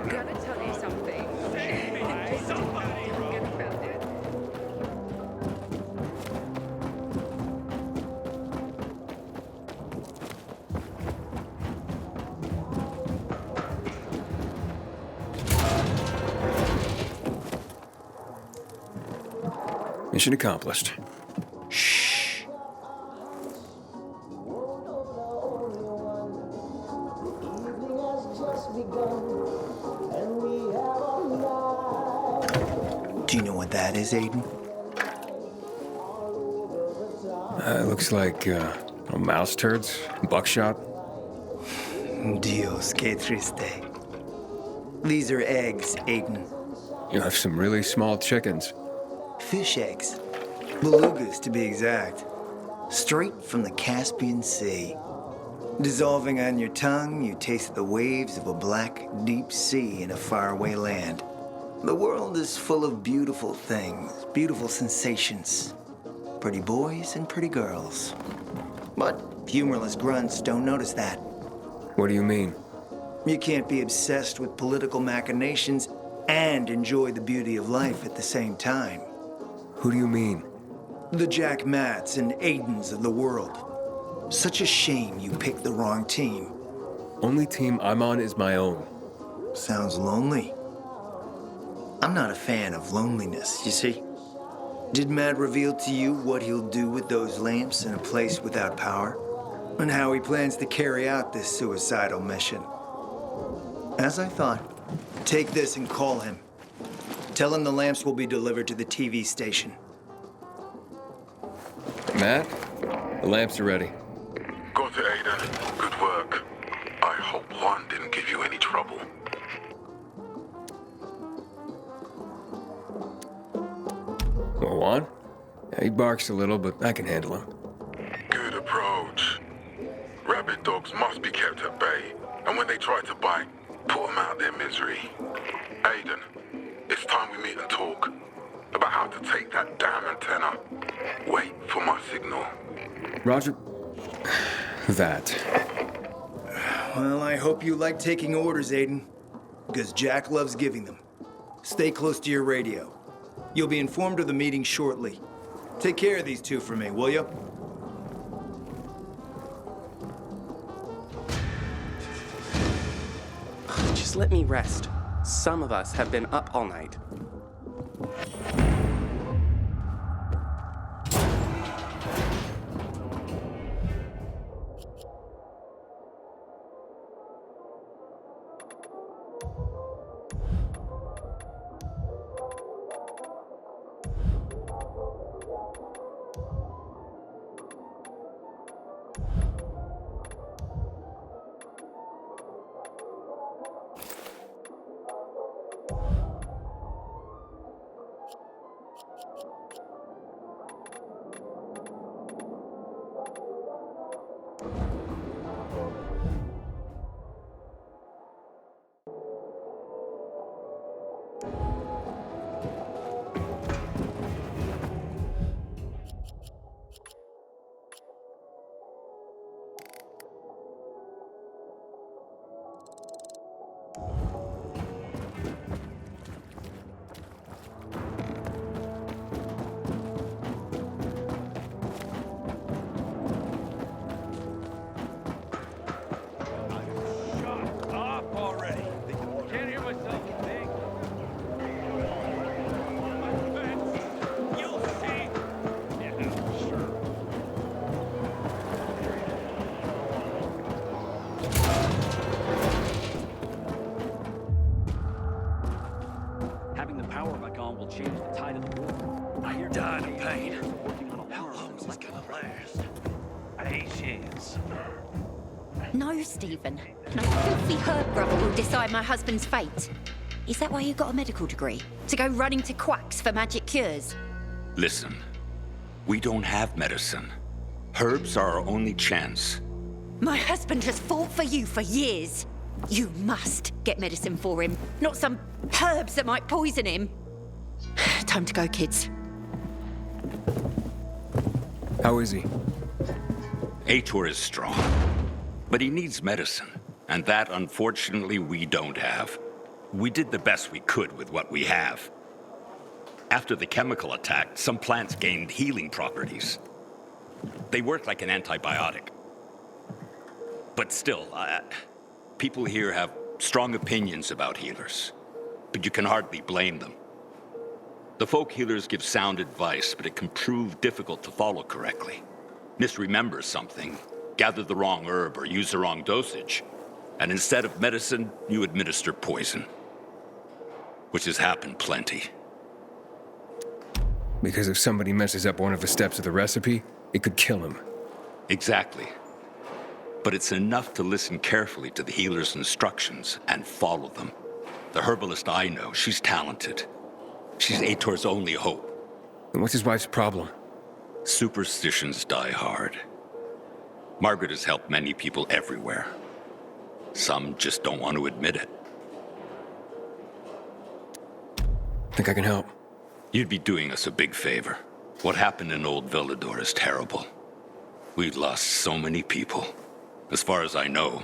Gotta tell you something. Just don't forget about it. Mission accomplished. Do you know what that is, Aiden? Looks like mouse turds, buckshot. Dios, que triste. These are eggs, Aiden. You have some really small chickens. Fish eggs. Belugas, to be exact. Straight from the Caspian Sea. Dissolving on your tongue, you taste the waves of a black, deep sea in a faraway land. The world is full of beautiful things, beautiful sensations. Pretty boys and pretty girls. But humorless grunts don't notice that. What do you mean? You can't be obsessed with political machinations and enjoy the beauty of life at the same time. Who do you mean? The Jack Matts and Aidens of the world. Such a shame you picked the wrong team. Only team I'm on is my own. Sounds lonely. I'm not a fan of loneliness, you see. Did Matt reveal to you what he'll do with those lamps in a place without power? And how he plans to carry out this suicidal mission? As I thought, take this and call him. Tell him the lamps will be delivered to the TV station. Matt, the lamps are ready. Got it, Aiden. Good work. I hope Juan didn't give you any trouble. Well, Juan? Yeah, he barks a little, but I can handle him. Good approach. Rabid dogs must be kept at bay, and when they try to bite, put them out of their misery. Aiden, it's time we meet and talk about how to take that damn antenna. Wait for my signal. Roger. That. Well, I hope you like taking orders, Aiden, because Jack loves giving them. Stay close to your radio. You'll be informed of the meeting shortly. Take care of these two for me, will you? Just let me rest. Some of us have been up all night. Having the power back on will change the tide of the war. I hear dying of PK pain. engineers are working on How alarms long and is this gonna electric last? Patience. No, Stephen. No filthy herb grubber will decide my husband's fate. Is that why you got a medical degree? To go running to quacks for magic cures? Listen, we don't have medicine. Herbs are our only chance. My husband has fought for you for years. You must get medicine for him, not some herbs that might poison him. Time to go, kids. How is he? Aitor is strong, but he needs medicine, and that, unfortunately, we don't have. We did the best we could with what we have. After the chemical attack, some plants gained healing properties. They work like an antibiotic. But still, people here have strong opinions about healers, but you can hardly blame them. The folk healers give sound advice, but it can prove difficult to follow correctly. Misremember something, gather the wrong herb, or use the wrong dosage, and instead of medicine, you administer poison. Which has happened plenty. Because if somebody messes up one of the steps of the recipe, it could kill him. Exactly. But it's enough to listen carefully to the healer's instructions and follow them. The herbalist I know, she's talented. She's Aitor's only hope. And what's his wife's problem? Superstitions die hard. Margaret has helped many people everywhere. Some just don't want to admit it. Think I can help? You'd be doing us a big favor. What happened in Old Villador is terrible. We've lost so many people. As far as I know,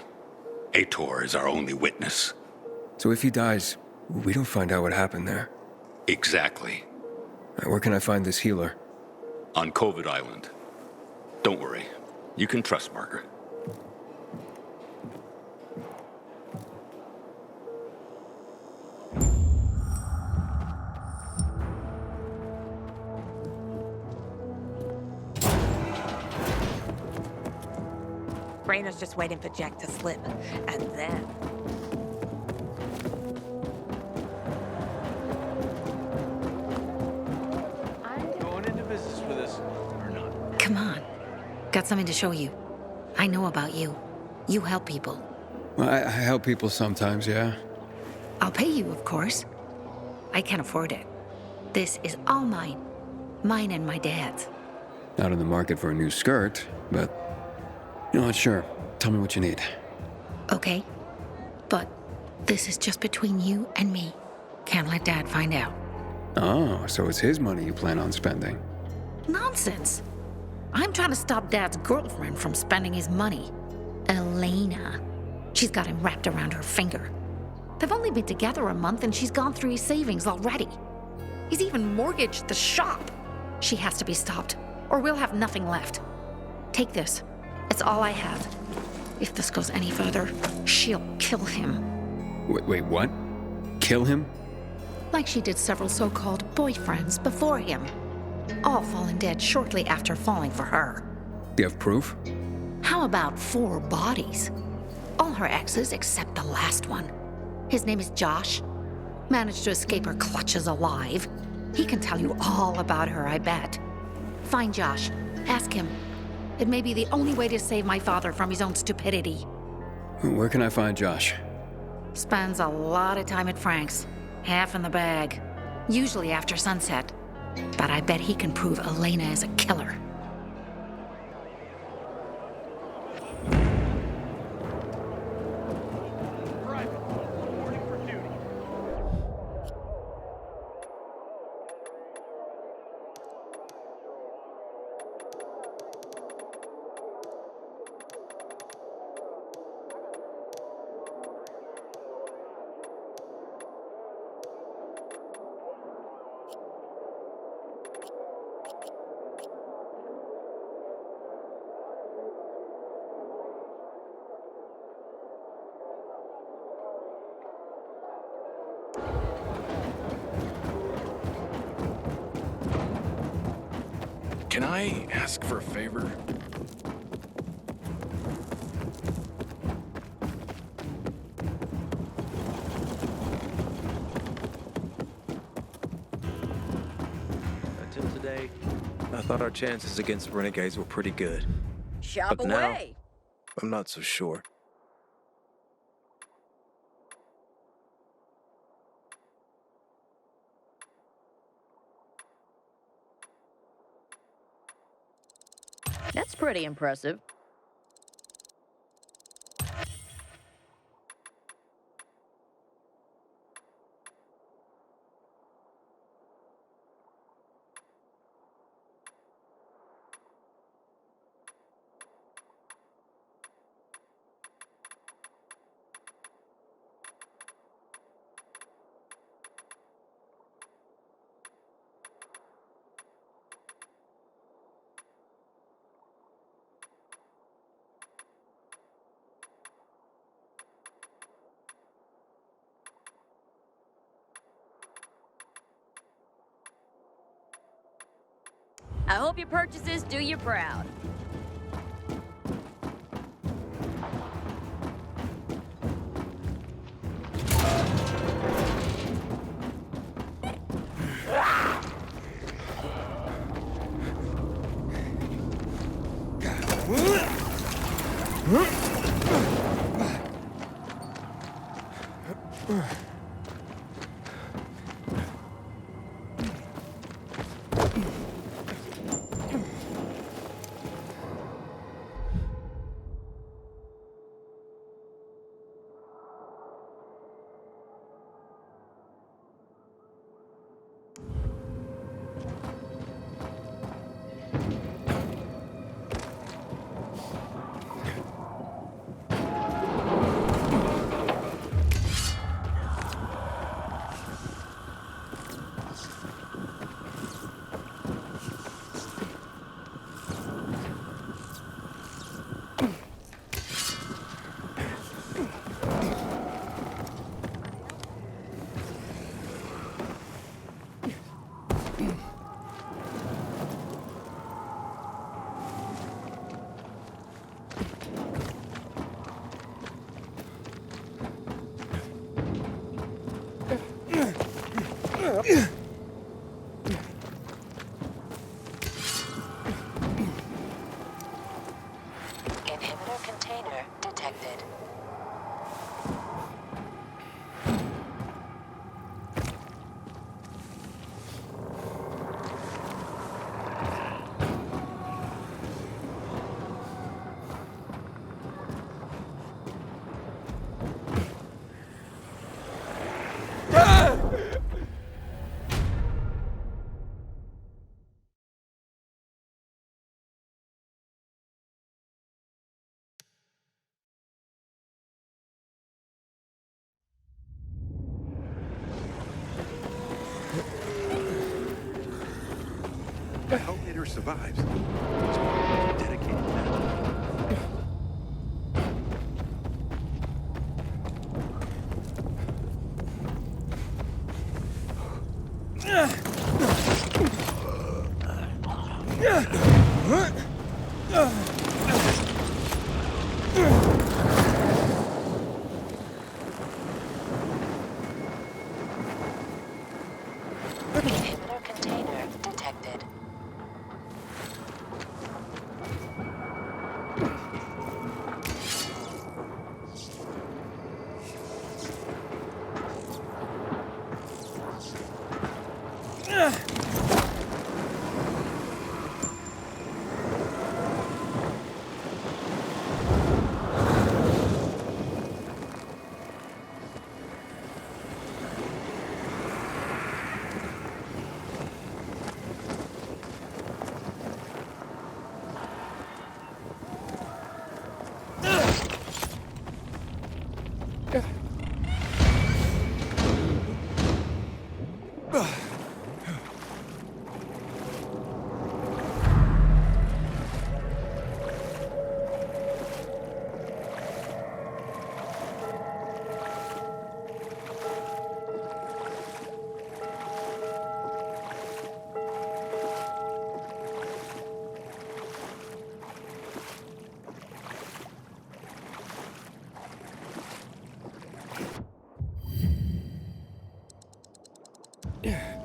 Aitor is our only witness. So if he dies, we don't find out what happened there. Exactly. Where can I find this healer? On COVID Island. Don't worry. You can trust Margaret. Rayna's just waiting for Jack to slip, and then... Going into business with us, or not? Come on. Got something to show you. I know about you. You help people. Well, I help people sometimes, yeah. I'll pay you, of course. I can't afford it. This is all mine. Mine and my dad's. Not in the market for a new skirt, but... You know what, sure. Tell me what you need. Okay. But this is just between you and me. Can't let Dad find out. Oh, so it's his money you plan on spending. Nonsense. I'm trying to stop Dad's girlfriend from spending his money. Elena. She's got him wrapped around her finger. They've only been together a month and she's gone through his savings already. He's even mortgaged the shop. She has to be stopped, or we'll have nothing left. Take this. It's all I have. If this goes any further, she'll kill him. Wait, what? Kill him? Like she did several so-called boyfriends before him. All fallen dead shortly after falling for her. Do you have proof? How about 4 bodies? All her exes except the last one. His name is Josh. Managed to escape her clutches alive. He can tell you all about her, I bet. Find Josh. Ask him. It may be the only way to save my father from his own stupidity. Where can I find Josh? Spends a lot of time at Frank's. Half in the bag. Usually after sunset. But I bet he can prove Elena is a killer. Can I ask for a favor? today, I thought our chances against renegades were pretty good. Shop But now, away. I'm not so sure. That's pretty impressive. I hope your purchases do you proud. Inhibitor container detected. I hope Hitter survives. He's dedicated now. Inhibitor container detected. Yeah.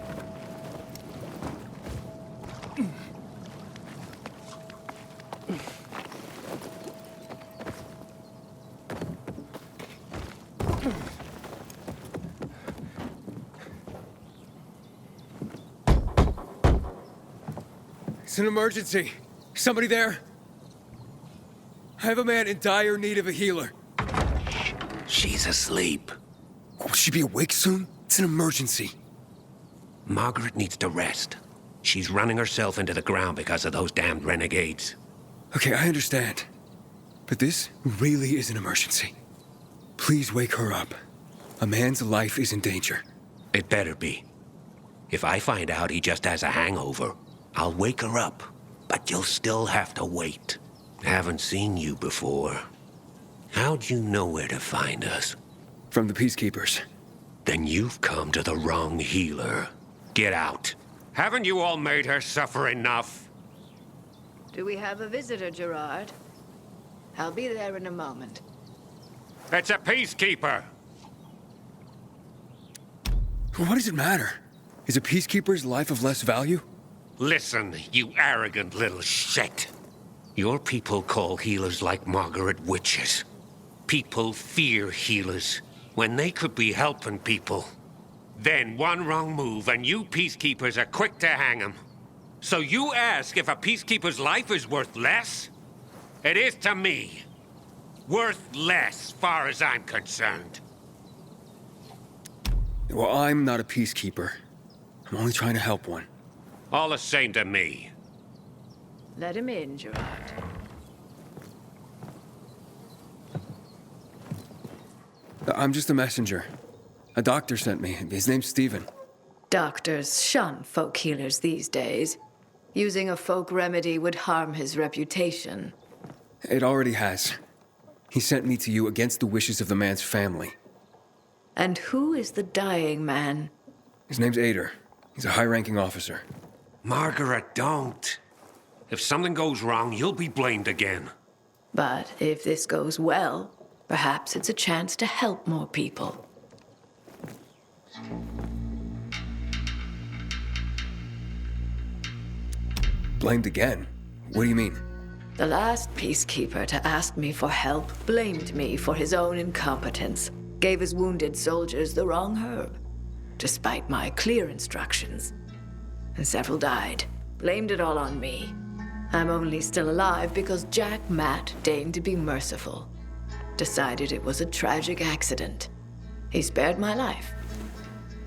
It's an emergency. Somebody there? I have a man in dire need of a healer. She's asleep. Will she be awake soon? It's an emergency. Margaret needs to rest. She's running herself into the ground because of those damned renegades. Okay, I understand. But this really is an emergency. Please wake her up. A man's life is in danger. It better be. If I find out he just has a hangover, I'll wake her up. But you'll still have to wait. Haven't seen you before. How'd you know where to find us? From the Peacekeepers. Then you've come to the wrong healer. Get out. Haven't you all made her suffer enough? Do we have a visitor, Gerard? I'll be there in a moment. It's a peacekeeper. What does it matter? Is a Peacekeeper's life of less value? Listen, you arrogant little shit. Your people call healers like Margaret witches. People fear healers when they could be helping people. Then one wrong move and you peacekeepers are quick to hang them. So you ask if a peacekeeper's life is worth less? It is to me. Worth less, far as I'm concerned. Well, I'm not a Peacekeeper. I'm only trying to help one. All the same to me. Let him in, Gerard. I'm just a messenger. A doctor sent me. His name's Stephen. Doctors shun folk healers these days. Using a folk remedy would harm his reputation. It already has. He sent me to you against the wishes of the man's family. And who is the dying man? His name's Aiden. He's a high-ranking officer. Margaret, don't. If something goes wrong, you'll be blamed again. But if this goes well, perhaps it's a chance to help more people. Blamed again? What do you mean? The last peacekeeper to ask me for help blamed me for his own incompetence, gave his wounded soldiers the wrong herb, despite my clear instructions. And several died. Blamed it all on me. I'm only still alive because Jack Matt deigned to be merciful. Decided it was a tragic accident. He spared my life,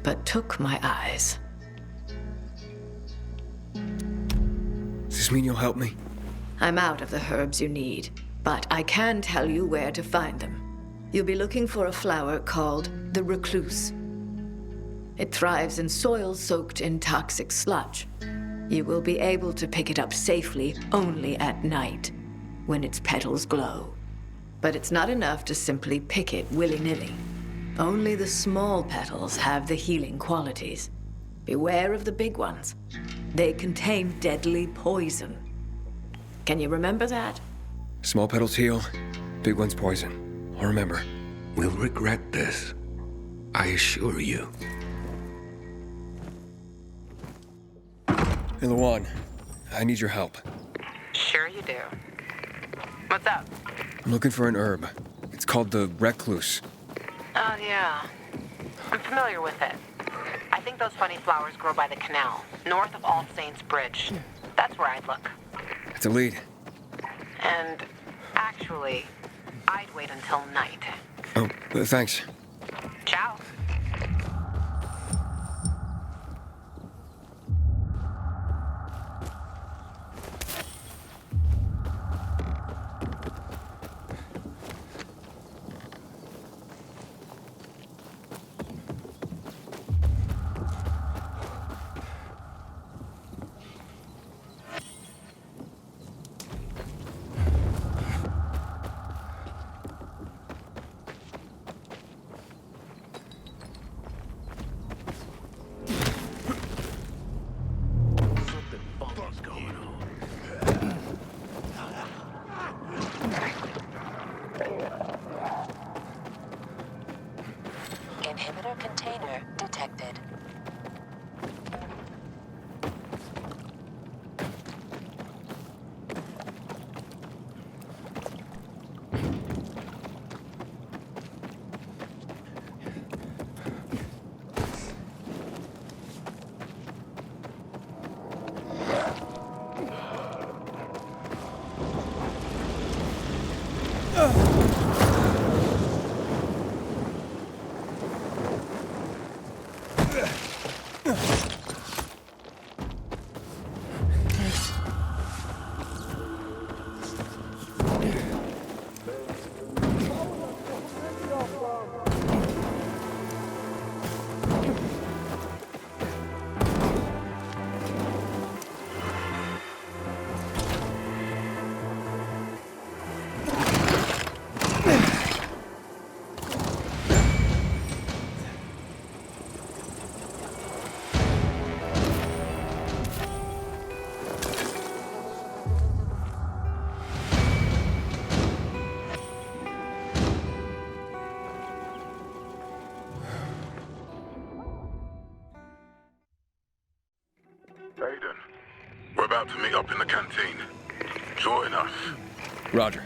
but took my eyes. Does this mean you'll help me? I'm out of the herbs you need, but I can tell you where to find them. You'll be looking for a flower called the recluse. It thrives in soil soaked in toxic sludge. You will be able to pick it up safely only at night, when its petals glow. But it's not enough to simply pick it willy-nilly. Only the small petals have the healing qualities. Beware of the big ones. They contain deadly poison. Can you remember that? Small petals heal, big ones poison. I'll remember. We'll regret this. I assure you. Hey, Lawan, I need your help. Sure you do. What's up? I'm looking for an herb. It's called the recluse. Oh, yeah. I'm familiar with it. I think those funny flowers grow by the canal, north of All Saints Bridge. That's where I'd look. It's a lead. And actually, I'd wait until night. Oh, thanks. Ciao. Aiden, we're about to meet up in the canteen. Join us. Roger.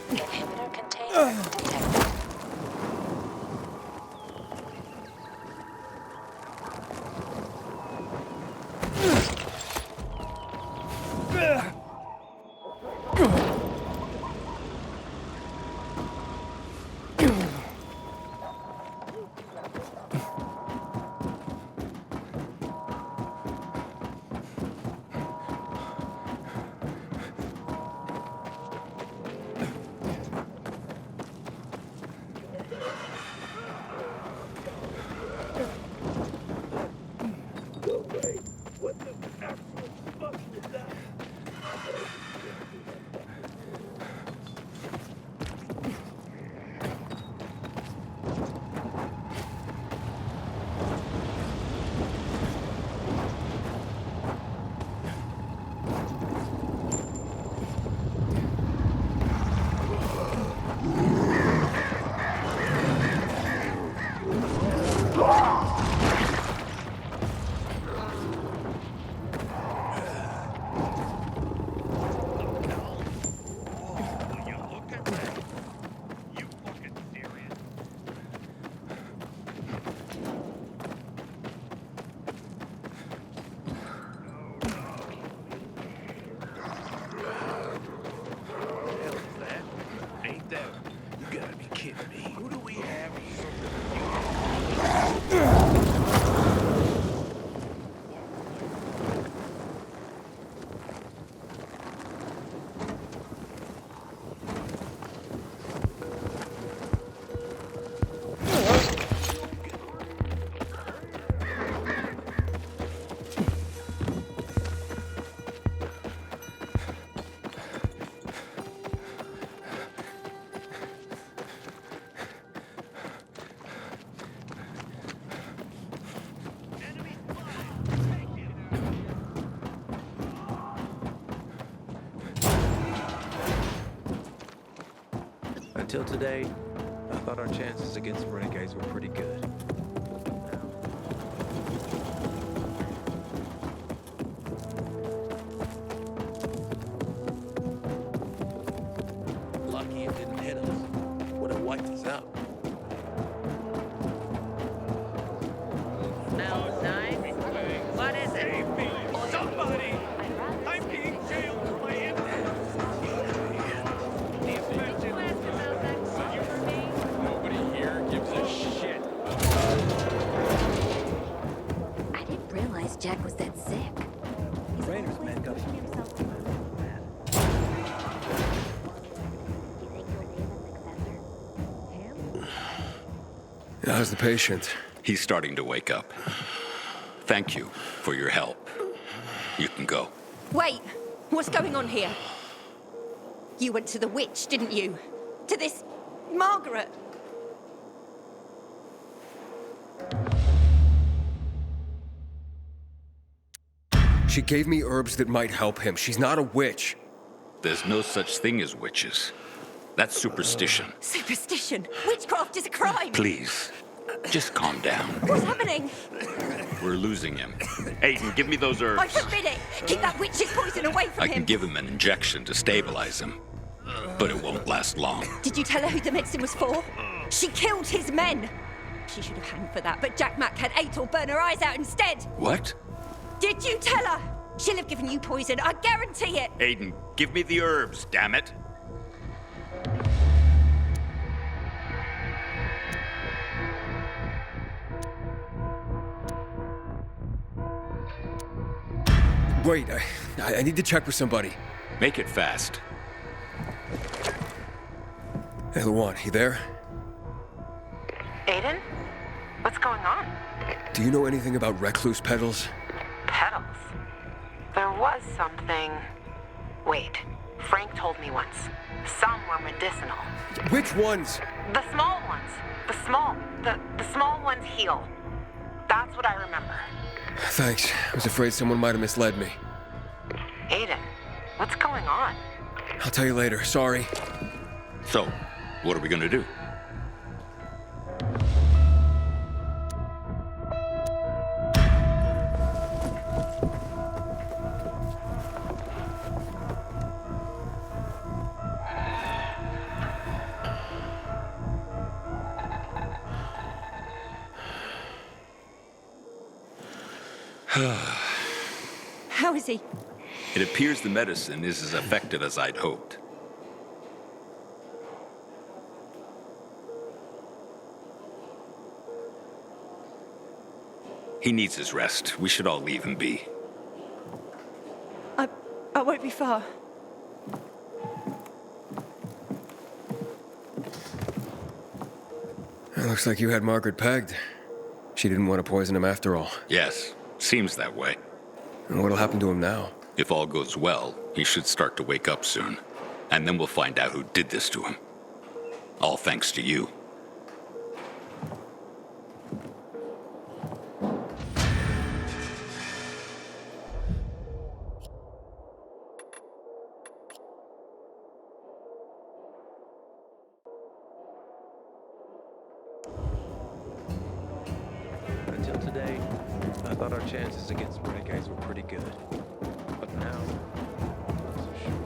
Inhibitor container detected. Until today, I thought our chances against renegades were pretty good. Lucky it didn't hit us. Would have wiped us out. Smells nice. What is it? Somebody! I'm being jailed for my innocence! Nobody here gives a shit. I didn't realize Jack was that sick. Rainer's men got How's the patient? He's starting to wake up. Thank you for your help. You can go. Wait! What's going on here? You went to the witch, didn't you? To this Margaret? She gave me herbs that might help him. She's not a witch. There's no such thing as witches. That's superstition. Superstition? Witchcraft is a crime! Please, just calm down. What's happening? We're losing him. Aiden, give me those herbs. I forbid it! Keep that witch's poison away from I him! can give him an injection to stabilize him, but it won't last long. Did you tell her who the medicine was for? She killed his men! She should have hanged for that, but Jack Mack had Atel burn her eyes out instead! What? Did you tell her? She'll have given you poison, I guarantee it! Aiden, give me the herbs, damn it. Wait, I need to check with somebody. Make it fast. Hey, Luan, you there? Aiden? What's going on? Do you know anything about recluse petals? Petals? There was something... Wait, Frank told me once. Some were medicinal. Which ones? The small ones. The small ones heal. That's what I remember. Thanks. I was afraid someone might have misled me. Aiden, what's going on? I'll tell you later. Sorry. So, what are we gonna do? How is he? It appears the medicine is as effective as I'd hoped. He needs his rest. We should all leave him be. I won't be far. It looks like you had Margaret pegged. She didn't want to poison him after all. Yes, seems that way. And what'll happen to him now? If all goes well, he should start to wake up soon. And then we'll find out who did this to him. All thanks to you. Until today, I thought our chances against renegades were pretty good. But now, I'm not so sure.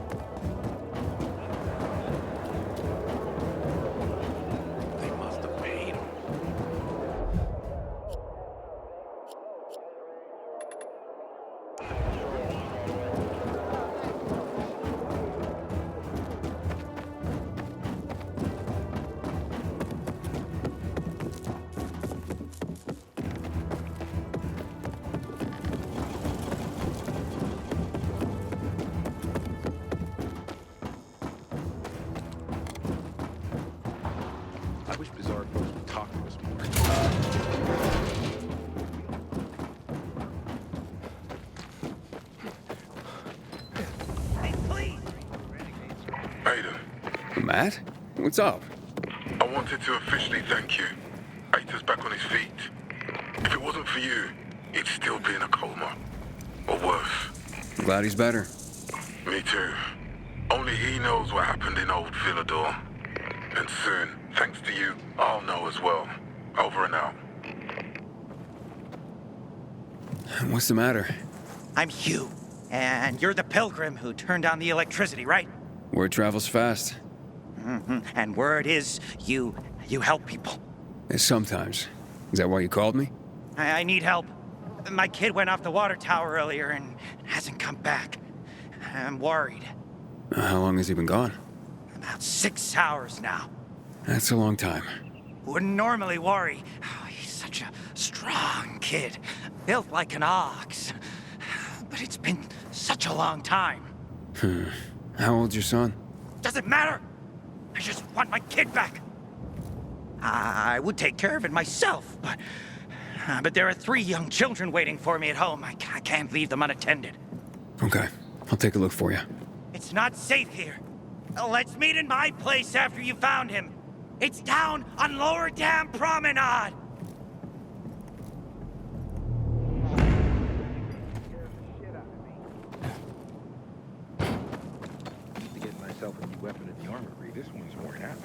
They must have paid him. I wish Bizarre folks would talk to us more. Aiden, Matt? What's up? I wanted to officially thank you. Aita's back on his feet. If it wasn't for you, he'd still be in a coma. Or worse. I'm glad he's better. Me too. Only he knows what happened in old Villador. And soon, thanks to you, I'll know as well. Over and out. What's the matter? I'm Hugh, and you're the pilgrim who turned on the electricity, right? Word travels fast. Mm-hmm. And word is you help people. Sometimes. Is that why you called me? I need help. My kid went off the water tower earlier and hasn't come back. I'm worried. How long has he been gone? About 6 hours now. That's a long time. Wouldn't normally worry. Oh, he's such a strong kid, built like an ox. But it's been such a long time. How old's your son? Doesn't matter. I just want my kid back. I would take care of it myself, but there are 3 young children waiting for me at home. I can't leave them unattended. Okay, I'll take a look for you. It's not safe here. Let's meet in my place after you found him. It's down on Lower Dam Promenade. To get myself a new weapon at the armory, this one's worn out.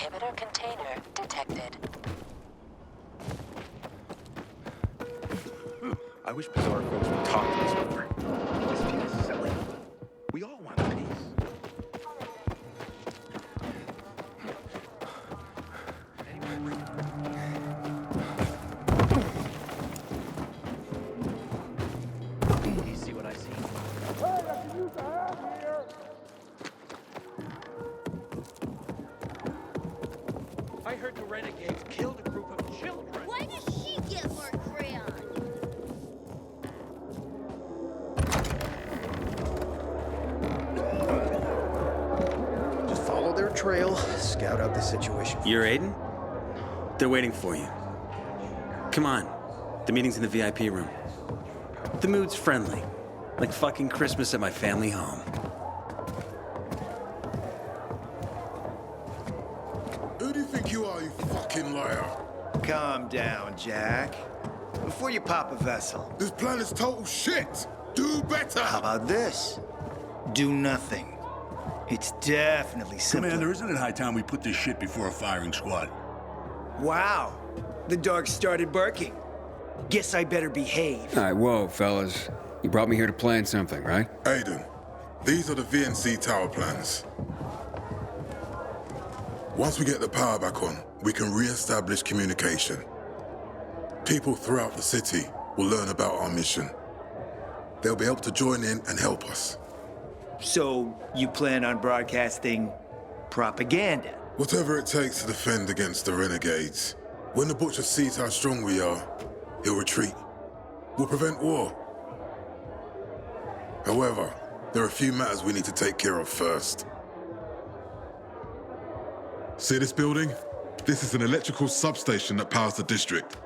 Inhibitor container detected. I wish Bizarre folks would talk to us more. This feels silly. We all want peace. You see what I see? I heard the renegades killed a group of children. Why does she get more crayon? Just follow their trail, scout out the situation. You're Aiden? They're waiting for you. Come on. The meeting's in the VIP room. The mood's friendly. Like fucking Christmas at my family home. Who do you think you are, you fucking liar? Calm down, Jack. Before you pop a vessel. This plan is total shit. Do better. How about this? Do nothing. It's definitely simpler. Commander, isn't it high time we put this shit before a firing squad? Wow. The dog started barking. Guess I better behave. All right, whoa, fellas. You brought me here to plan something, right? Aiden, these are the VNC tower plans. Once we get the power back on, we can re-establish communication. People throughout the city will learn about our mission. They'll be able to join in and help us. So, you plan on broadcasting propaganda? Whatever it takes to defend against the renegades. When the Butcher sees how strong we are, he'll retreat. We'll prevent war. However, there are a few matters we need to take care of first. See this building? This is an electrical substation that powers the district.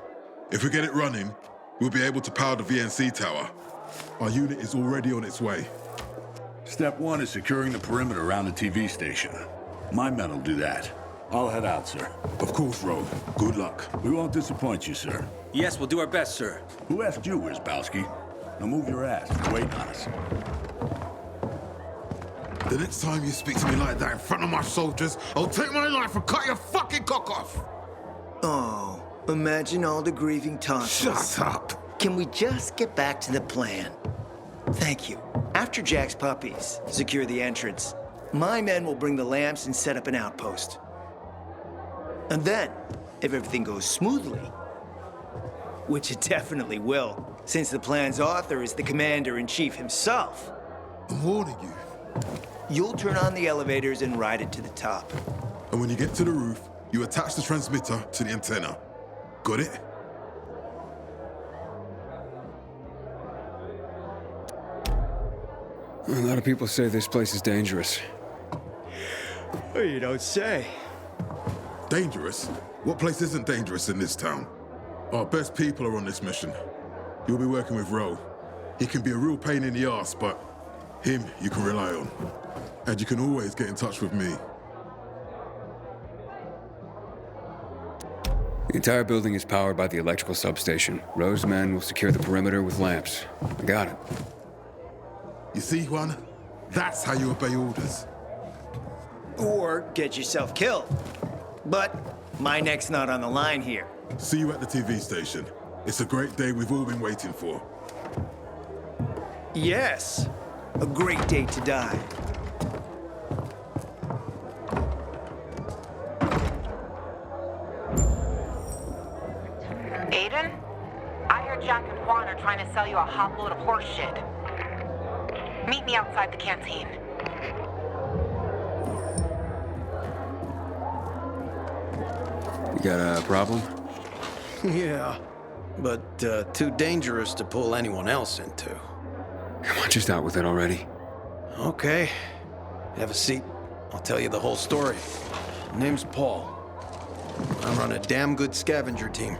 If we get it running, we'll be able to power the VNC tower. Our unit is already on its way. Step one is securing the perimeter around the TV station. My men will do that. I'll head out, sir. Of course, Rogue. Good luck. We won't disappoint you, sir. Yes, we'll do our best, sir. Who asked you, Wierzbowski? Now move your ass. You're waiting on us. The next time you speak to me like that in front of my soldiers, I'll take my knife and cut your fucking cock off! Oh, imagine all the grieving tonsils. Shut up! Can we just get back to the plan? Thank you. After Jack's puppies secure the entrance, my men will bring the lamps and set up an outpost. And then, if everything goes smoothly, which it definitely will, since the plan's author is the commander-in-chief himself. I'm warning you. You'll turn on the elevators and ride it to the top. And when you get to the roof, you attach the transmitter to the antenna. Got it? A lot of people say this place is dangerous. Oh, you don't say. Dangerous? What place isn't dangerous in this town? Our best people are on this mission. You'll be working with Ro. He can be a real pain in the ass, but him you can rely on. And you can always get in touch with me. The entire building is powered by the electrical substation. Ro's men will secure the perimeter with lamps. I got it. You see, Juan? That's how you obey orders. Or get yourself killed. But my neck's not on the line here. See you at the TV station. It's a great day we've all been waiting for. Yes, a great day to die. Aiden? I heard Jack and Juan are trying to sell you a hot load of horse shit. Meet me outside the canteen. You got a problem? Yeah, but too dangerous to pull anyone else into. Come on, just out with it already. Okay. Have a seat. I'll tell you the whole story. Name's Paul. I run a damn good scavenger team.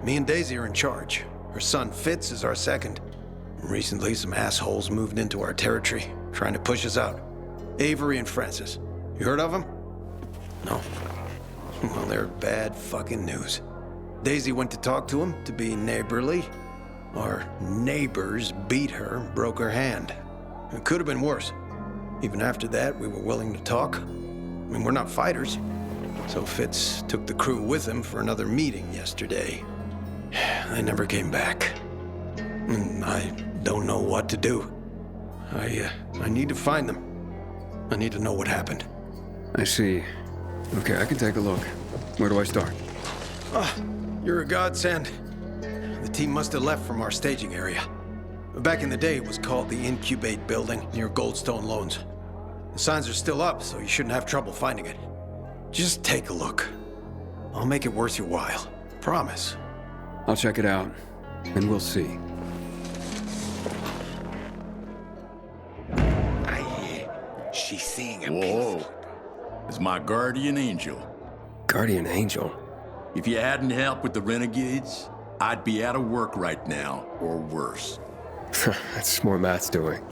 Me and Daisy are in charge. Her son Fitz is our second. Recently, some assholes moved into our territory, trying to push us out. Avery and Francis. You heard of them? No. Well, they're bad fucking news. Daisy went to talk to him to be neighborly. Our neighbors beat her, broke her hand. It could have been worse. Even after that, we were willing to talk. I mean, we're not fighters. So Fitz took the crew with him for another meeting yesterday. They never came back. I don't know what to do. I need to find them. I need to know what happened. I see. Okay, I can take a look. Where do I start? You're a godsend. The team must have left from our staging area. Back in the day, it was called the Incubate Building near Goldstone Loans. The signs are still up, so you shouldn't have trouble finding it. Just take a look. I'll make it worth your while. Promise. I'll check it out, and we'll see. She's seeing a Whoa. It's my guardian angel. Guardian angel? If you hadn't helped with the renegades, I'd be out of work right now, or worse. That's more Matt's doing.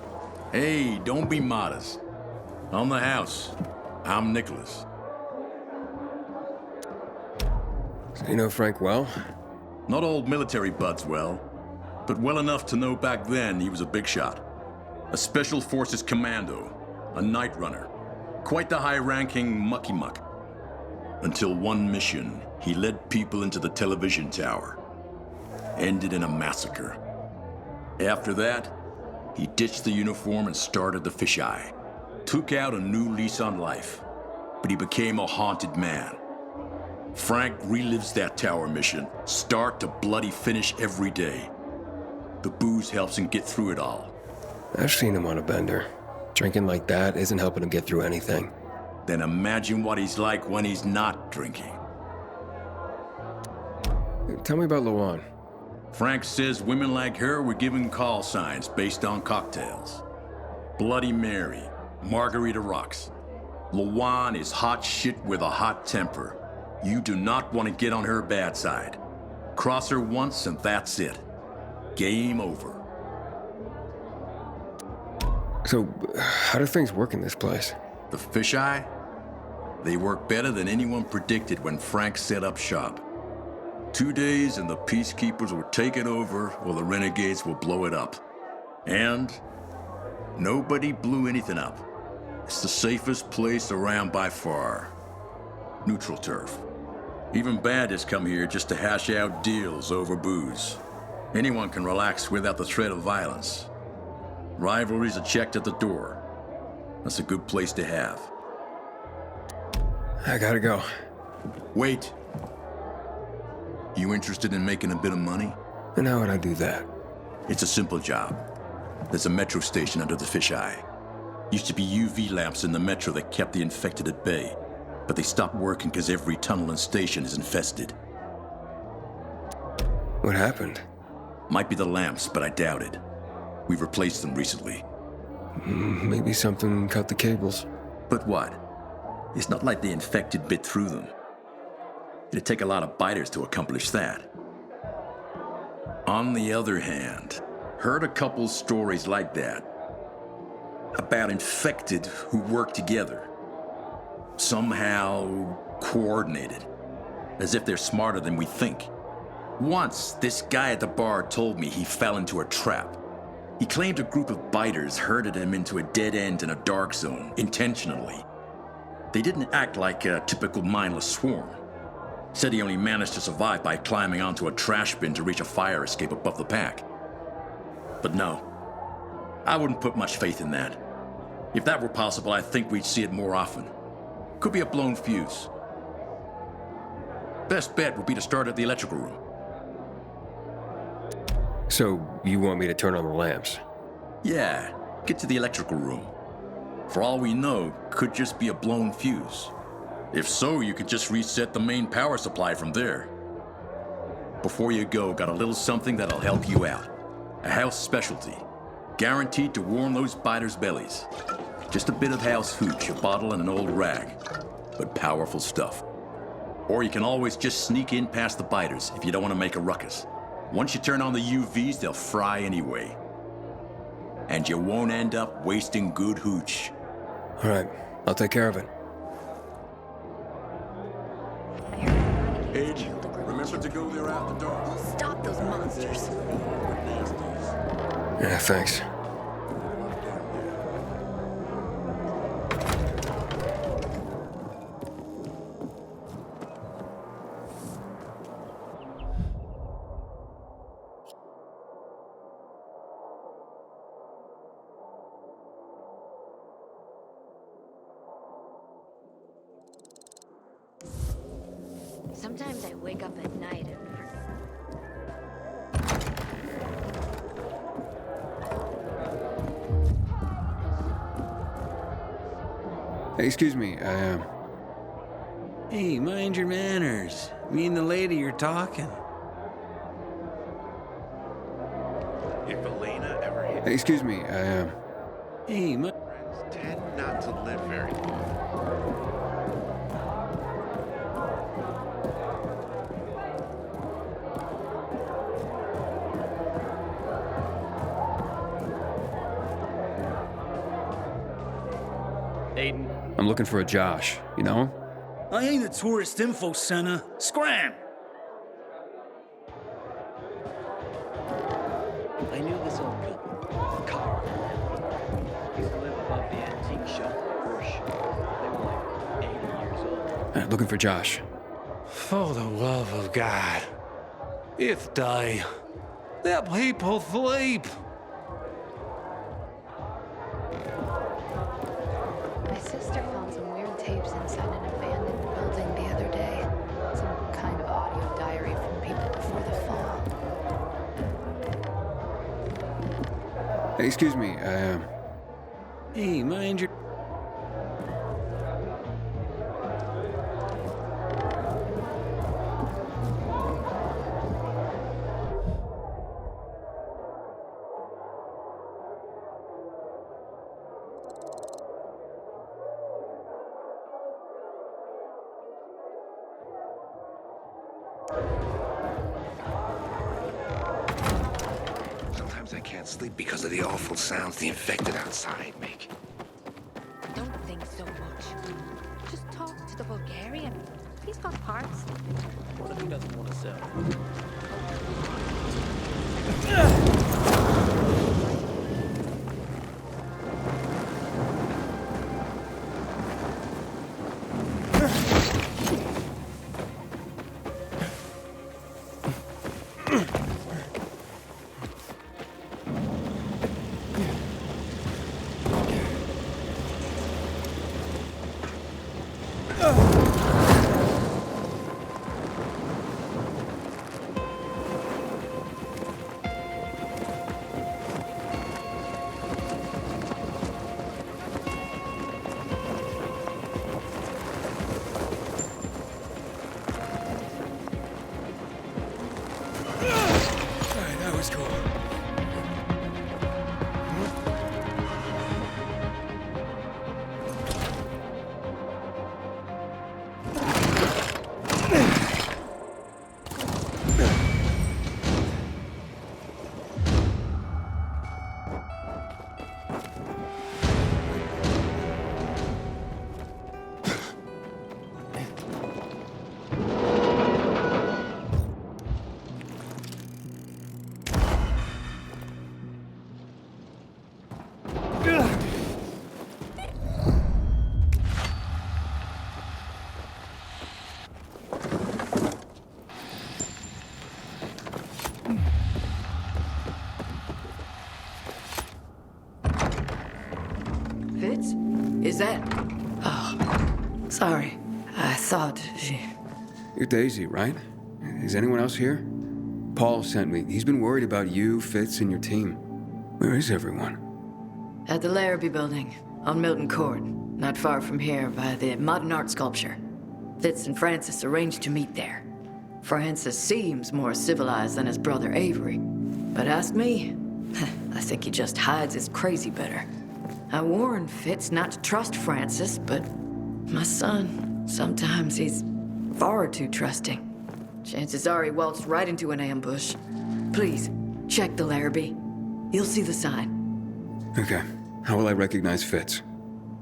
Hey, don't be modest. On the house, I'm Nicholas. So you know Frank well? Not old military buds well, but well enough to know back then he was a big shot. A Special Forces commando, a night runner. Quite the high-ranking mucky-muck. Until one mission, he led people into the television tower. Ended in a massacre. After that, he ditched the uniform and started the fisheye. Took out a new lease on life, but he became a haunted man. Frank relives that tower mission, start to bloody finish every day. The booze helps him get through it all. I've seen him on a bender. Drinking like that isn't helping him get through anything. Then imagine what he's like when he's not drinking. Tell me about Luan. Frank says women like her were given call signs based on cocktails. Bloody Mary, Margarita Rocks. Luan is hot shit with a hot temper. You do not want to get on her bad side. Cross her once and that's it. Game over. So, how do things work in this place? The fisheye? They work better than anyone predicted when Frank set up shop. 2 days and the peacekeepers will take it over while the renegades will blow it up. And nobody blew anything up. It's the safest place around by far. Neutral turf. Even bandits come here just to hash out deals over booze. Anyone can relax without the threat of violence. Rivalries are checked at the door. That's a good place to have. I gotta go. Wait. You interested in making a bit of money? And how would I do that? It's a simple job. There's a metro station under the fisheye. Used to be UV lamps in the metro that kept the infected at bay, but they stopped working because every tunnel and station is infested. What happened? Might be the lamps, but I doubt it. We've replaced them recently. Maybe something cut the cables. But what? It's not like the infected bit through them. It'd take a lot of biters to accomplish that. On the other hand, heard a couple stories like that. About infected who work together. Somehow coordinated. As if they're smarter than we think. Once, this guy at the bar told me he fell into a trap. He claimed a group of biters herded him into a dead end in a dark zone, intentionally. They didn't act like a typical mindless swarm. Said he only managed to survive by climbing onto a trash bin to reach a fire escape above the pack. But no, I wouldn't put much faith in that. If that were possible, I think we'd see it more often. Could be a blown fuse. Best bet would be to start at the electrical room. So, you want me to turn on the lamps? Yeah, get to the electrical room. For all we know, could just be a blown fuse. If so, you could just reset the main power supply from there. Before you go, got a little something that'll help you out. A house specialty. Guaranteed to warm those biters' bellies. Just a bit of house hooch, a bottle and an old rag. But powerful stuff. Or you can always just sneak in past the biters if you don't want to make a ruckus. Once you turn on the UVs, they'll fry anyway. And you won't end up wasting good hooch. All right, I'll take care of it. Aiden, remember to go there after dark. Stop those monsters. Yeah, thanks. Sometimes I wake up at night and... Hey, excuse me, Hey, mind your manners. Me and the lady are talking. If Elena ever hits... Hey, excuse me, Hey, my... Friends tend not to live very long. Aiden. I'm looking for a Josh, you know him? I ain't the tourist info center. Scram! I knew this old couple, Carl. Used to live above the antique shop Bush. They were like 80 years old. Looking for Josh. For the love of God, if they, let people sleep. My sister found some weird tapes inside an abandoned building the other day. Some kind of audio diary from people before the fall. Hey, excuse me, Hey, mind your... Sometimes I can't sleep because of the awful sounds the infected outside make. Don't think so much. Just talk to the Bulgarian. He's got parts. What if he doesn't want to sell? That was cool. Fitz? Is that... Oh, sorry. I thought she... You're Daisy, right? Is anyone else here? Paul sent me. He's been worried about you, Fitz, and your team. Where is everyone? At the Larrabee building, on Milton Court, not far from here by the modern art sculpture. Fitz and Francis arranged to meet there. Francis seems more civilized than his brother Avery. But ask me, I think he just hides his crazy better. I warned Fitz not to trust Francis, but my son, sometimes he's far too trusting. Chances are he waltzed right into an ambush. Please, check the Larrabee. You'll see the sign. Okay. How will I recognize Fitz?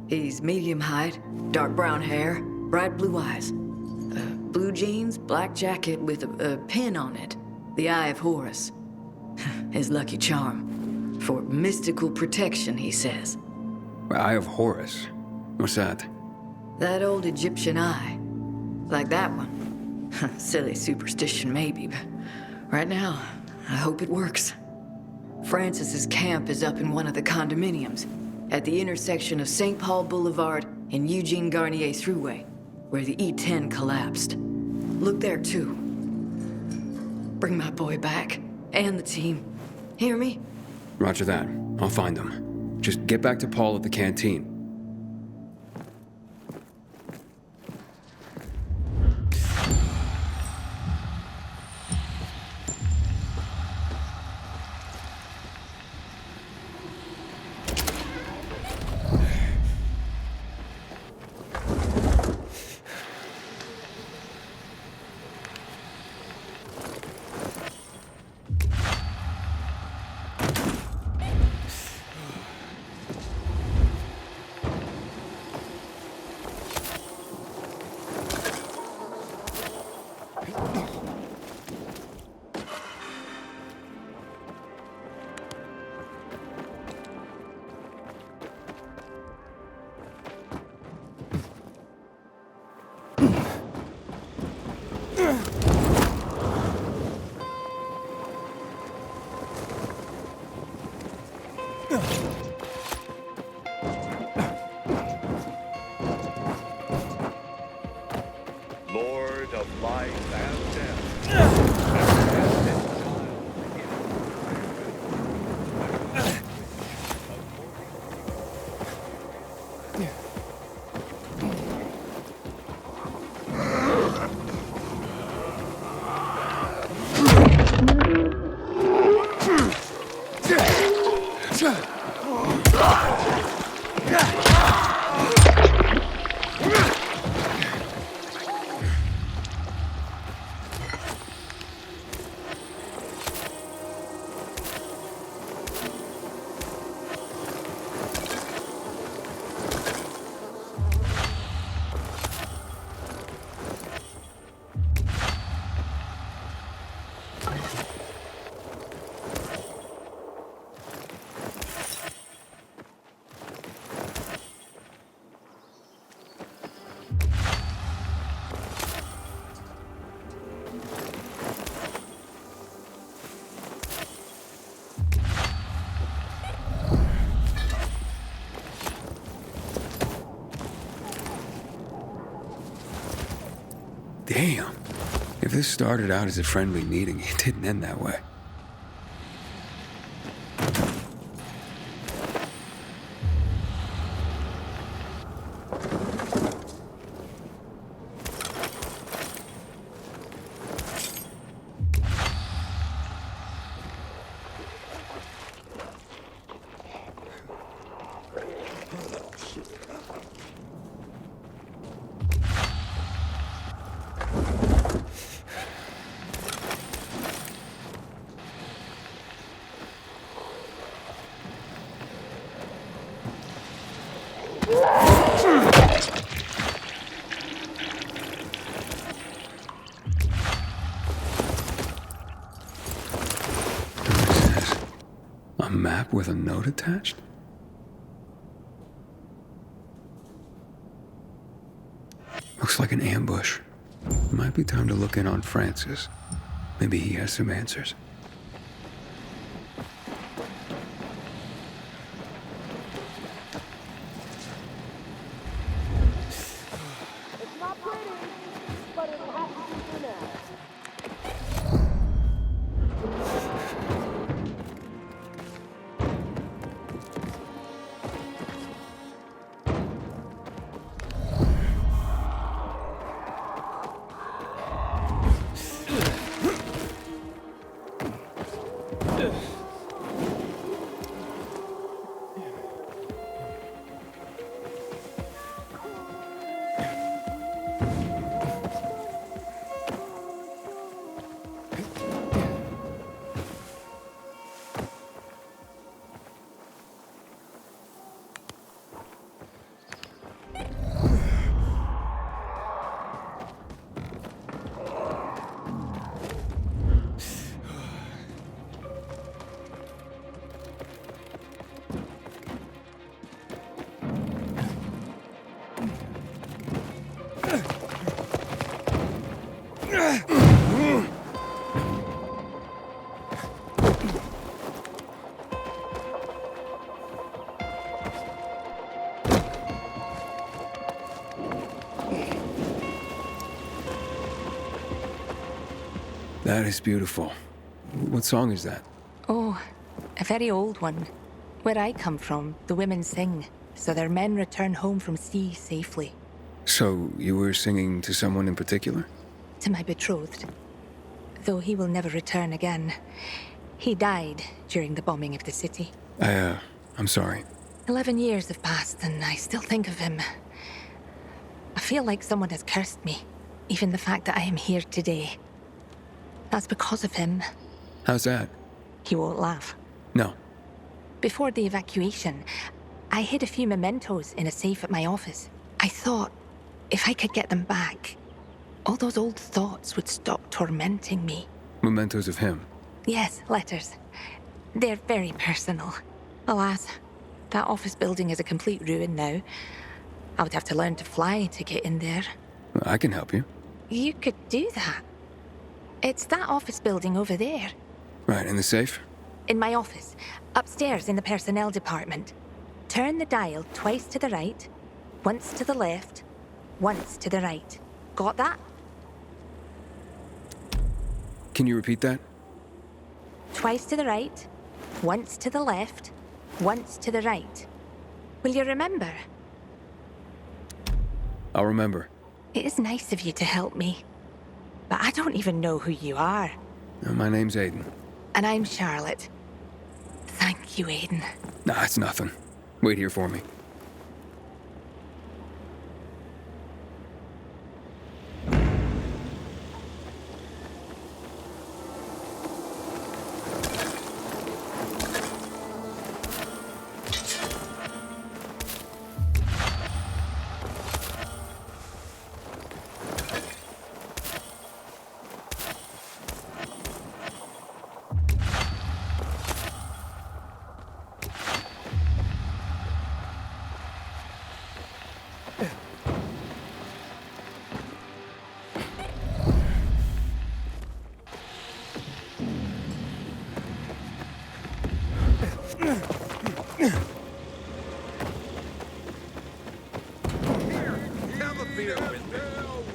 He's medium height, dark brown hair, bright blue eyes. Blue jeans, black jacket with a pin on it. The Eye of Horus. His lucky charm. For mystical protection, he says. Eye of Horus? What's that? That old Egyptian eye. Like that one. Silly superstition, maybe, but right now, I hope it works. Francis's camp is up in one of the condominiums, at the intersection of St. Paul Boulevard and Eugene Garnier Thruway, where the E10 collapsed. Look there, too. Bring my boy back. And the team. Hear me? Roger that. I'll find them. Just get back to Paul at the canteen. Lord of life and death. Damn. If this started out as a friendly meeting, it didn't end that way. A map with a note attached? Looks like an ambush. Might be time to look in on Francis. Maybe he has some answers. It's not pretty, but it'll have to be for now. That is beautiful. What song is that? Oh, a very old one. Where I come from, the women sing, so their men return home from sea safely. So, you were singing to someone in particular? To my betrothed. Though he will never return again. He died during the bombing of the city. I'm sorry. 11 years have passed, and I still think of him. I feel like someone has cursed me. Even the fact that I am here today. That's because of him. How's that? He won't laugh. No. Before the evacuation, I hid a few mementos in a safe at my office. I thought, if I could get them back, all those old thoughts would stop tormenting me. Mementos of him? Yes, letters. They're very personal. Alas, that office building is a complete ruin now. I would have to learn to fly to get in there. I can help you. You could do that. It's that office building over there. Right, in the safe? In my office, upstairs in the personnel department. Turn the dial twice to the right, once to the left, once to the right. Got that? Can you repeat that? Twice to the right, once to the left, once to the right. Will you remember? I'll remember. It is nice of you to help me. But I don't even know who you are. My name's Aiden. And I'm Charlotte. Thank you, Aiden. Nah, it's nothing. Wait here for me.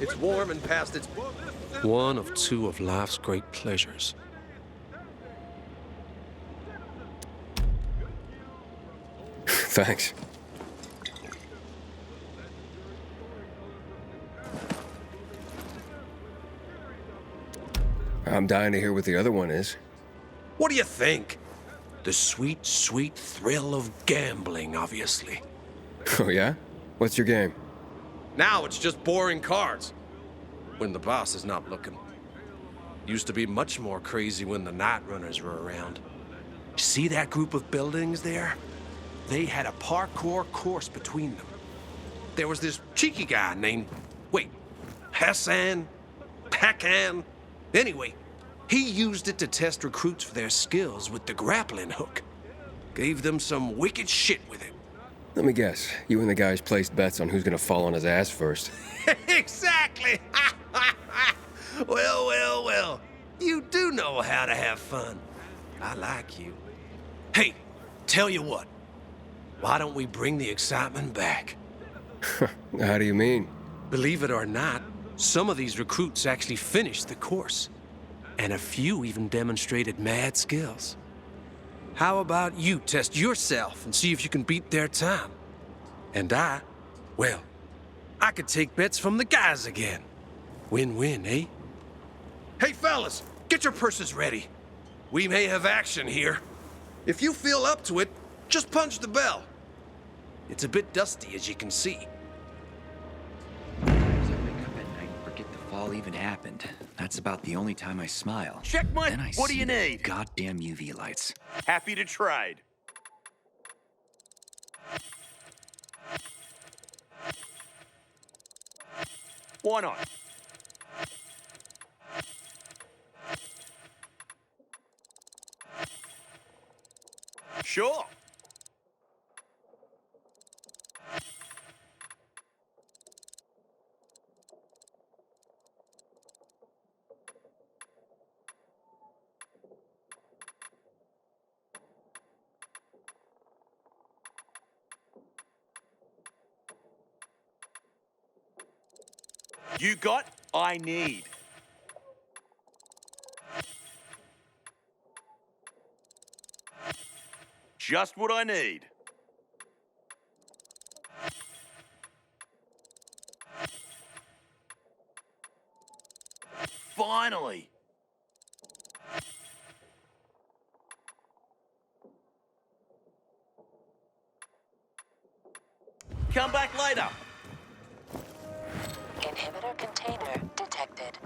It's warm and past its... One of two of life's great pleasures. Thanks. I'm dying to hear what the other one is. What do you think? The sweet, sweet thrill of gambling, obviously. Oh, yeah? What's your game? Now it's just boring cards. When the boss is not looking. Used to be much more crazy when the night runners were around. See that group of buildings there? They had a parkour course between them. There was this cheeky guy named, Hassan? Pacan? Anyway, he used it to test recruits for their skills with the grappling hook. Gave them some wicked shit with it. Let me guess. You and the guys placed bets on who's gonna fall on his ass first. Exactly! Well. You do know how to have fun. I like you. Hey, tell you what. Why don't we bring the excitement back? How do you mean? Believe it or not, some of these recruits actually finished the course. And a few even demonstrated mad skills. How about you test yourself and see if you can beat their time? And I could take bets from the guys again. Win-win, eh? Hey, fellas, get your purses ready. We may have action here. If you feel up to it, just punch the bell. It's a bit dusty, as you can see. I wake up at night and forget the fall even happened. That's about the only time I smile. Checkmate, Then I what do see you the need? Goddamn UV lights. Happy to trade. Why not? Sure. You got, I need. Just what I need. Finally! Come back later! Inhibitor container detected.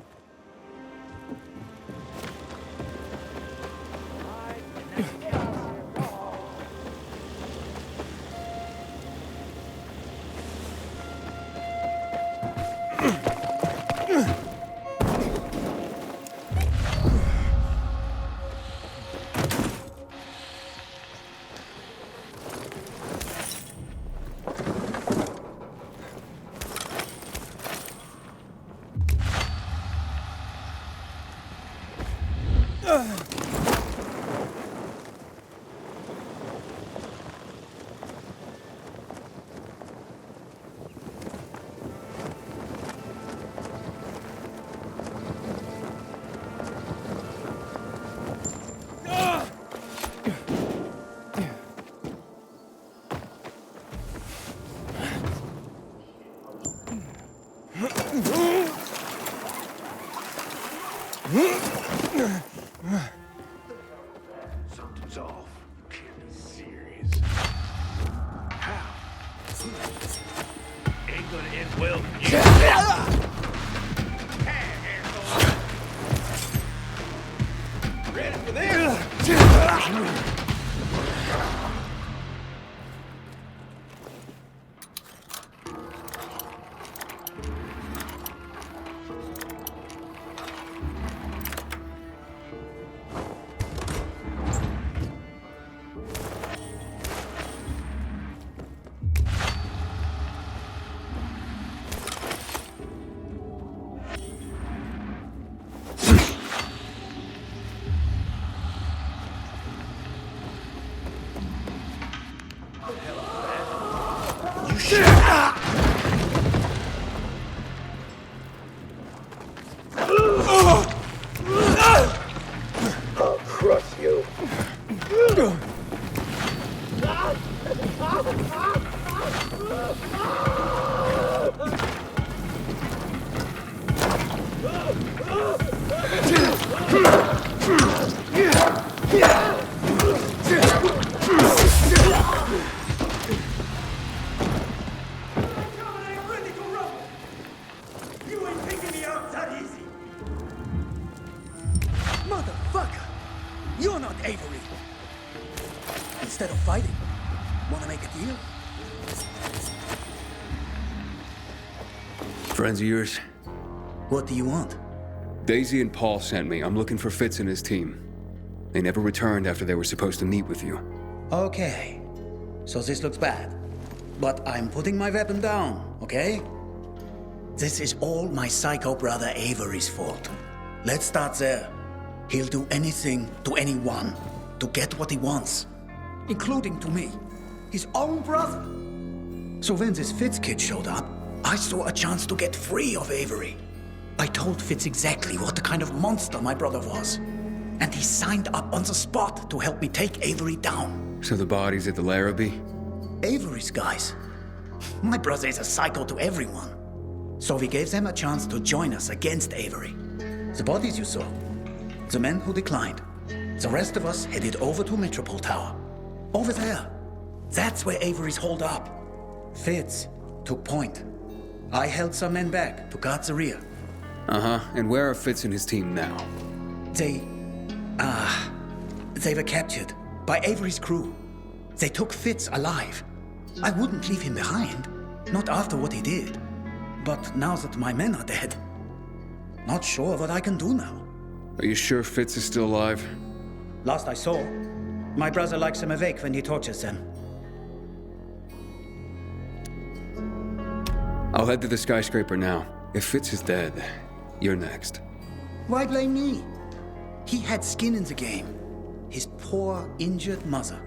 Something's off. Can't be serious. How? Ain't gonna end well for you. Ready for this? I'll crush you. Motherfucker! You're not Avery. Instead of fighting, wanna make a deal? Friends of yours? What do you want? Daisy and Paul sent me. I'm looking for Fitz and his team. They never returned after they were supposed to meet with you. Okay. So this looks bad. But I'm putting my weapon down, okay? This is all my psycho brother Avery's fault. Let's start there. He'll do anything to anyone to get what he wants, including to me, his own brother. So when this Fitz kid showed up, I saw a chance to get free of Avery. I told Fitz exactly what the kind of monster my brother was, and he signed up on the spot to help me take Avery down. So the body's at the Larrabee? Avery's guys. My brother is a psycho to everyone. So we gave them a chance to join us against Avery. The bodies you saw, the men who declined. The rest of us headed over to Metropole Tower. Over there. That's where Avery's holed up. Fitz took point. I held some men back to guard the rear. Uh-huh. And where are Fitz and his team now? They were captured by Avery's crew. They took Fitz alive. I wouldn't leave him behind. Not after what he did. But now that my men are dead, not sure what I can do now. Are you sure Fitz is still alive? Last I saw, my brother likes them awake when he tortures them. I'll head to the skyscraper now. If Fitz is dead, you're next. Why blame me? He had skin in the game. His poor, injured mother.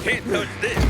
Can't touch this.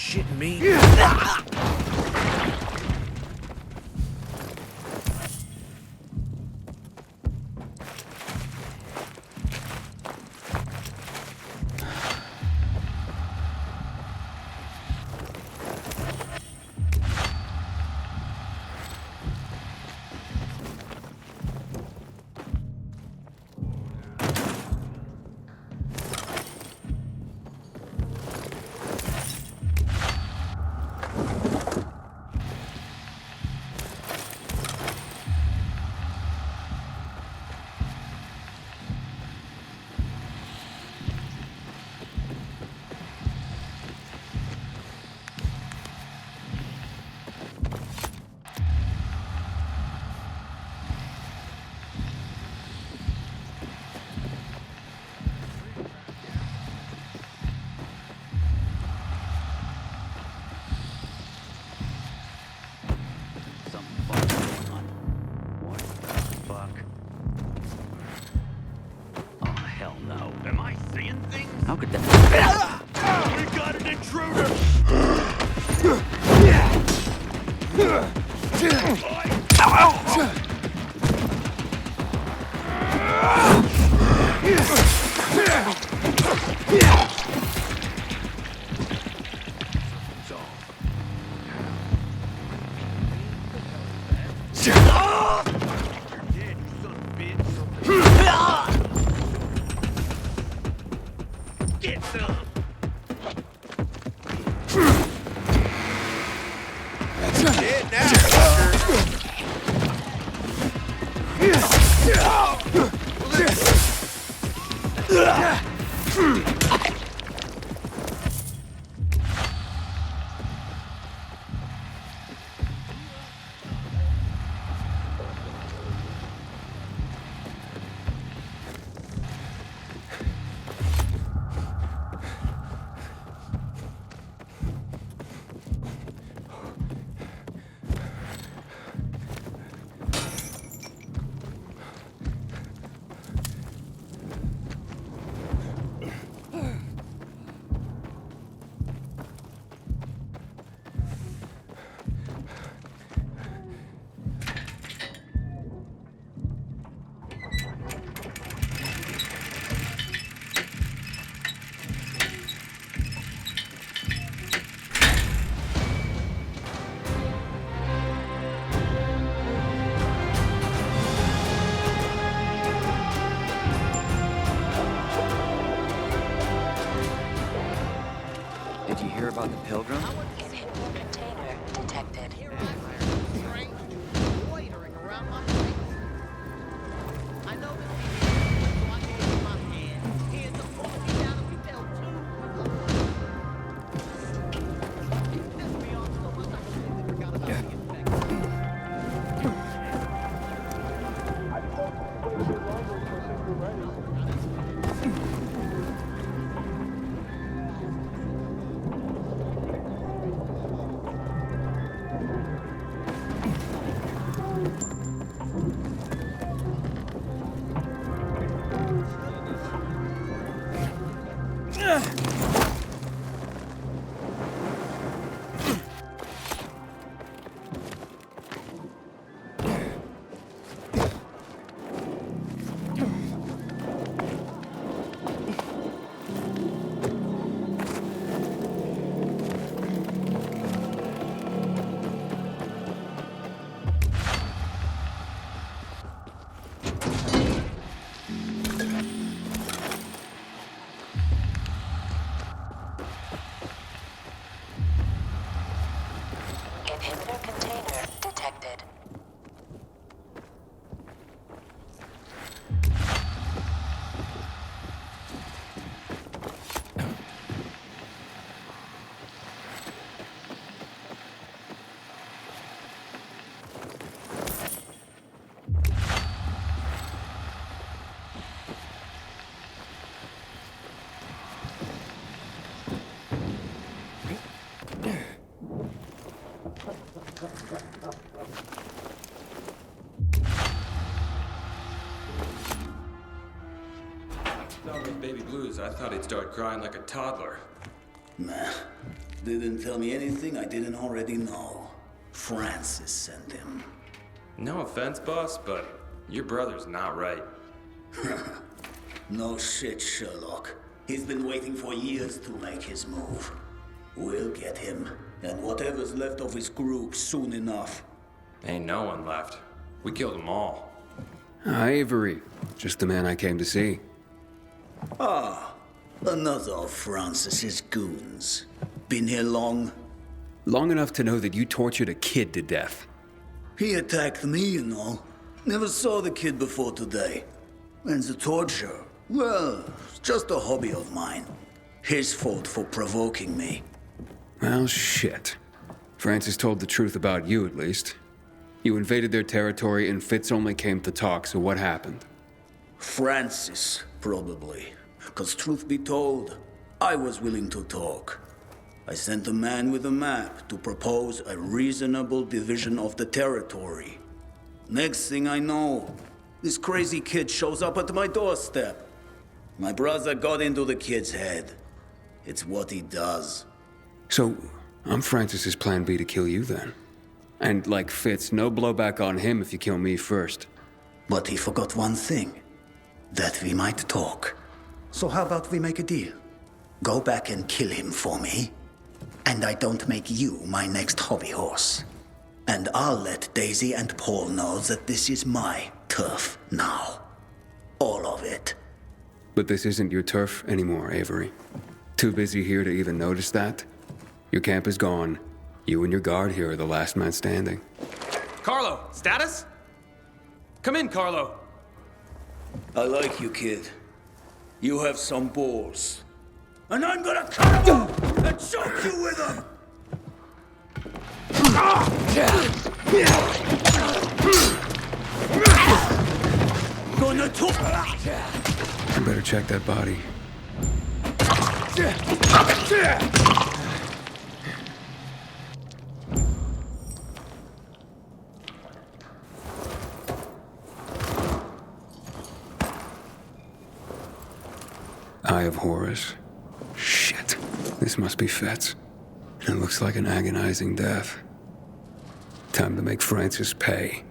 shitting me? How could that... We got an intruder! Get some! That's dead now, Did you hear about the pilgrim? Inhibitor container detected. Loitering around my place. I know this is so I gave him my hand. Hands up, hold me down if you tell too. Pissed me off so much I completely forgot about the infection. Inhibitor container detected. With baby blues, I thought he'd start crying like a toddler. Nah. Didn't tell me anything I didn't already know. Francis sent him. No offense, boss, but your brother's not right. No shit, Sherlock. He's been waiting for years to make his move. We'll get him, and whatever's left of his group soon enough. Ain't no one left. We killed them all. Avery. Just the man I came to see. Ah, another of Francis's goons. Been here long? Long enough to know that you tortured a kid to death. He attacked me, you know. Never saw the kid before today. And the torture, well, it's just a hobby of mine. His fault for provoking me. Well, shit. Francis told the truth about you, at least. You invaded their territory and Fitz only came to talk, so what happened? Francis, probably. 'Cause truth be told, I was willing to talk. I sent a man with a map to propose a reasonable division of the territory. Next thing I know, this crazy kid shows up at my doorstep. My brother got into the kid's head. It's what he does. So, I'm Francis's plan B to kill you then. And like Fitz, no blowback on him if you kill me first. But he forgot one thing. That we might talk. So how about we make a deal? Go back and kill him for me. And I don't make you my next hobby horse. And I'll let Daisy and Paul know that this is my turf now. All of it. But this isn't your turf anymore, Avery. Too busy here to even notice that? Your camp is gone. You and your guard here are the last man standing. Carlo, status? Come in, Carlo. I like you, kid. You have some balls. And I'm gonna cut them up and choke you with them! Gonna talk. I better check that body. Eye of Horus. Shit. This must be Fitz. It looks like an agonizing death. Time to make Francis pay.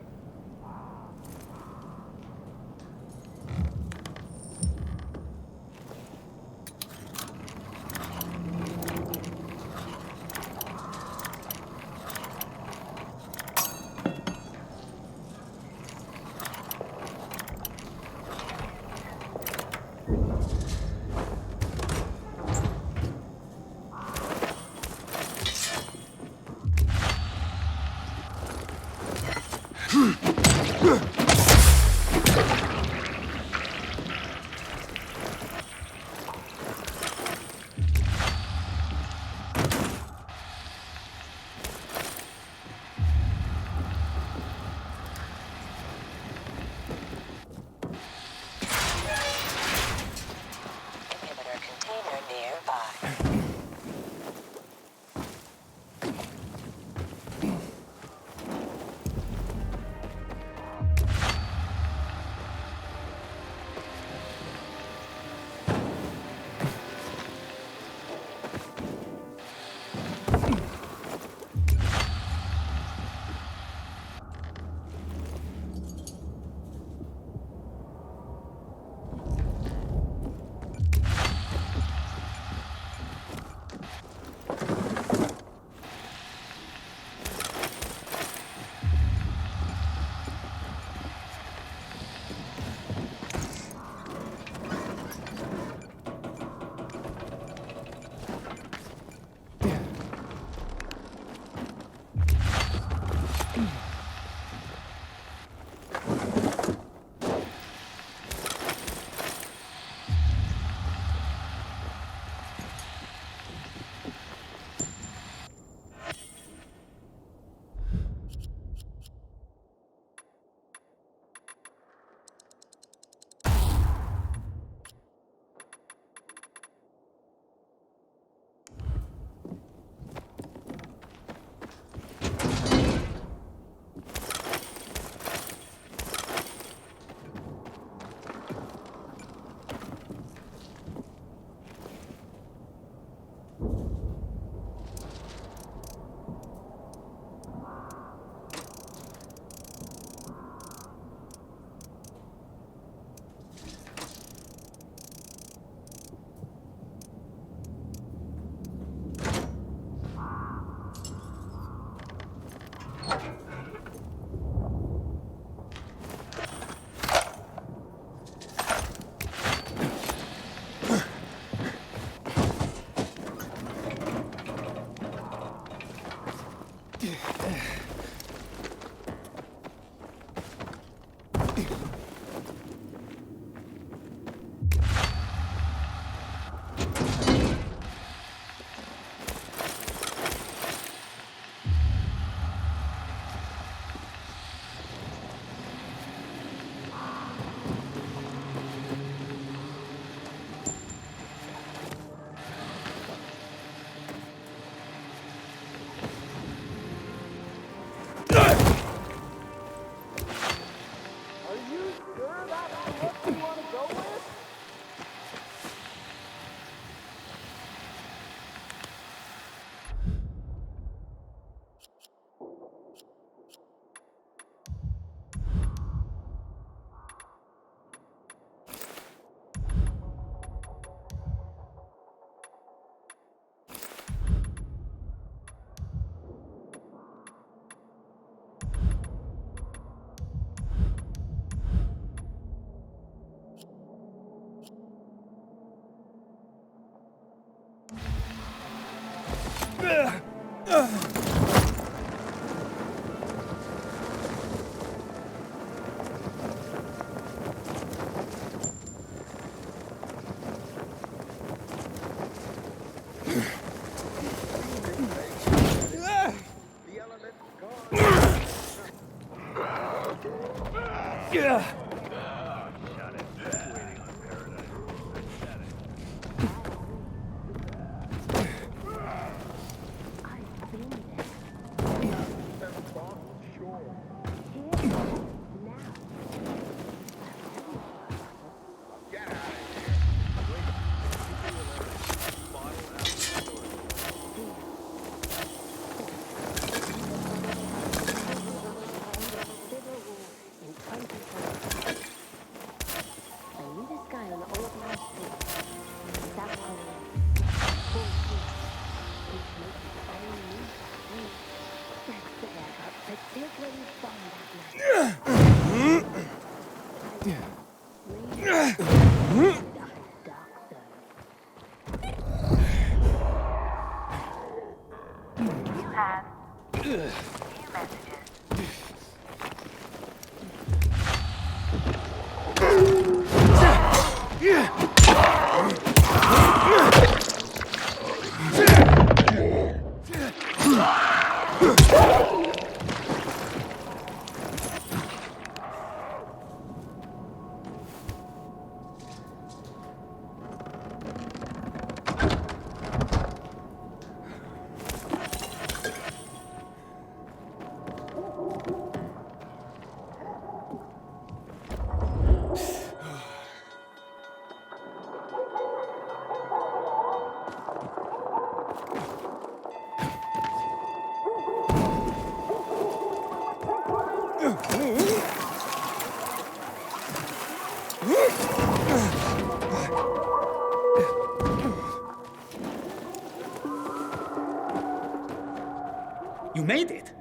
You made it.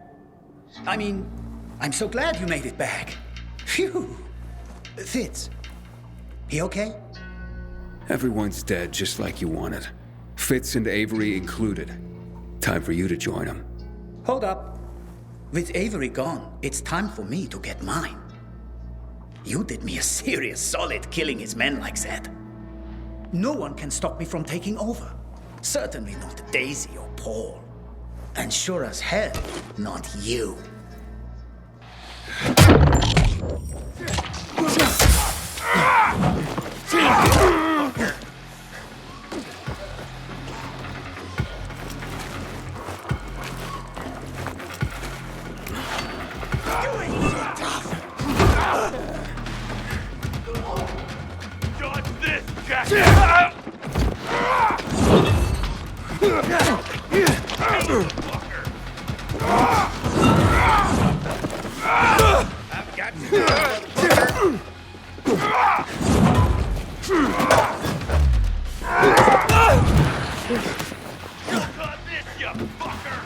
I mean, I'm so glad you made it back. Phew. Fitz, he okay? Everyone's dead just like you wanted. Fitz and Avery included. Time for you to join them. Hold up. With Avery gone, it's time for me to get mine. You did me a serious solid killing his men like that. No one can stop me from taking over. Certainly not Daisy or Paul. And sure as hell, not you. Dodge this, Jack! I've got you, motherfucker! You caught this, you fucker!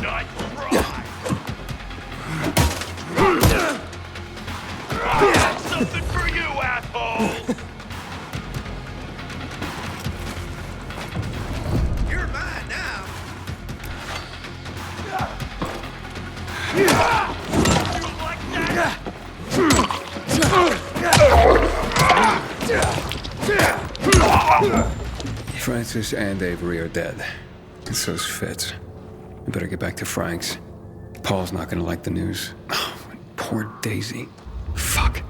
Nice try! Something for you, asshole! Francis and Avery are dead. And so's Fitz. We better get back to Frank's. Paul's not gonna like the news. Oh, poor Daisy. Fuck.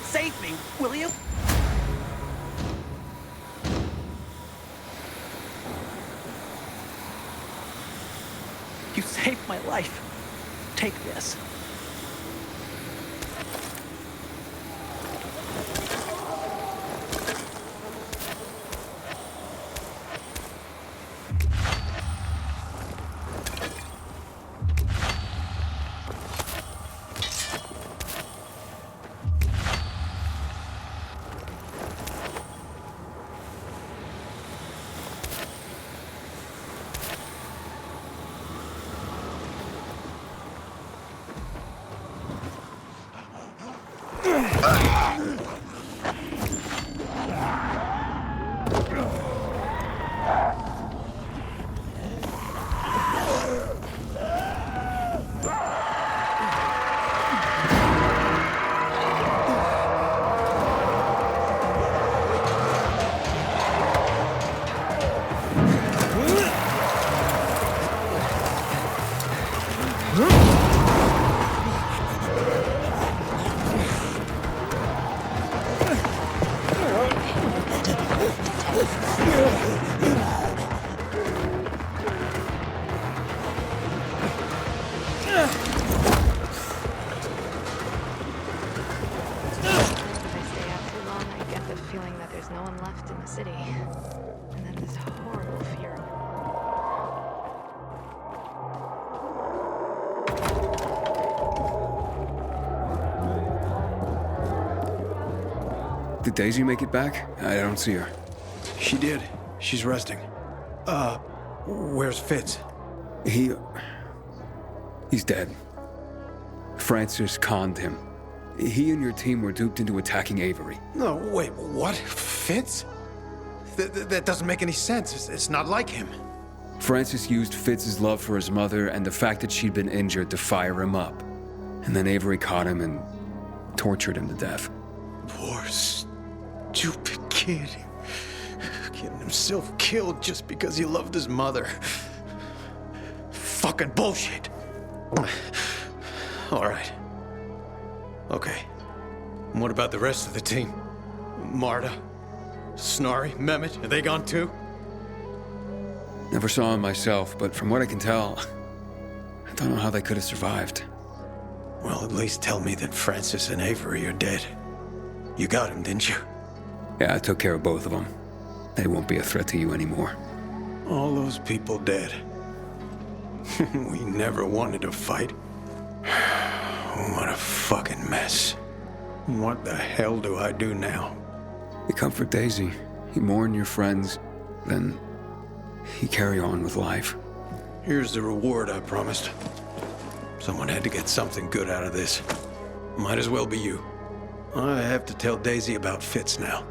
Save me, will you? You saved my life. Take this. Did Daisy make it back? I don't see her. She did. She's resting. Where's Fitz? He's dead. Francis conned him. He and your team were duped into attacking Avery. No, wait, what? Fitz? That doesn't make any sense. It's not like him. Francis used Fitz's love for his mother and the fact that she'd been injured to fire him up. And then Avery caught him and tortured him to death. Poor, stupid kid. Getting himself killed just because he loved his mother. Fucking bullshit. All right. Okay. And what about the rest of the team? Marta, Snarry, Mehmet, are they gone too? Never saw him myself, but from what I can tell, I don't know how they could have survived. Well, at least tell me that Francis and Avery are dead. You got him, didn't you? Yeah, I took care of both of them. They won't be a threat to you anymore. All those people dead. We never wanted to fight. What a fucking mess. What the hell do I do now? You comfort Daisy. You mourn your friends. Then you carry on with life. Here's the reward I promised. Someone had to get something good out of this. Might as well be you. I have to tell Daisy about Fitz now.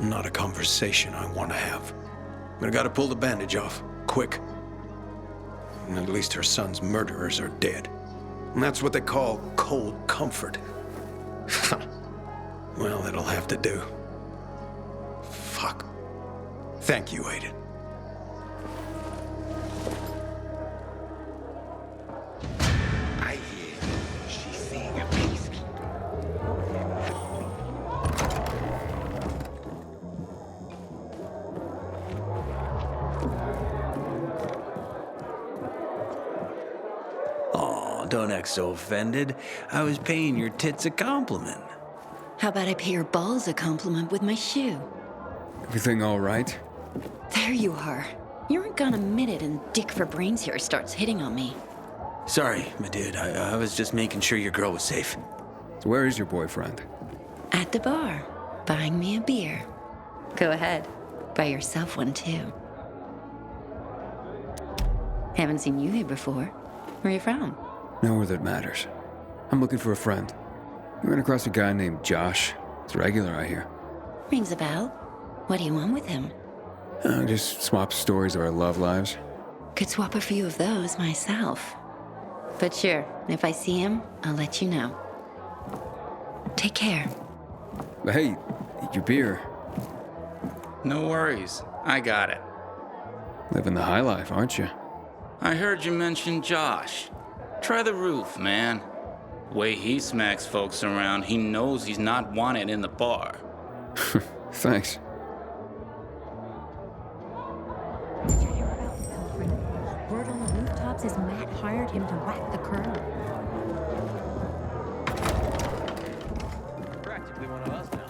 Not a conversation I want to have. But I gotta pull the bandage off, quick. and at least her son's murderers are dead. And that's what they call cold comfort. Well, it'll have to do. Fuck. Thank you, Aiden. I hear she's seeing a peacekeeper. Aw, don't act so offended. I was paying your tits a compliment. How about I pay your balls a compliment with my shoe? Everything all right? There you are. You aren't gone a minute and Dick for Brains here starts hitting on me. Sorry, my dude. I was just making sure your girl was safe. So where is your boyfriend? At the bar, buying me a beer. Go ahead, buy yourself one too. Haven't seen you here before. Where are you from? Nowhere that matters. I'm looking for a friend. I ran across a guy named Josh. It's regular, I hear. Rings a bell. What do you want with him? Just swap stories of our love lives. Could swap a few of those myself. But sure, if I see him, I'll let you know. Take care. But hey, your beer. No worries. I got it. Living the high life, aren't you? I heard you mention Josh. Try the roof, man. Way he smacks folks around, he knows he's not wanted in the bar. Thanks. Word on the rooftops is Matt hired him to whack the curb. Practically one of us now.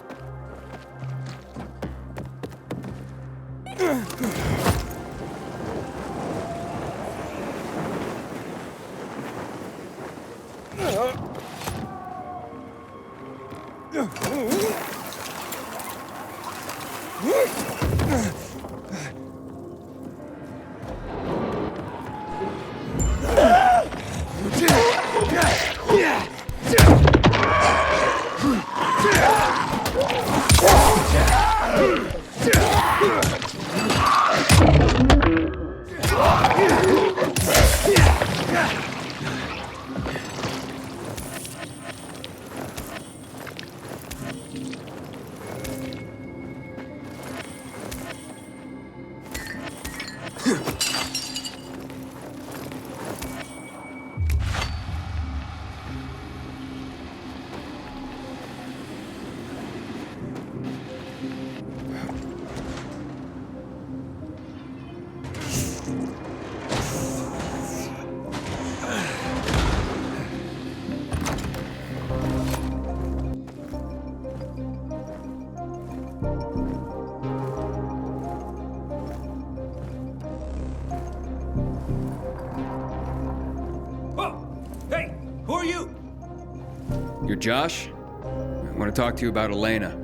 You're Josh? I want to talk to you about Elena.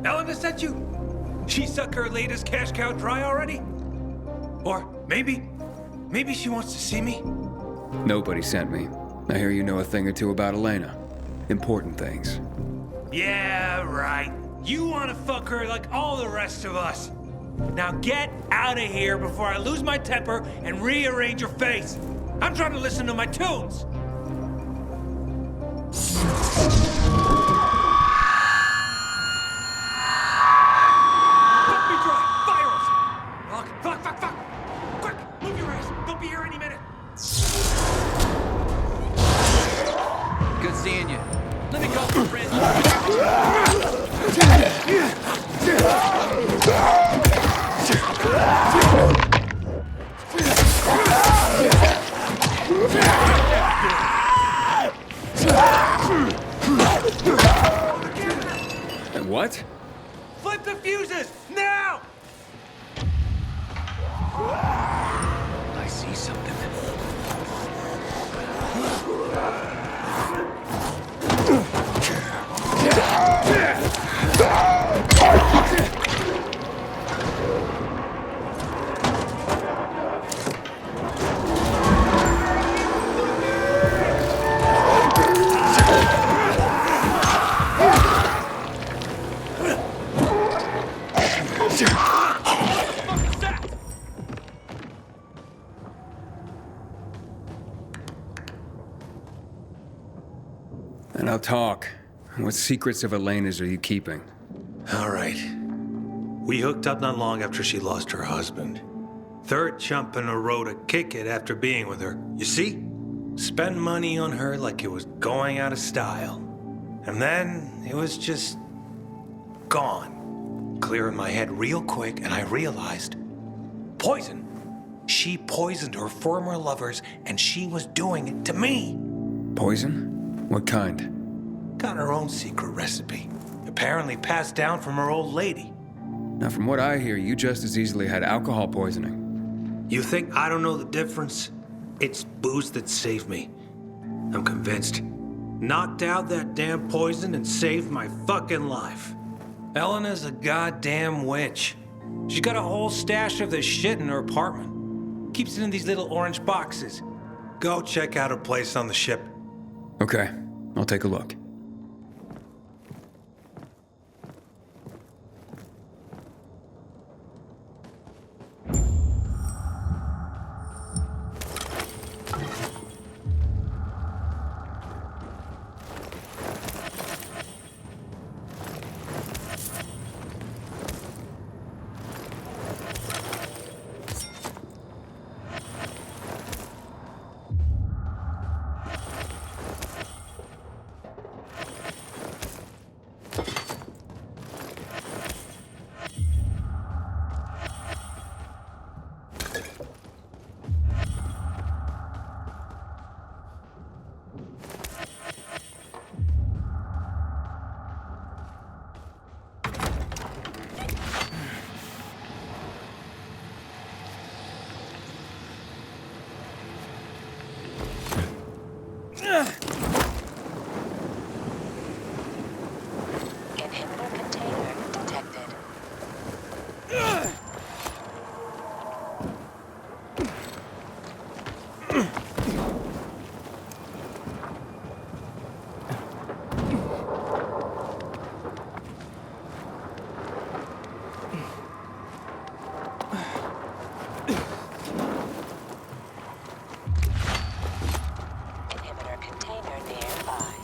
Elena sent you? She sucked her latest cash cow dry already? Or maybe she wants to see me? Nobody sent me. I hear you know a thing or two about Elena. Important things. Yeah, right. You want to fuck her like all the rest of us. Now get out of here before I lose my temper and rearrange your face. I'm trying to listen to my tunes. Fuck me dry! Virals! Fuck! Quick, move your ass. They'll be here any minute. Good seeing you. Let me call some friends. What? Flip the fuses! Now! I see something. Yeah. Now talk. What secrets of Elena's are you keeping? All right. We hooked up not long after she lost her husband. Third chump in a row to kick it after being with her. You see? Spend money on her like it was going out of style. And then it was just gone. Clearing my head real quick, and I realized poison. She poisoned her former lovers, and she was doing it to me. Poison? What kind? Got her own secret recipe. Apparently passed down from her old lady. Now, from what I hear, you just as easily had alcohol poisoning. You think I don't know the difference? It's booze that saved me. I'm convinced. Knocked out that damn poison and saved my fucking life. Elena's a goddamn witch. She's got a whole stash of this shit in her apartment. Keeps it in these little orange boxes. Go check out her place on the ship. Okay, I'll take a look. Inhibitor container detected. Inhibitor container nearby.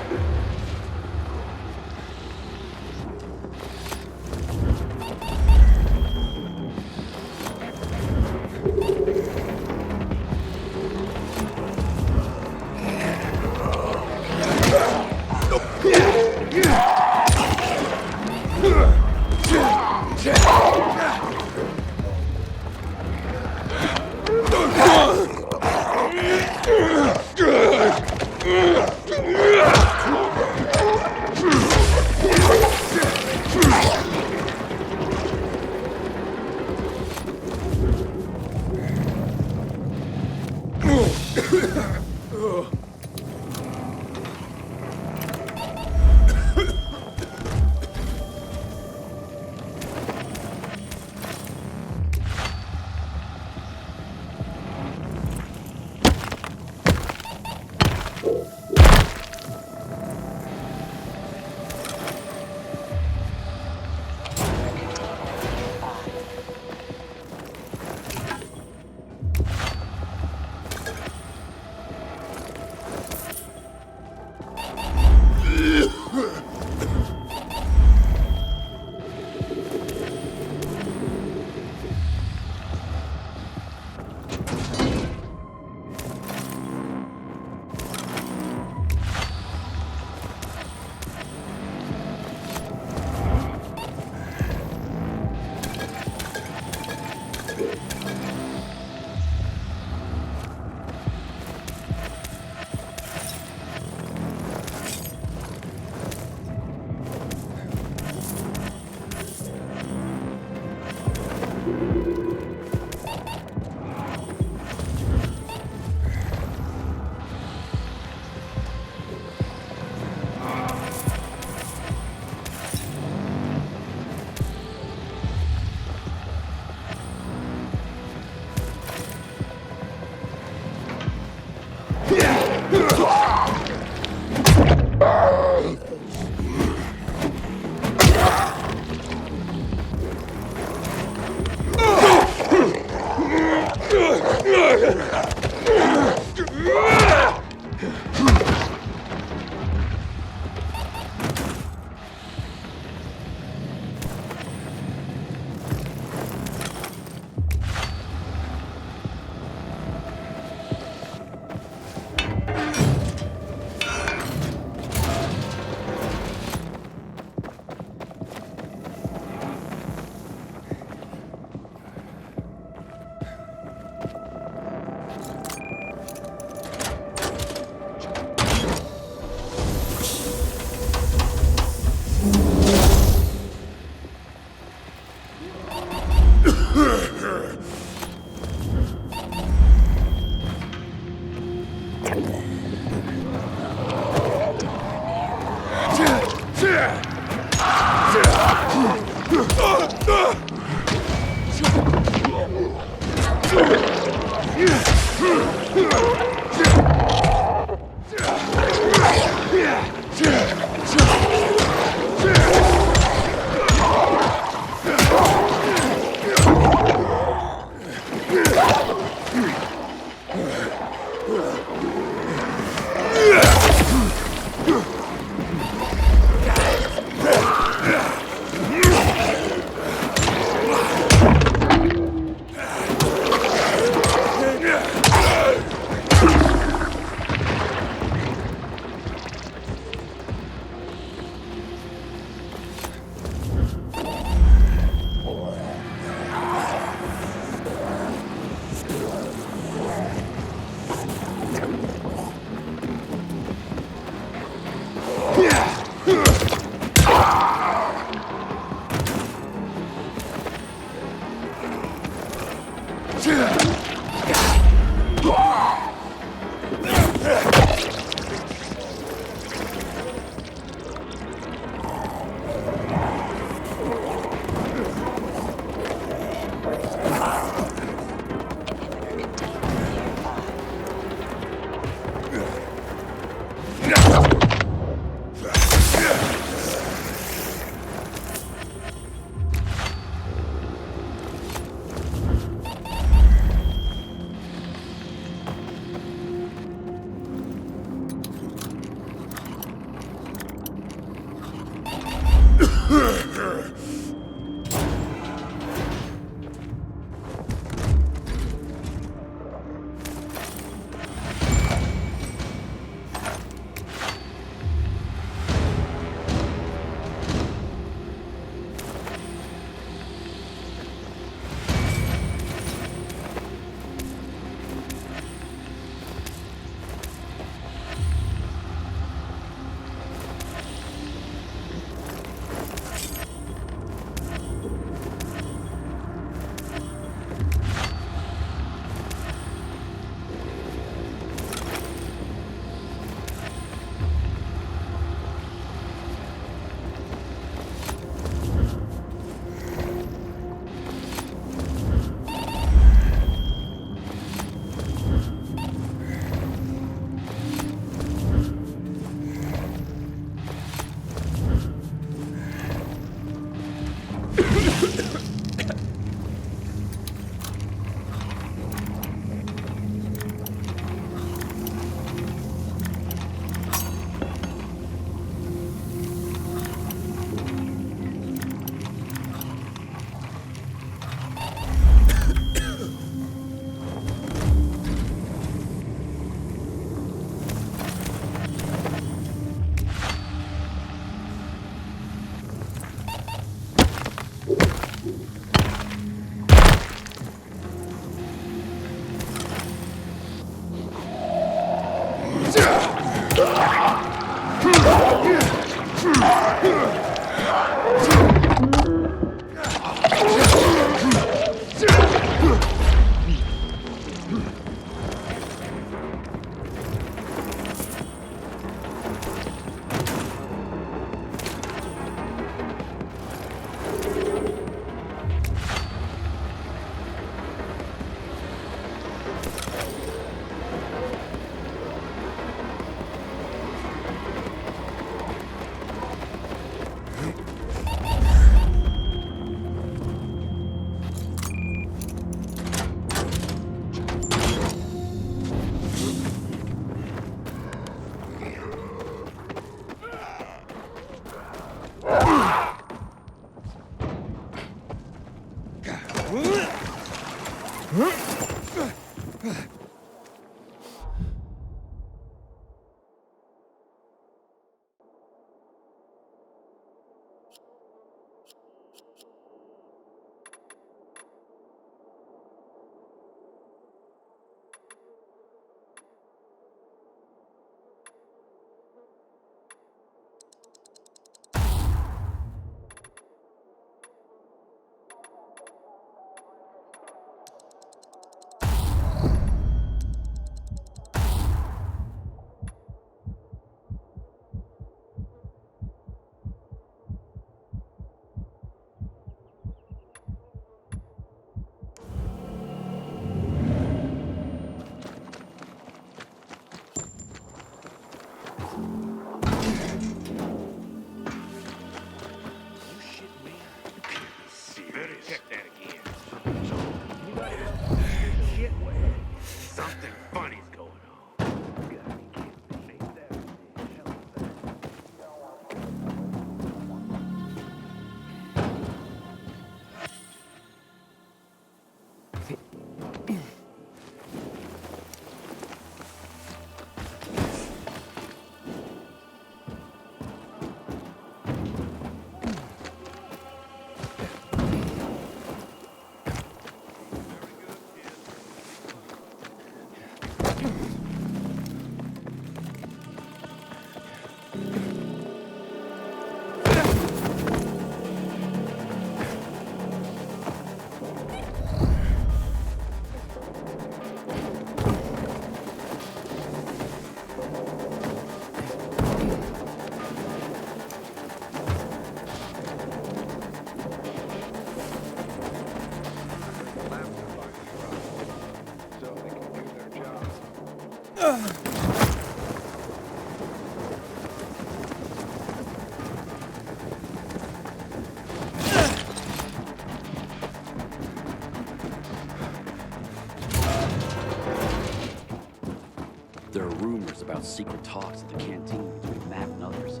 There are rumors about secret talks at the canteen between Matt and others.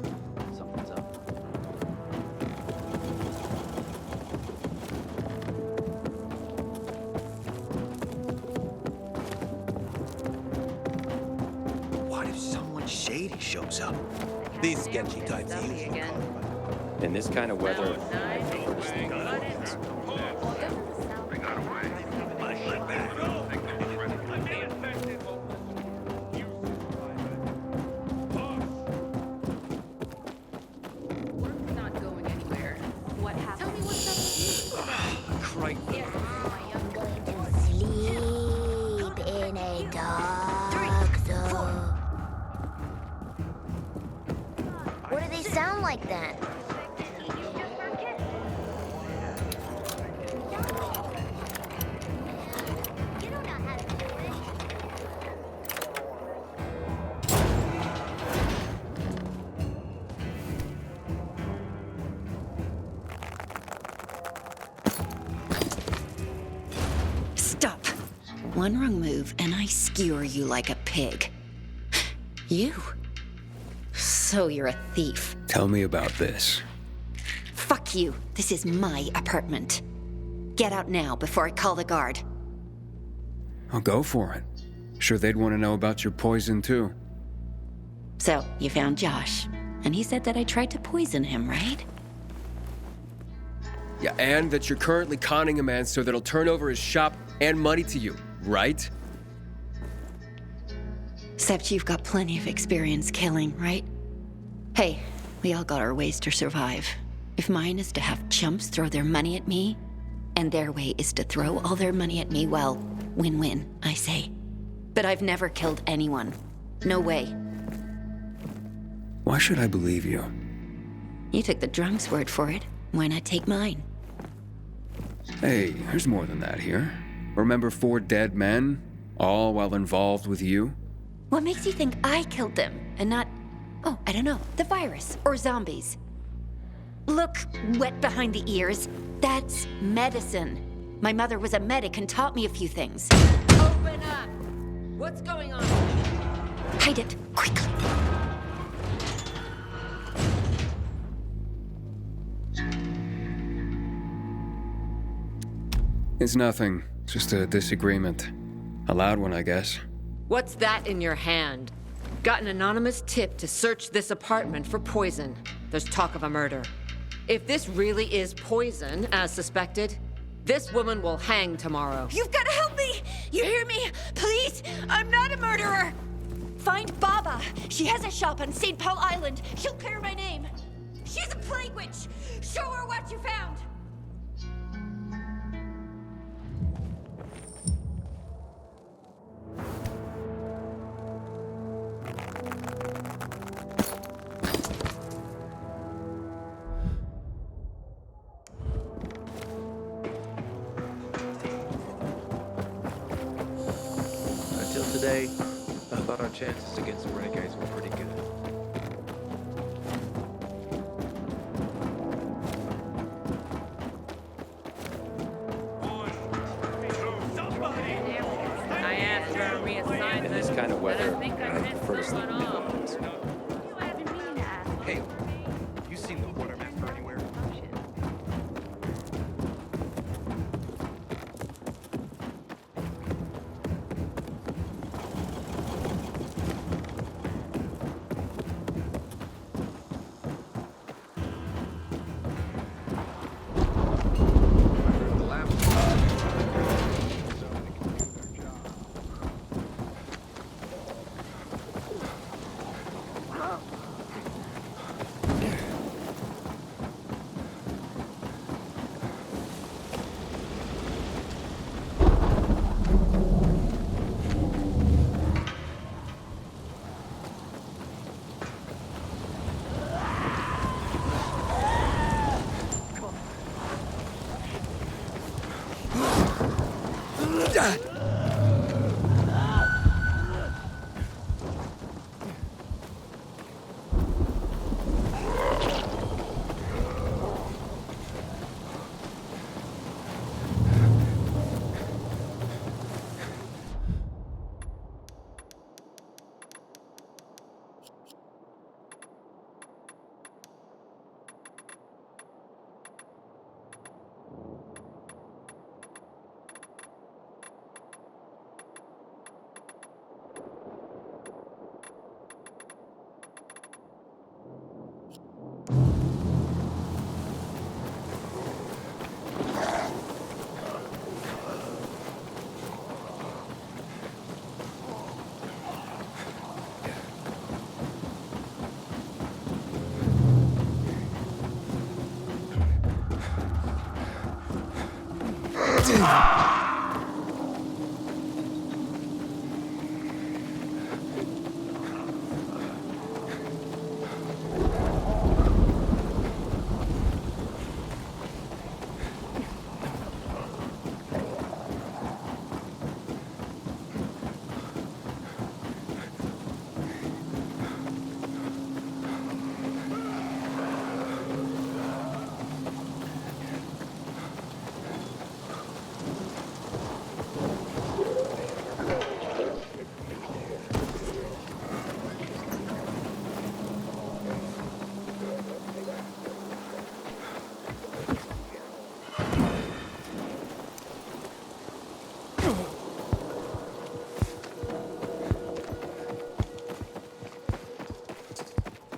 Something's up. What if someone shady shows up? These sketchy types usually call. In this kind of weather, I prefer to stay on the weekends. What do they sound like then? Stop. One wrong move and I skewer you like a pig. You? So you're a thief. Tell me about this. Fuck you. This is my apartment. Get out now before I call the guard. I'll go for it. Sure they'd want to know about your poison too. So, you found Josh, and he said that I tried to poison him, right? Yeah, and that you're currently conning a man so that he'll turn over his shop and money to you, right? Except you've got plenty of experience killing, right? Hey, we all got our ways to survive. If mine is to have chumps throw their money at me, and their way is to throw all their money at me, well, win-win, I say. But I've never killed anyone. No way. Why should I believe you? You took the drunk's word for it. Why not take mine? Hey, there's more than that here. Remember 4 dead men? All while involved with you? What makes you think I killed them, and not, oh, I don't know, the virus, or zombies? Look, wet behind the ears, that's medicine. My mother was a medic and taught me a few things. Open up! What's going on? Hide it, quickly. It's nothing. Just a disagreement. A loud one, I guess. What's that in your hand? Got an anonymous tip to search this apartment for poison. There's talk of a murder. If this really is poison, as suspected, this woman will hang tomorrow. You've got to help me! You hear me? Please! I'm not a murderer! Find Baba. She has a shop on St. Paul Island. She'll clear my name. She's a plague witch. Show her what you found. Until today, I thought our chances against renegades were pretty good. I asked for a reassignment. In this kind of weather, I prefer to sleep in the office. Hey, you seen the quartermaster anywhere?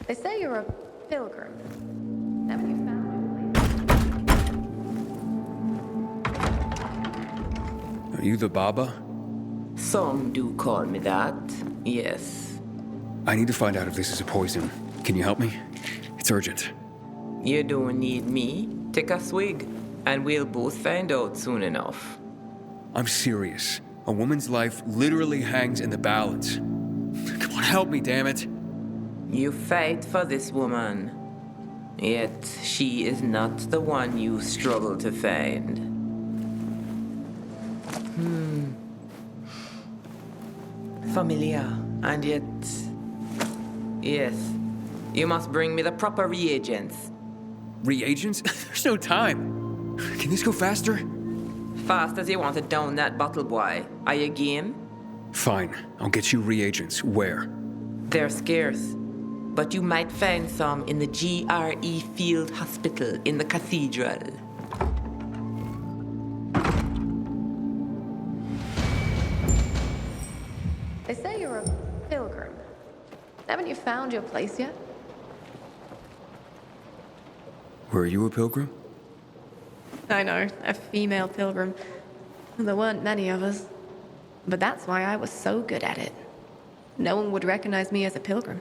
They say you're a pilgrim. Have you found Are you the Baba? Some do call me that, yes. I need to find out if this is a poison. Can you help me? It's urgent. You don't need me. Take a swig, and we'll both find out soon enough. I'm serious. A woman's life literally hangs in the balance. Come on, help me, damn it. You fight for this woman, yet she is not the one you struggle to find. Familiar, and yet... Yes, you must bring me the proper reagents. Reagents? There's no time. Can this go faster? Fast as you want to down that bottle, boy. Are you game? Fine, I'll get you reagents. Where? They're scarce, but you might find some in the GRE Field Hospital in the cathedral. They say you're a pilgrim. Haven't you found your place yet? Were you a pilgrim? I know, a female pilgrim. There weren't many of us. But that's why I was so good at it. No one would recognize me as a pilgrim.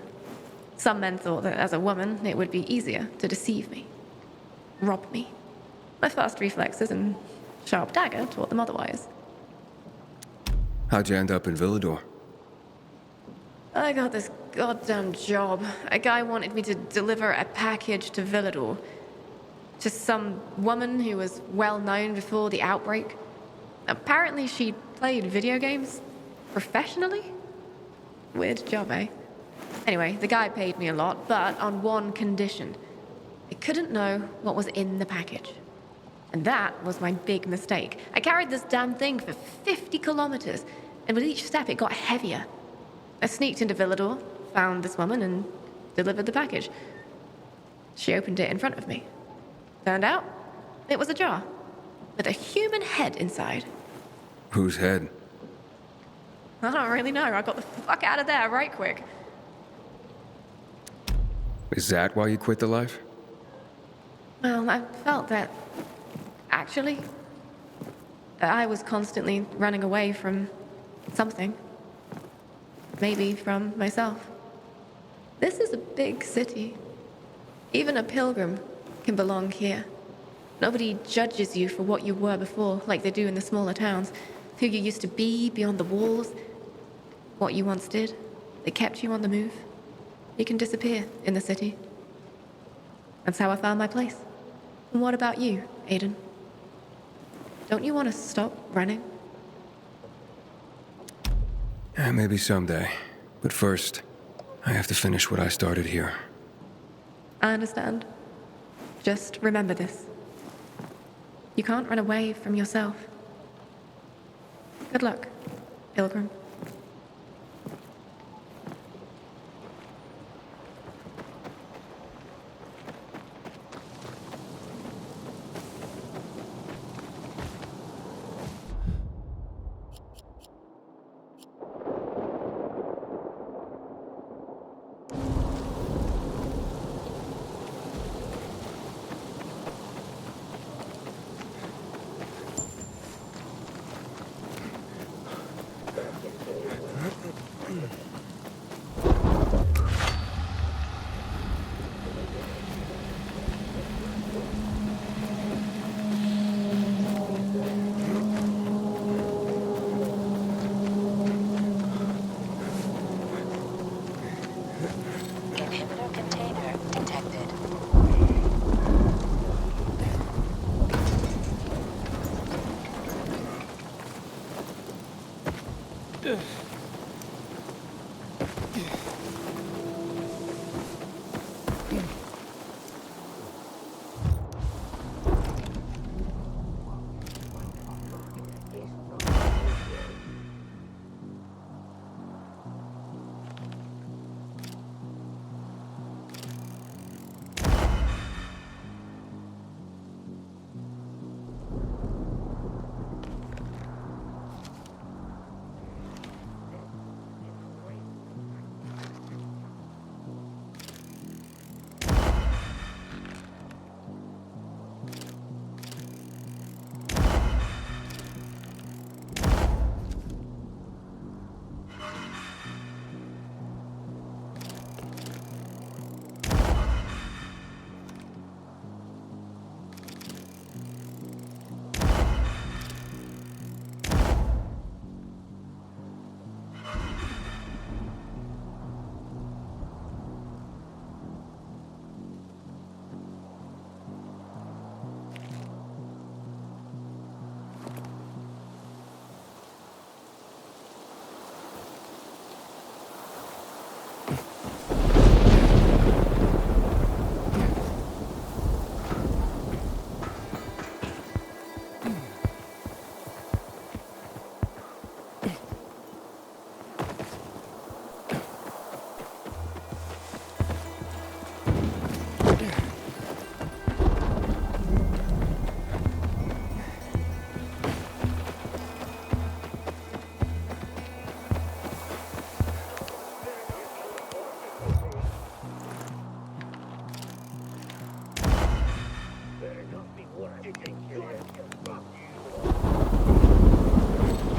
Some men thought that as a woman, it would be easier to deceive me, rob me. My fast reflexes and sharp dagger taught them otherwise. How'd you end up in Villador? I got this goddamn job. A guy wanted me to deliver a package to Villador. To some woman who was well known before the outbreak. Apparently she played video games professionally? Weird job, eh? Anyway, the guy paid me a lot, but on one condition. I couldn't know what was in the package. And that was my big mistake. I carried this damn thing for 50 kilometers, and with each step it got heavier. I sneaked into Villador, found this woman, and delivered the package. She opened it in front of me. Turned out, it was a jar with a human head inside. Whose head? I don't really know. I got the fuck out of there right quick. Is that why you quit the life? Well, I felt that, actually, I was constantly running away from something. Maybe from myself. This is a big city. Even a pilgrim can belong here. Nobody judges you for what you were before, like they do in the smaller towns. Who you used to be beyond the walls, what you once did. They kept you on the move. You can disappear in the city. That's how I found my place. And what about you, Aiden? Don't you want to stop running? Maybe someday. But first, I have to finish what I started here. I understand. Just remember this. You can't run away from yourself. Good luck, Pilgrim.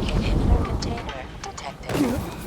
Inhibitor container detected.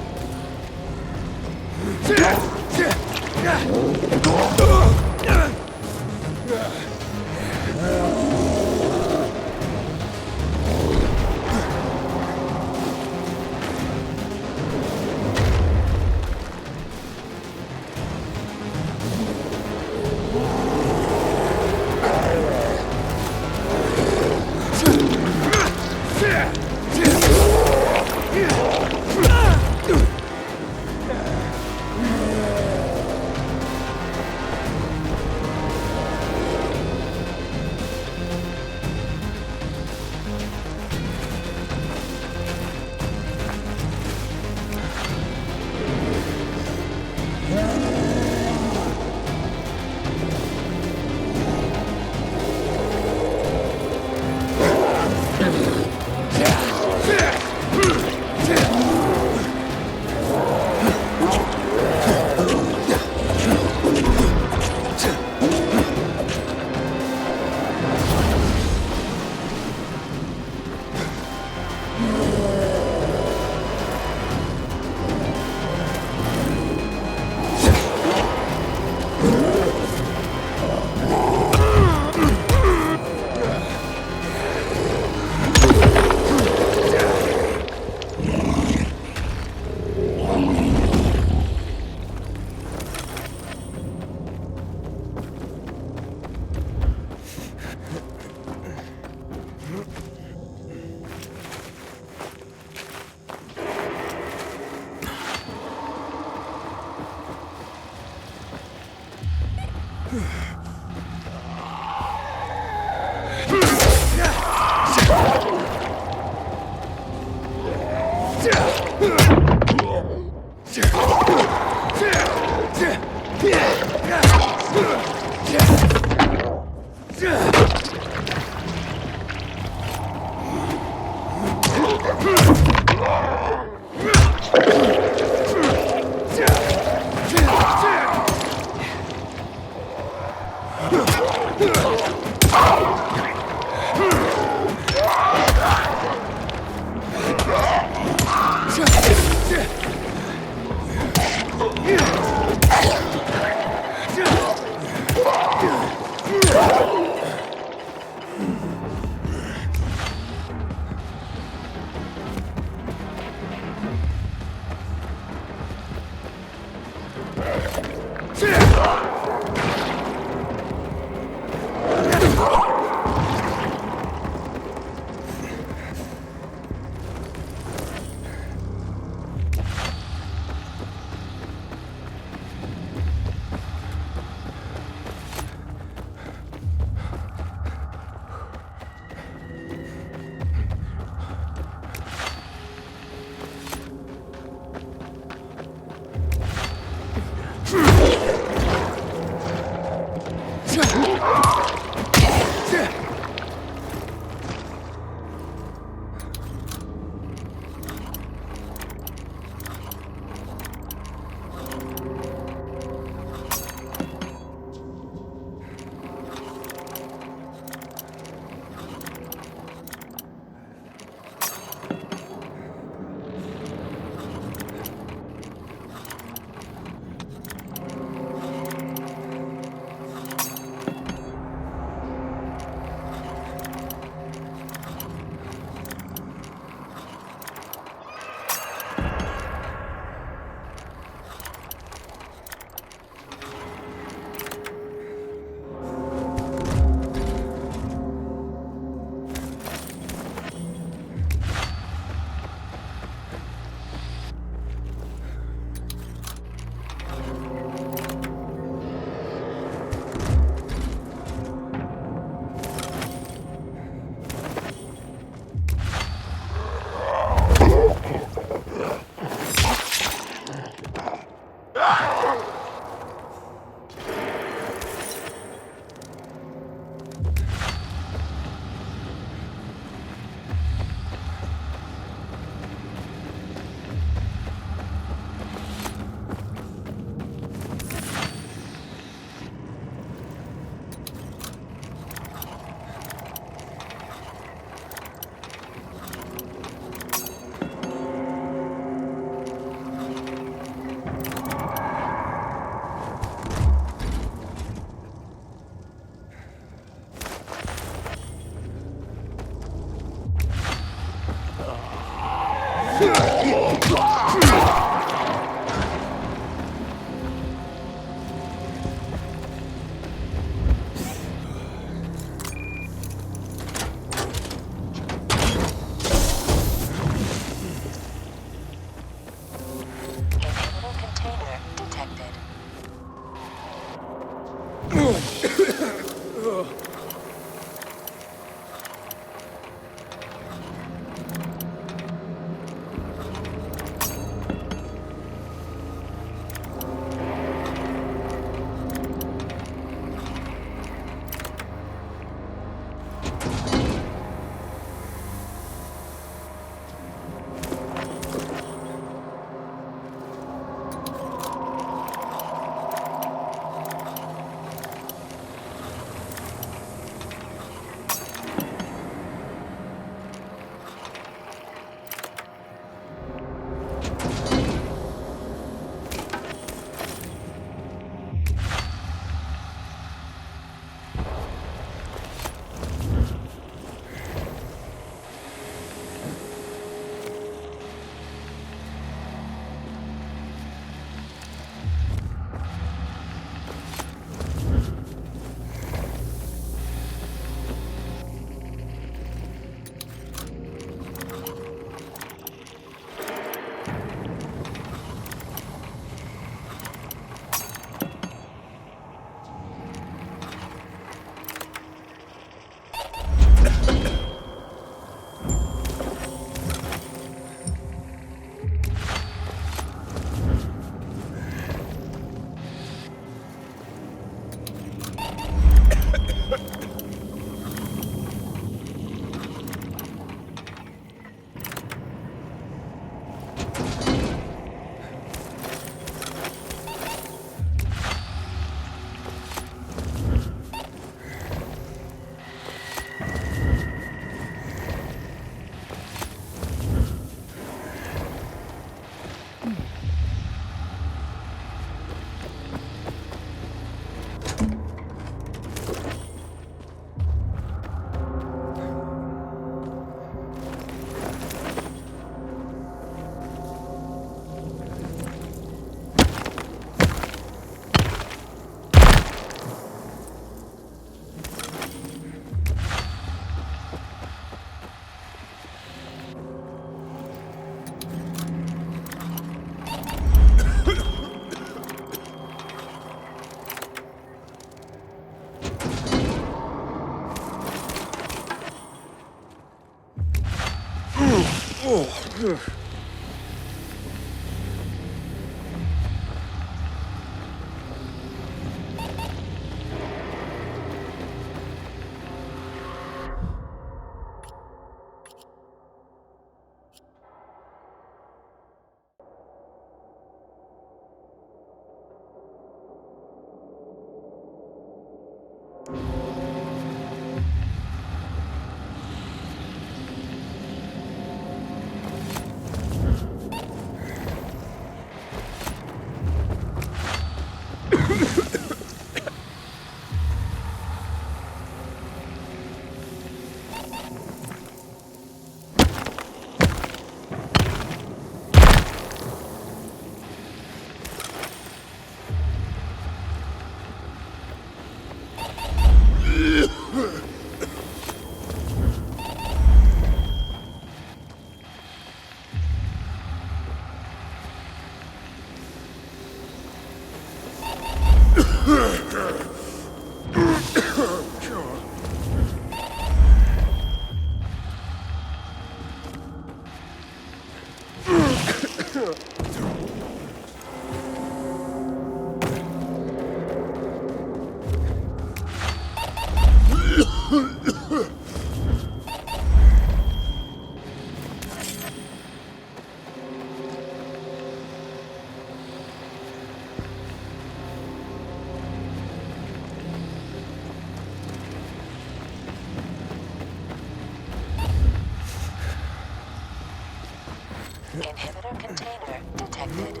Inhibitor container detected.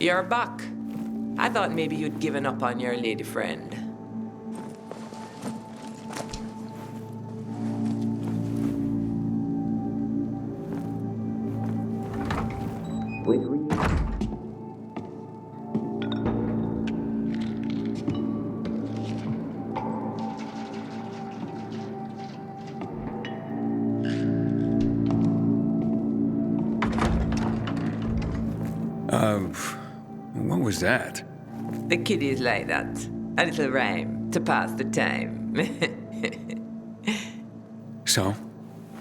You're back. I thought maybe you'd given up on your lady friend. What was that? The kiddies like that. A little rhyme to pass the time. So?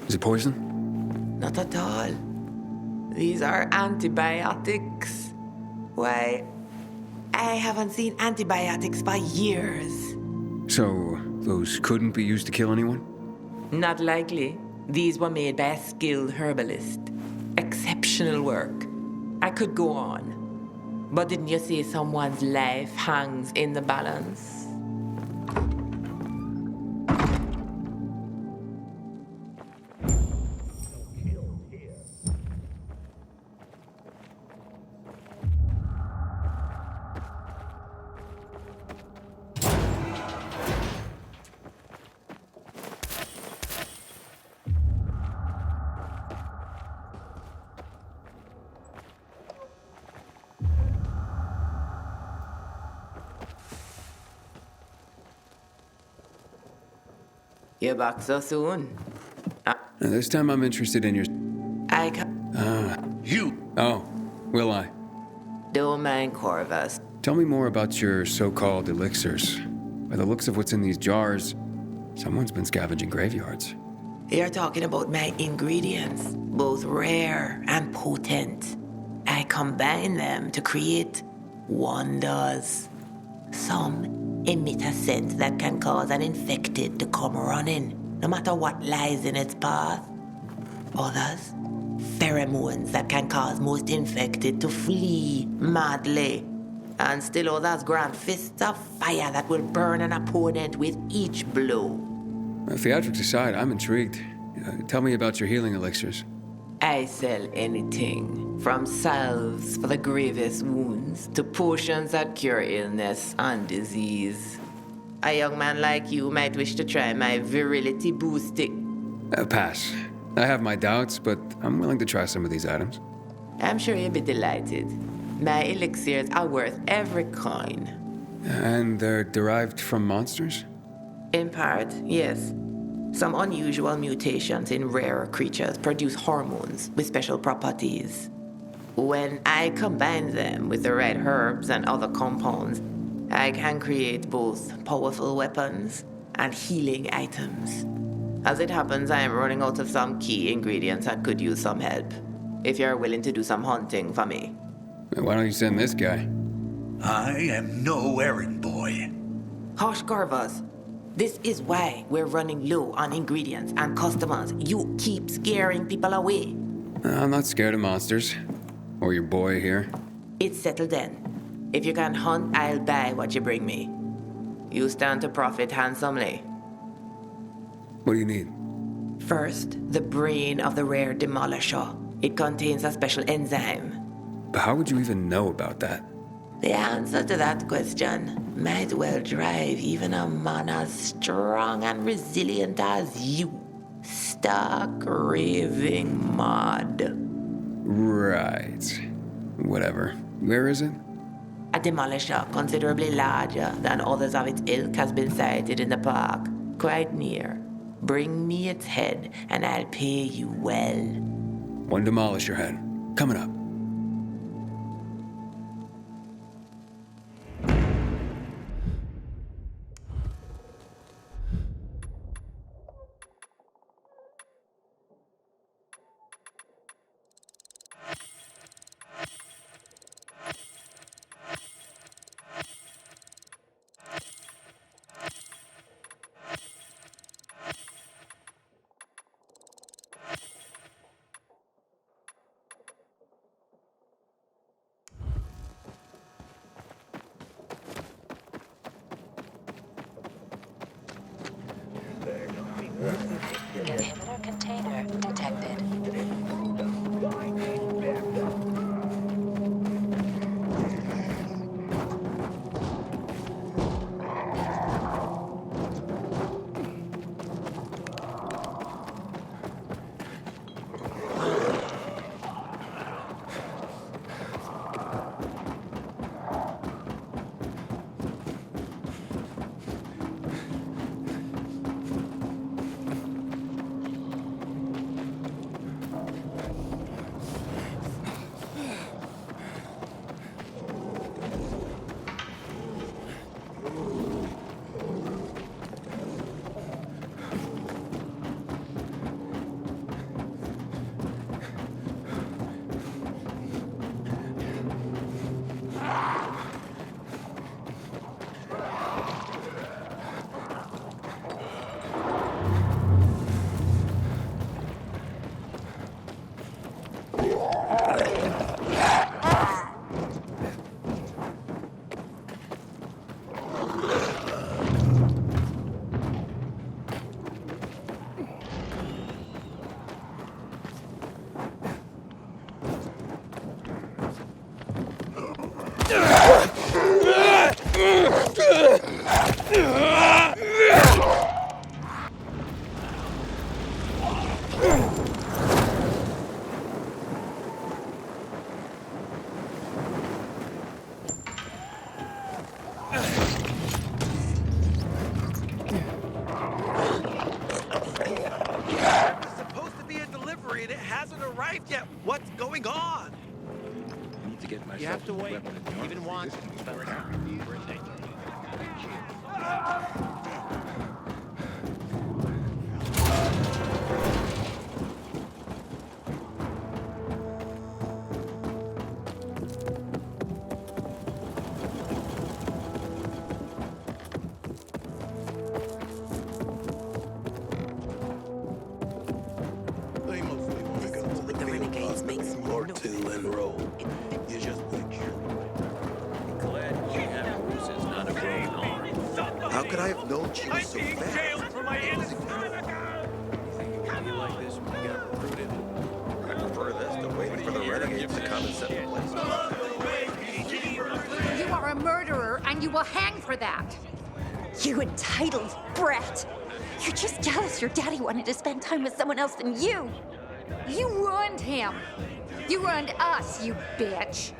Is it poison? Not at all. These are antibiotics. Why, I haven't seen antibiotics for years. So, those couldn't be used to kill anyone? Not likely. These were made by a skilled herbalist. Exceptional work. I could go on. But didn't you say someone's life hangs in the balance? You're back so soon. Now, this time I'm interested in your... Oh, will I? Don't mind Corvus. Tell me more about your so-called elixirs. By the looks of what's in these jars, someone's been scavenging graveyards. You're talking about my ingredients, both rare and potent. I combine them to create wonders. Some emit a scent that can cause an infected to come running, no matter what lies in its path. Others, pheromones that can cause most infected to flee madly. And still others grant fists of fire that will burn an opponent with each blow. Theatrics aside, I'm intrigued. Tell me about your healing elixirs. I sell anything, from salves for the gravest wounds to potions that cure illness and disease. A young man like you might wish to try my virility boosting. Pass. I have my doubts, but I'm willing to try some of these items. I'm sure you'll be delighted. My elixirs are worth every coin. And they're derived from monsters? In part, yes. Some unusual mutations in rarer creatures produce hormones with special properties. When I combine them with the right herbs and other compounds, I can create both powerful weapons and healing items. As it happens, I am running out of some key ingredients and could use some help. If you're willing to do some hunting for me. Why don't you send this guy? I am no errand boy. Hush, Corvus. This is why we're running low on ingredients and customers. You keep scaring people away. I'm not scared of monsters. Or your boy here. It's settled then. If you can hunt, I'll buy what you bring me. You stand to profit handsomely. What do you need? First, the brain of the rare demolisher. It contains a special enzyme. But how would you even know about that? The answer to that question might well drive even a man as strong and resilient as you stark raving mad. Right. Whatever. Where is it? A demolisher considerably larger than others of its ilk has been sighted in the park, quite near. Bring me its head, and I'll pay you well. One demolisher head. Coming up. Inhibitor container detected. get myself You have to a wait. weapon in the Even army. once, fellas. We're in danger. They mostly want to go to the renegades makes more two and roll. You just picture. Glad you have bruises, not a broken arm. How could I have known she was so fast? You like this when you got recruited? I prefer this to waiting for the renegades to come and set the place. You are a murderer, and you will hang for that. You entitled brat. You're just jealous your daddy wanted to spend time with someone else than you. You ruined him. You ruined us, you bitch.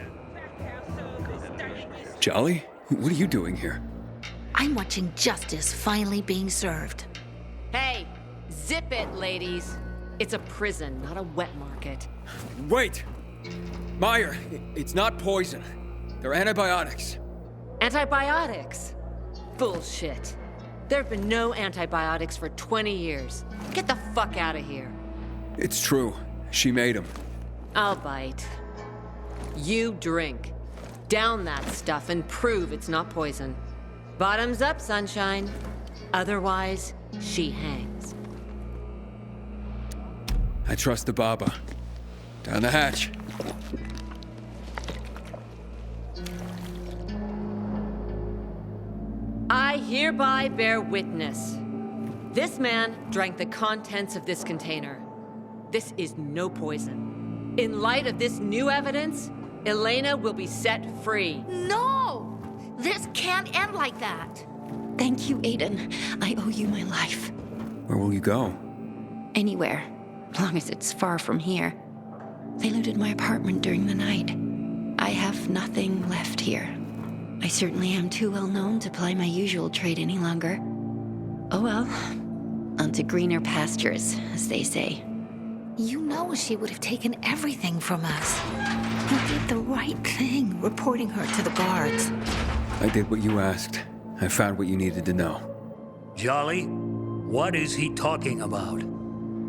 Jolly? What are you doing here? I'm watching justice finally being served. Hey, zip it, ladies. It's a prison, not a wet market. Wait! Meyer, it's not poison. They're antibiotics. Antibiotics? Bullshit. There have been no antibiotics for 20 years. Get the fuck out of here. It's true. She made them. I'll bite. You drink. Down that stuff and prove it's not poison. Bottoms up, sunshine. Otherwise, she hangs. I trust the Baba. Down the hatch. I hereby bear witness. This man drank the contents of this container. This is no poison. In light of this new evidence, Elena will be set free. No! This can't end like that. Thank you, Aiden. I owe you my life. Where will you go? Anywhere, as long as it's far from here. They looted my apartment during the night. I have nothing left here. I certainly am too well known to ply my usual trade any longer. Oh well, on to greener pastures, as they say. You know she would have taken everything from us. You did the right thing, reporting her to the guards. I did what you asked. I found what you needed to know. Jolly, what is he talking about?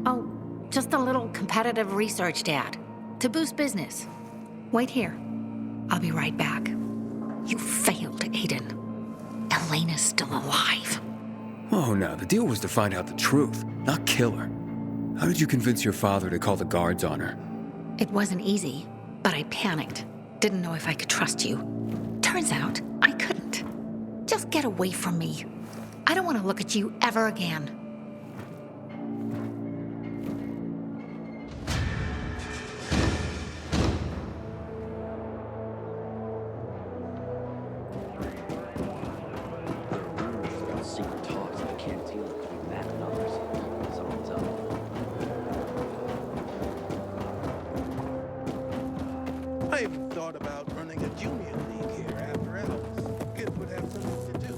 Oh, just a little competitive research, Dad. To boost business. Wait here. I'll be right back. You failed, Aiden. Elena's still alive. Oh, no, the deal was to find out the truth, not kill her. How did you convince your father to call the guards on her? It wasn't easy, but I panicked. Didn't know if I could trust you. Turns out, I couldn't. Just get away from me. I don't want to look at you ever again. Secret talks in the canteen between Matt and others. Someone's up. I even thought about running a junior league here after hours. Kids would have something to do.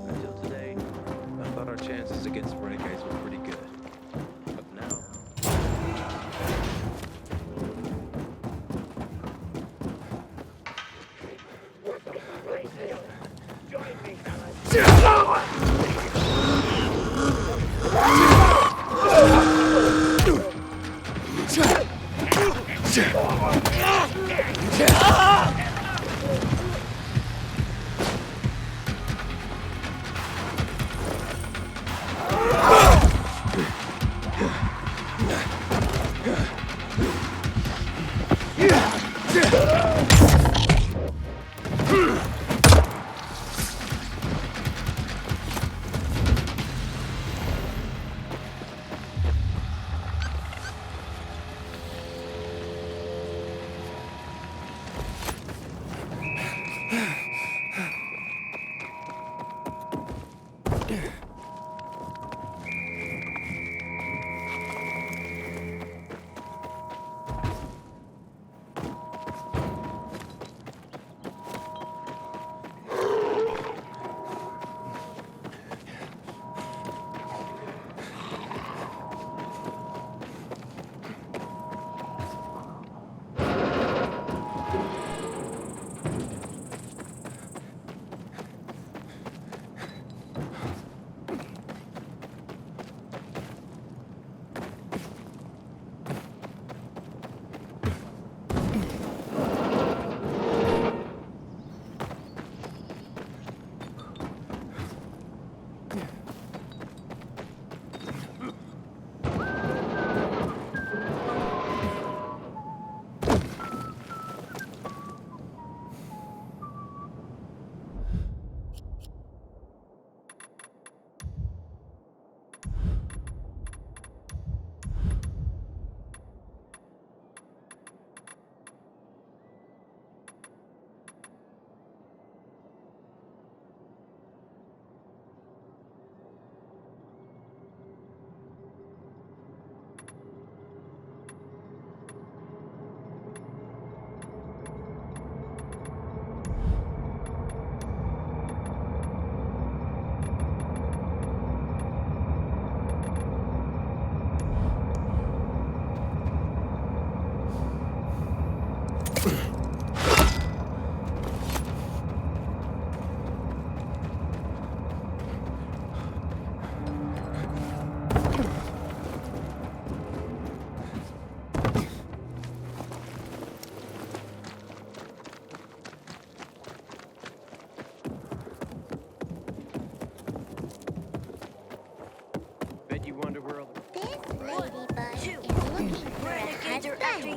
Until today, I thought our chances against renegades were pretty good. But now...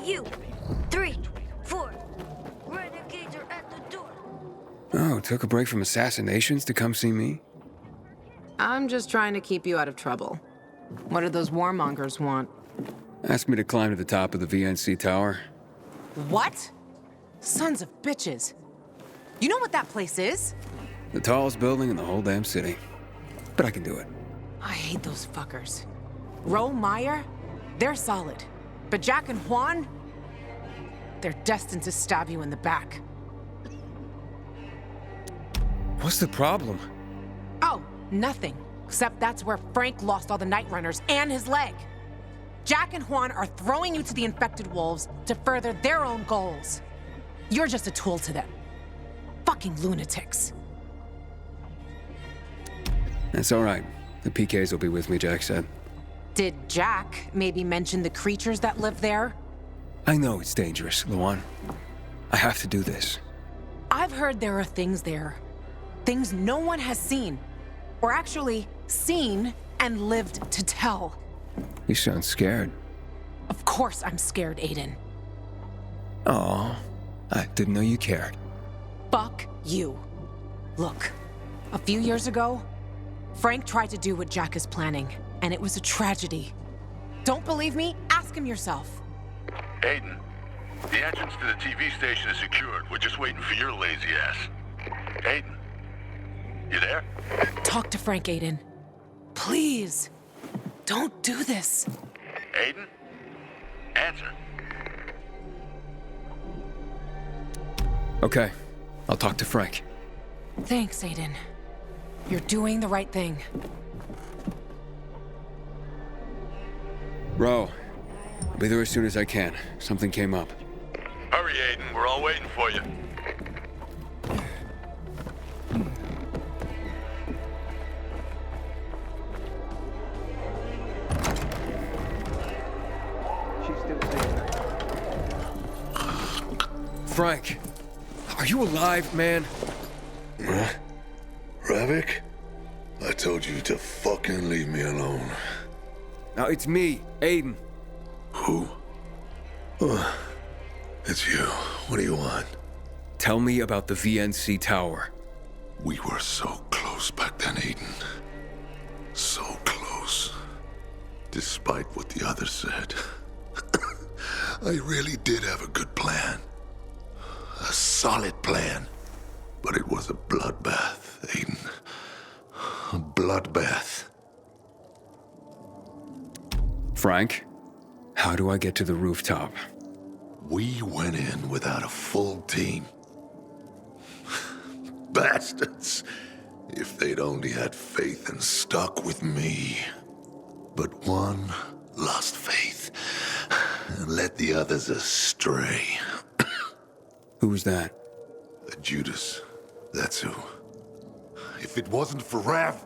you. 3, 4. Renegades are at the door. Oh, took a break from assassinations to come see me? I'm just trying to keep you out of trouble. What do those warmongers want? Asked me to climb to the top of the VNC tower. What? Sons of bitches. You know what that place is? The tallest building in the whole damn city. But I can do it. I hate those fuckers. Ro, Meyer, they're solid. But Jack and Juan, they're destined to stab you in the back. What's the problem? Oh, nothing. Except that's where Frank lost all the Night Runners and his leg. Jack and Juan are throwing you to the infected wolves to further their own goals. You're just a tool to them. Fucking lunatics. That's all right. The PKs will be with me, Jack said. Did Jack maybe mention the creatures that live there? I know it's dangerous, Luan. I have to do this. I've heard there are things there. Things no one has seen. Or actually, seen and lived to tell. You sound scared. Of course I'm scared, Aiden. Aw, I didn't know you cared. Fuck you. Look, a few years ago, Frank tried to do what Jack is planning, and it was a tragedy. Don't believe me? Ask him yourself. Aiden, the entrance to the TV station is secured. We're just waiting for your lazy ass. Aiden, you there? Talk to Frank, Aiden. Please. Don't do this. Aiden? Answer. Okay, I'll talk to Frank. Thanks, Aiden. You're doing the right thing. Ro, I'll be there as soon as I can. Something came up. Hurry, Aiden. We're all waiting for you. Frank, are you alive, man? Huh? Ravik? I told you to fucking leave me alone. Now it's me, Aiden. Who? It's you. What do you want? Tell me about the VNC tower. We were so close back then, Aiden. So close. Despite what the others said. I really did have a good plan. A solid plan. But it was a bloodbath, Aiden. A bloodbath. Frank, how do I get to the rooftop? We went in without a full team. Bastards. If they'd only had faith and stuck with me. But one lost faith and led the others astray. Who was that? Judas. That's who. If it wasn't for Rav,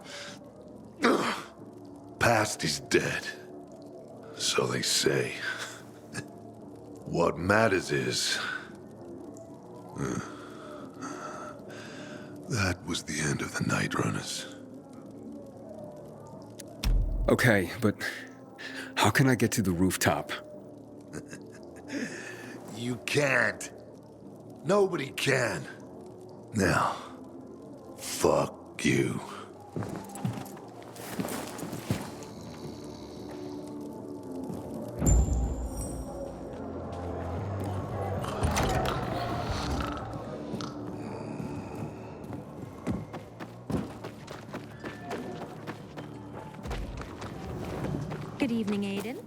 past is dead. So they say. What matters is... that was the end of the Night Runners. Okay, but how can I get to the rooftop? You can't. Nobody can. Now, fuck you. Good evening, Aiden.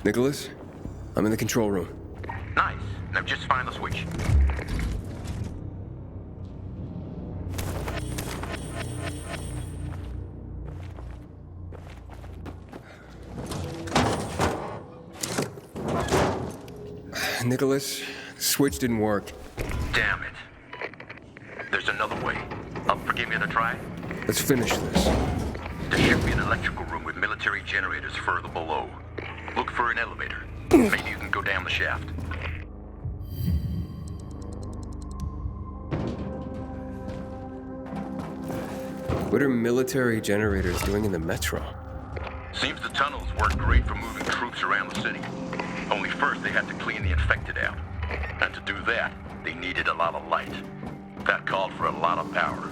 Nicholas, I'm in the control room. Nice. Now just find the switch. Nicholas, the switch didn't work. Damn it. There's another way. Forgive me to try? Let's finish this. There should be an electrical room with military generators further below. Look for an elevator. Maybe you can go down the shaft. What are military generators doing in the metro? Seems the tunnels work great for moving troops around the city. Only first they had to clean the infected out. And to do that, they needed a lot of light. That called for a lot of power.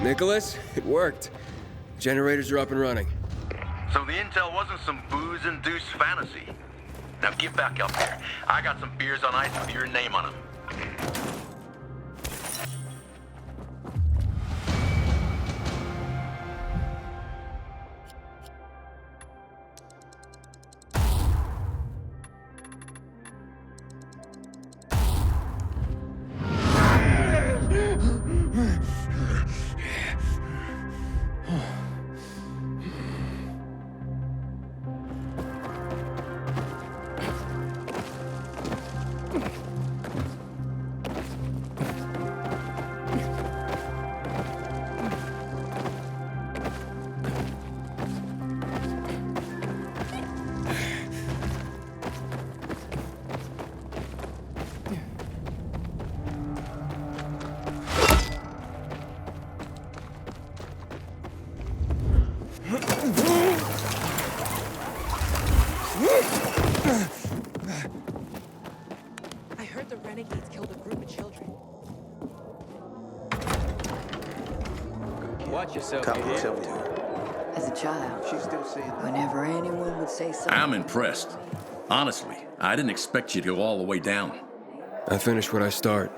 Nicholas, it worked. Generators are up and running. So the intel wasn't some booze-induced fantasy. Now get back up there. I got some beers on ice with your name on them. I heard the renegades killed a group of children. Watch yourself. Come on, tell me. As a child, She's still saying that. whenever anyone would say something, I'm impressed. Honestly, I didn't expect you to go all the way down. I finish what I start.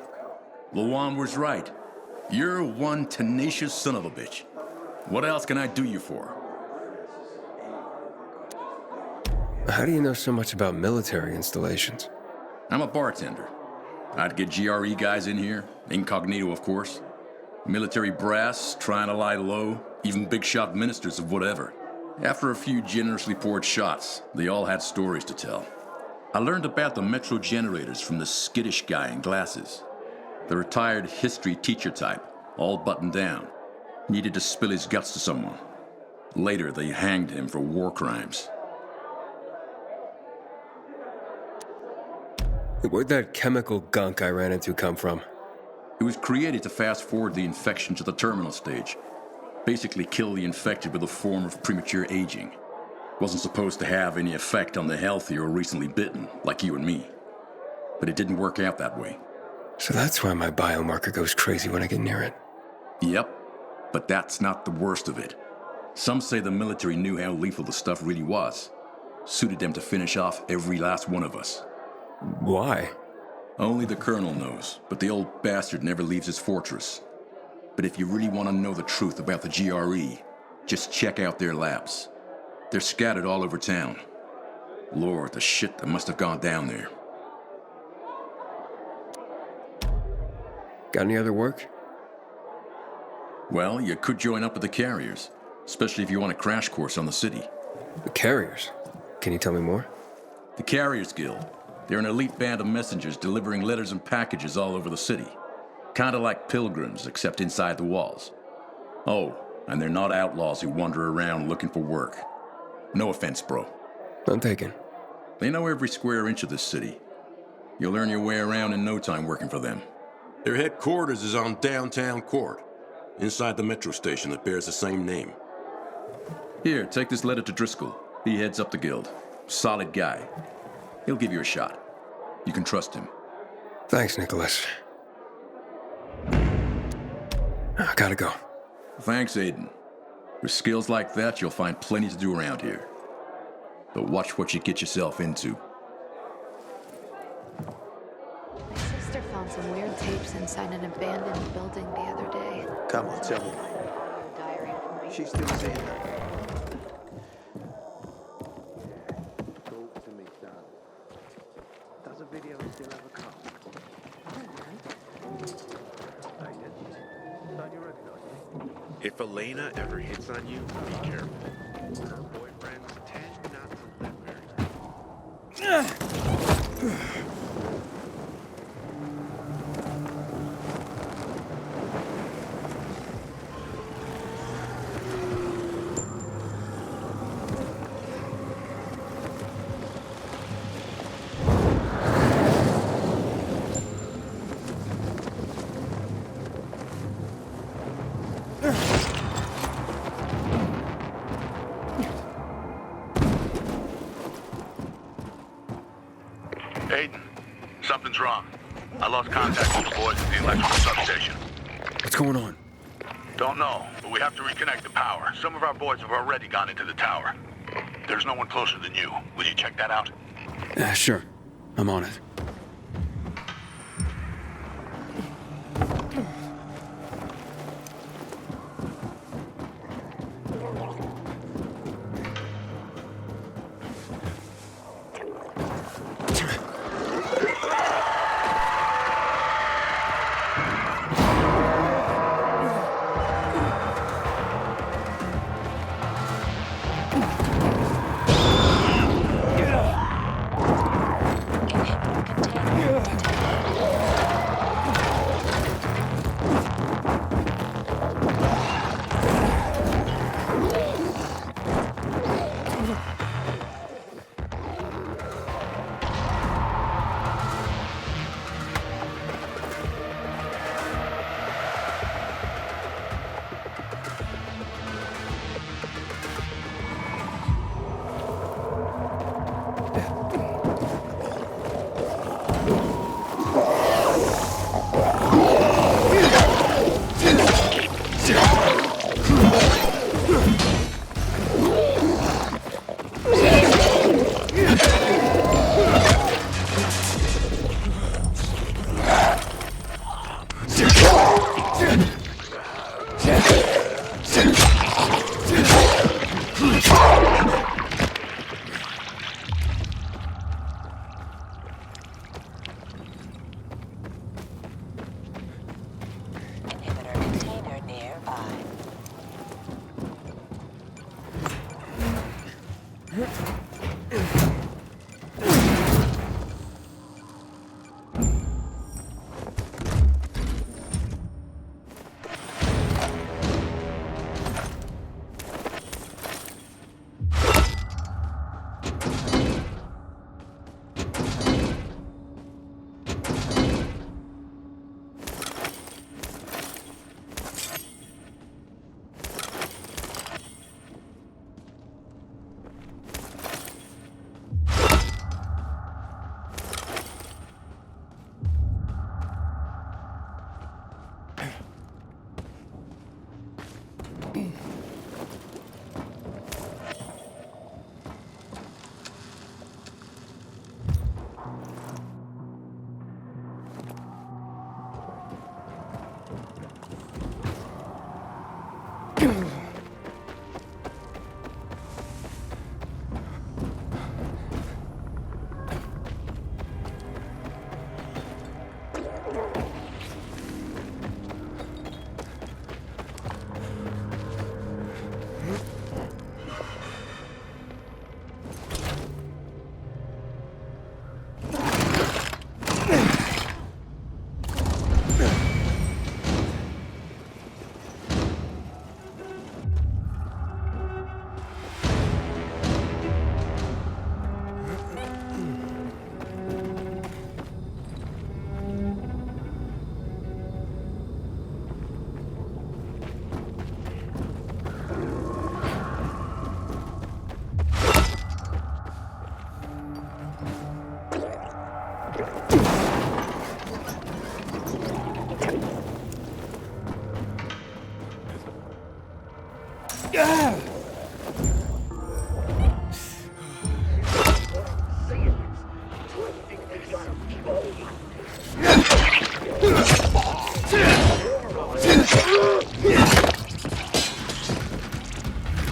Luan was right. You're one tenacious son of a bitch. What else can I do you for? How do you know so much about military installations? I'm a bartender. I'd get GRE guys in here, incognito of course. Military brass, trying to lie low, even big shot ministers of whatever. After a few generously poured shots, they all had stories to tell. I learned about the metro generators from the skittish guy in glasses. The retired history teacher type, all buttoned down. Needed to spill his guts to someone. Later, they hanged him for war crimes. Where'd that chemical gunk I ran into come from? It was created to fast forward the infection to the terminal stage. Basically kill the infected with a form of premature aging. Wasn't supposed to have any effect on the healthy or recently bitten, like you and me. But it didn't work out that way. So that's why my biomarker goes crazy when I get near it. Yep, but that's not the worst of it. Some say the military knew how lethal the stuff really was. Suited them to finish off every last one of us. Why? Only the colonel knows, but the old bastard never leaves his fortress. But if you really want to know the truth about the GRE, just check out their labs. They're scattered all over town. Lord, the shit that must have gone down there. Got any other work? Well, you could join up with the carriers, especially if you want a crash course on the city. The carriers? Can you tell me more? The Carriers Guild. They're an elite band of messengers delivering letters and packages all over the city. Kinda like pilgrims, except inside the walls. Oh, and they're not outlaws who wander around looking for work. No offense, bro. I'm taken. They know every square inch of this city. You'll earn your way around in no time working for them. Their headquarters is on Downtown Court, inside the metro station that bears the same name. Here, take this letter to Driscoll. He heads up the guild. Solid guy. He'll give you a shot. You can trust him. Thanks, Nicholas. I gotta go. Thanks, Aiden. With skills like that, you'll find plenty to do around here. But watch what you get yourself into. My sister found some weird tapes inside an abandoned building the other day. Come on, tell me. She's still saying that. Does a video still have a car? If Elena ever hits on you, be careful. Her boyfriends tend not to live very long. Aiden, something's wrong. I lost contact with the boys at the electrical substation. What's going on? Don't know, but we have to reconnect the power. Some of our boys have already gone into the tower. There's no one closer than you. Will you check that out? Sure. I'm on it.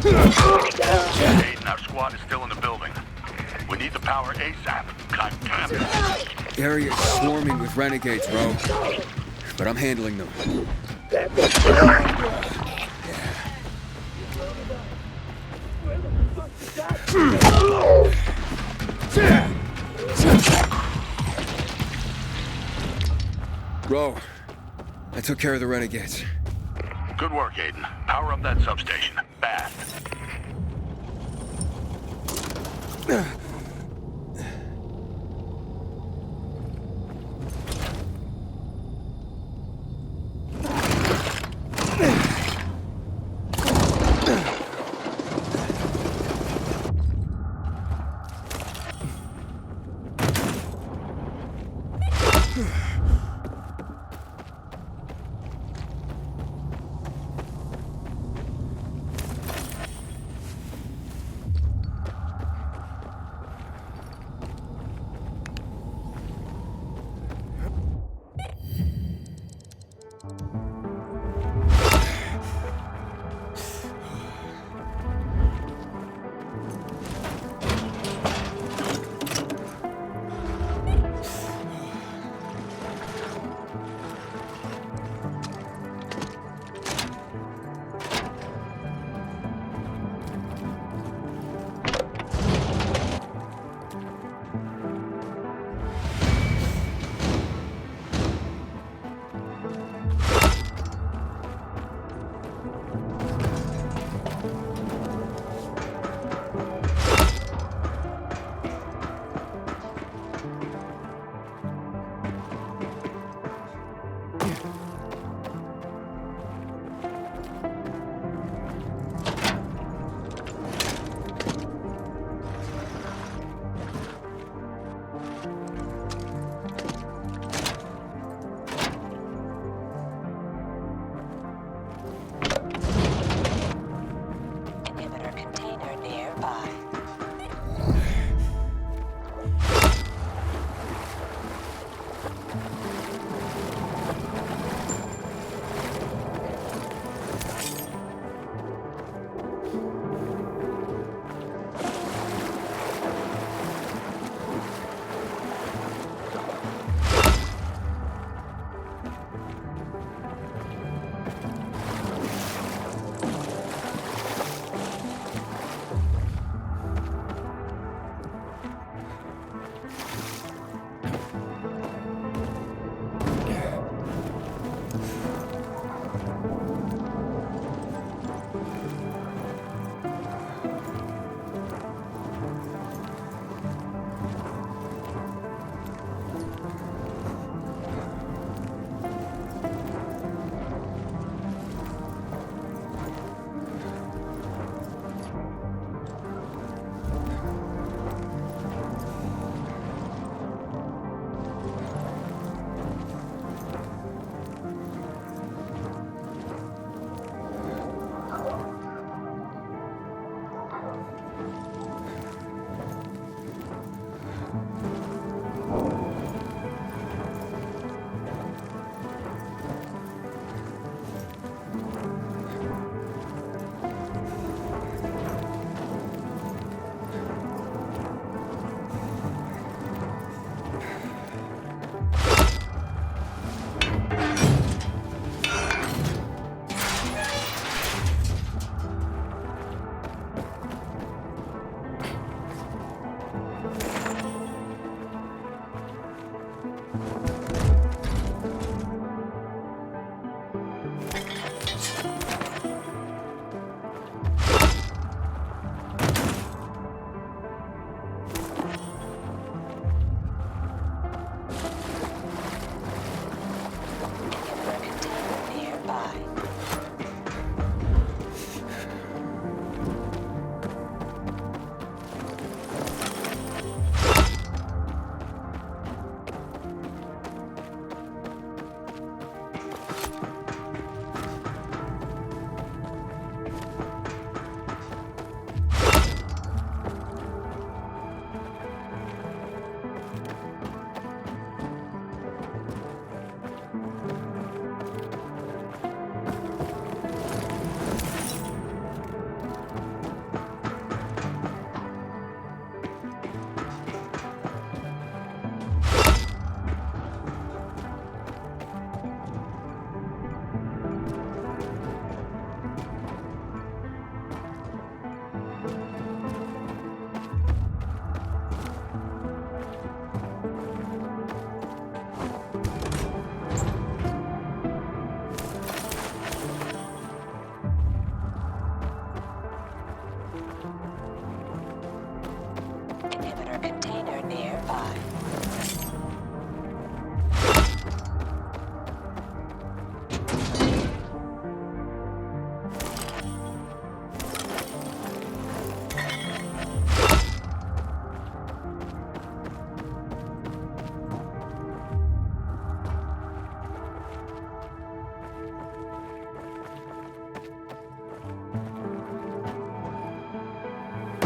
Aiden, our squad is still in the building. We need the power ASAP. God damn it. Area is swarming with renegades, bro. But I'm handling them. Bro, I took care of the renegades. Good work, Aiden. Power up that substation. Fast.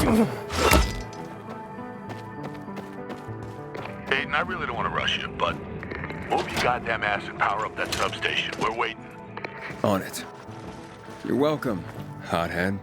Aiden, I really don't want to rush you, but move your goddamn ass and power up that substation. We're waiting. On it. You're welcome, hothead.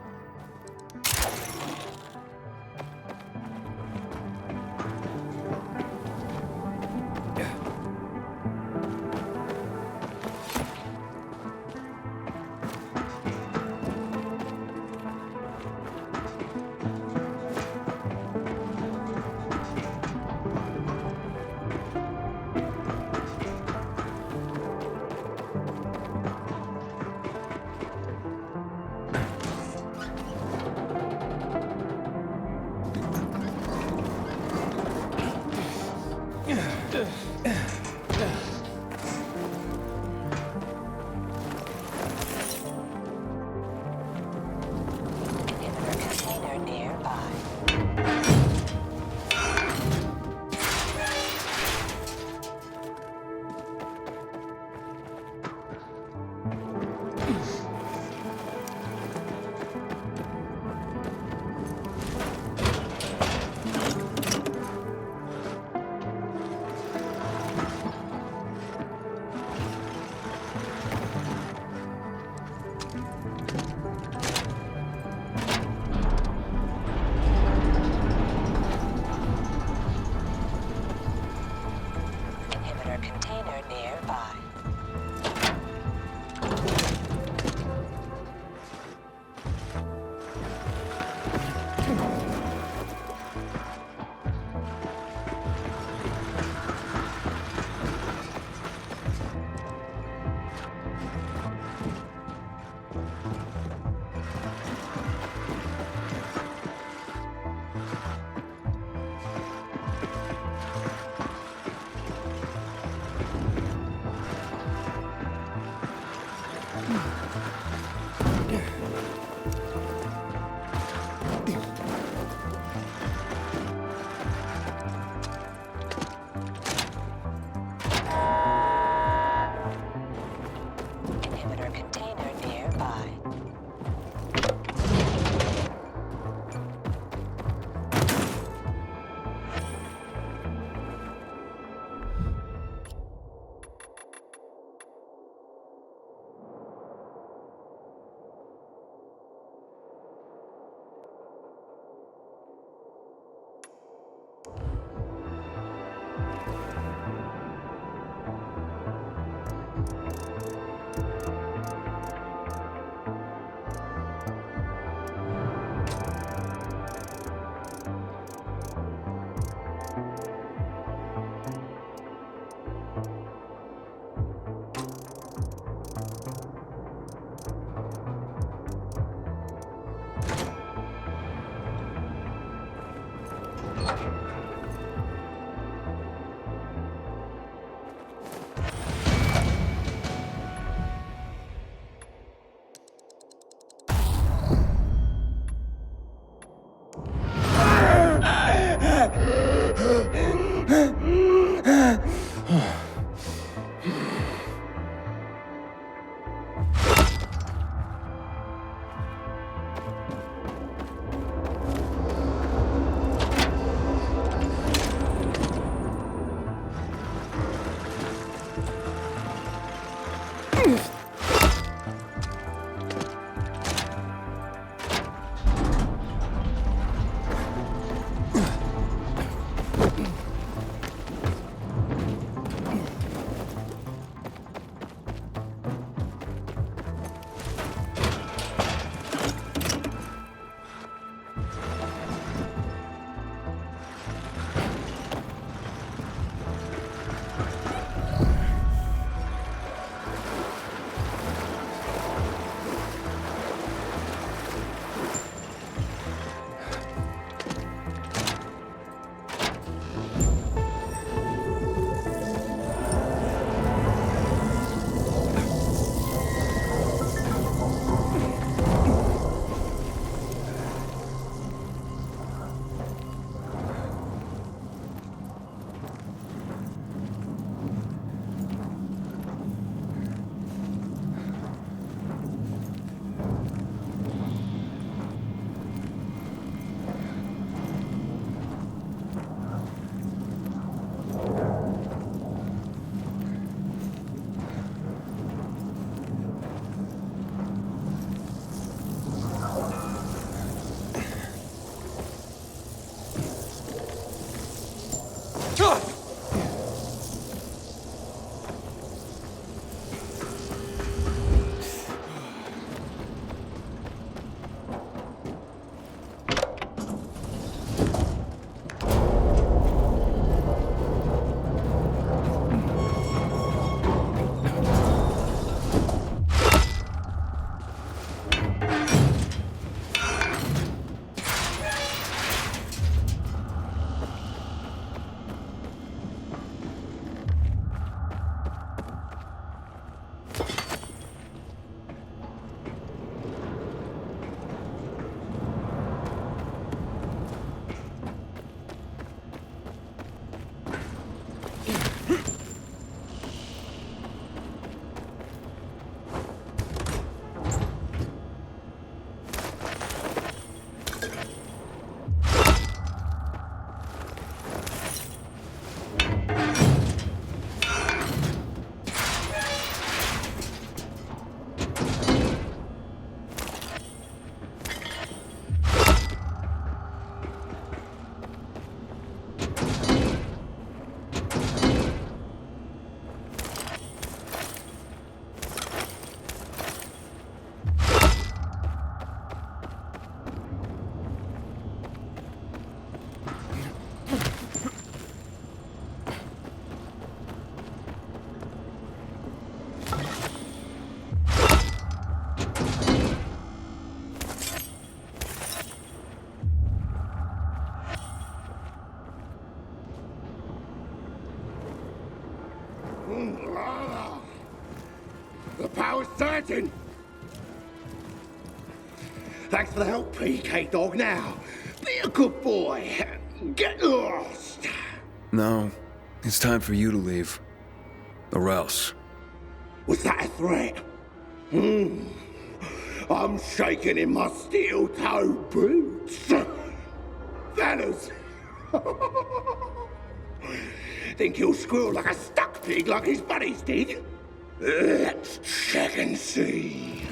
certain. Thanks for the help, PK Dog. Now, be a good boy. Get lost. No, it's time for you to leave. Or else. Was that a threat? I'm shaking in my steel-toed boots. Fellas, think he'll squeal like a stuck pig like his buddies did? Let's check and see.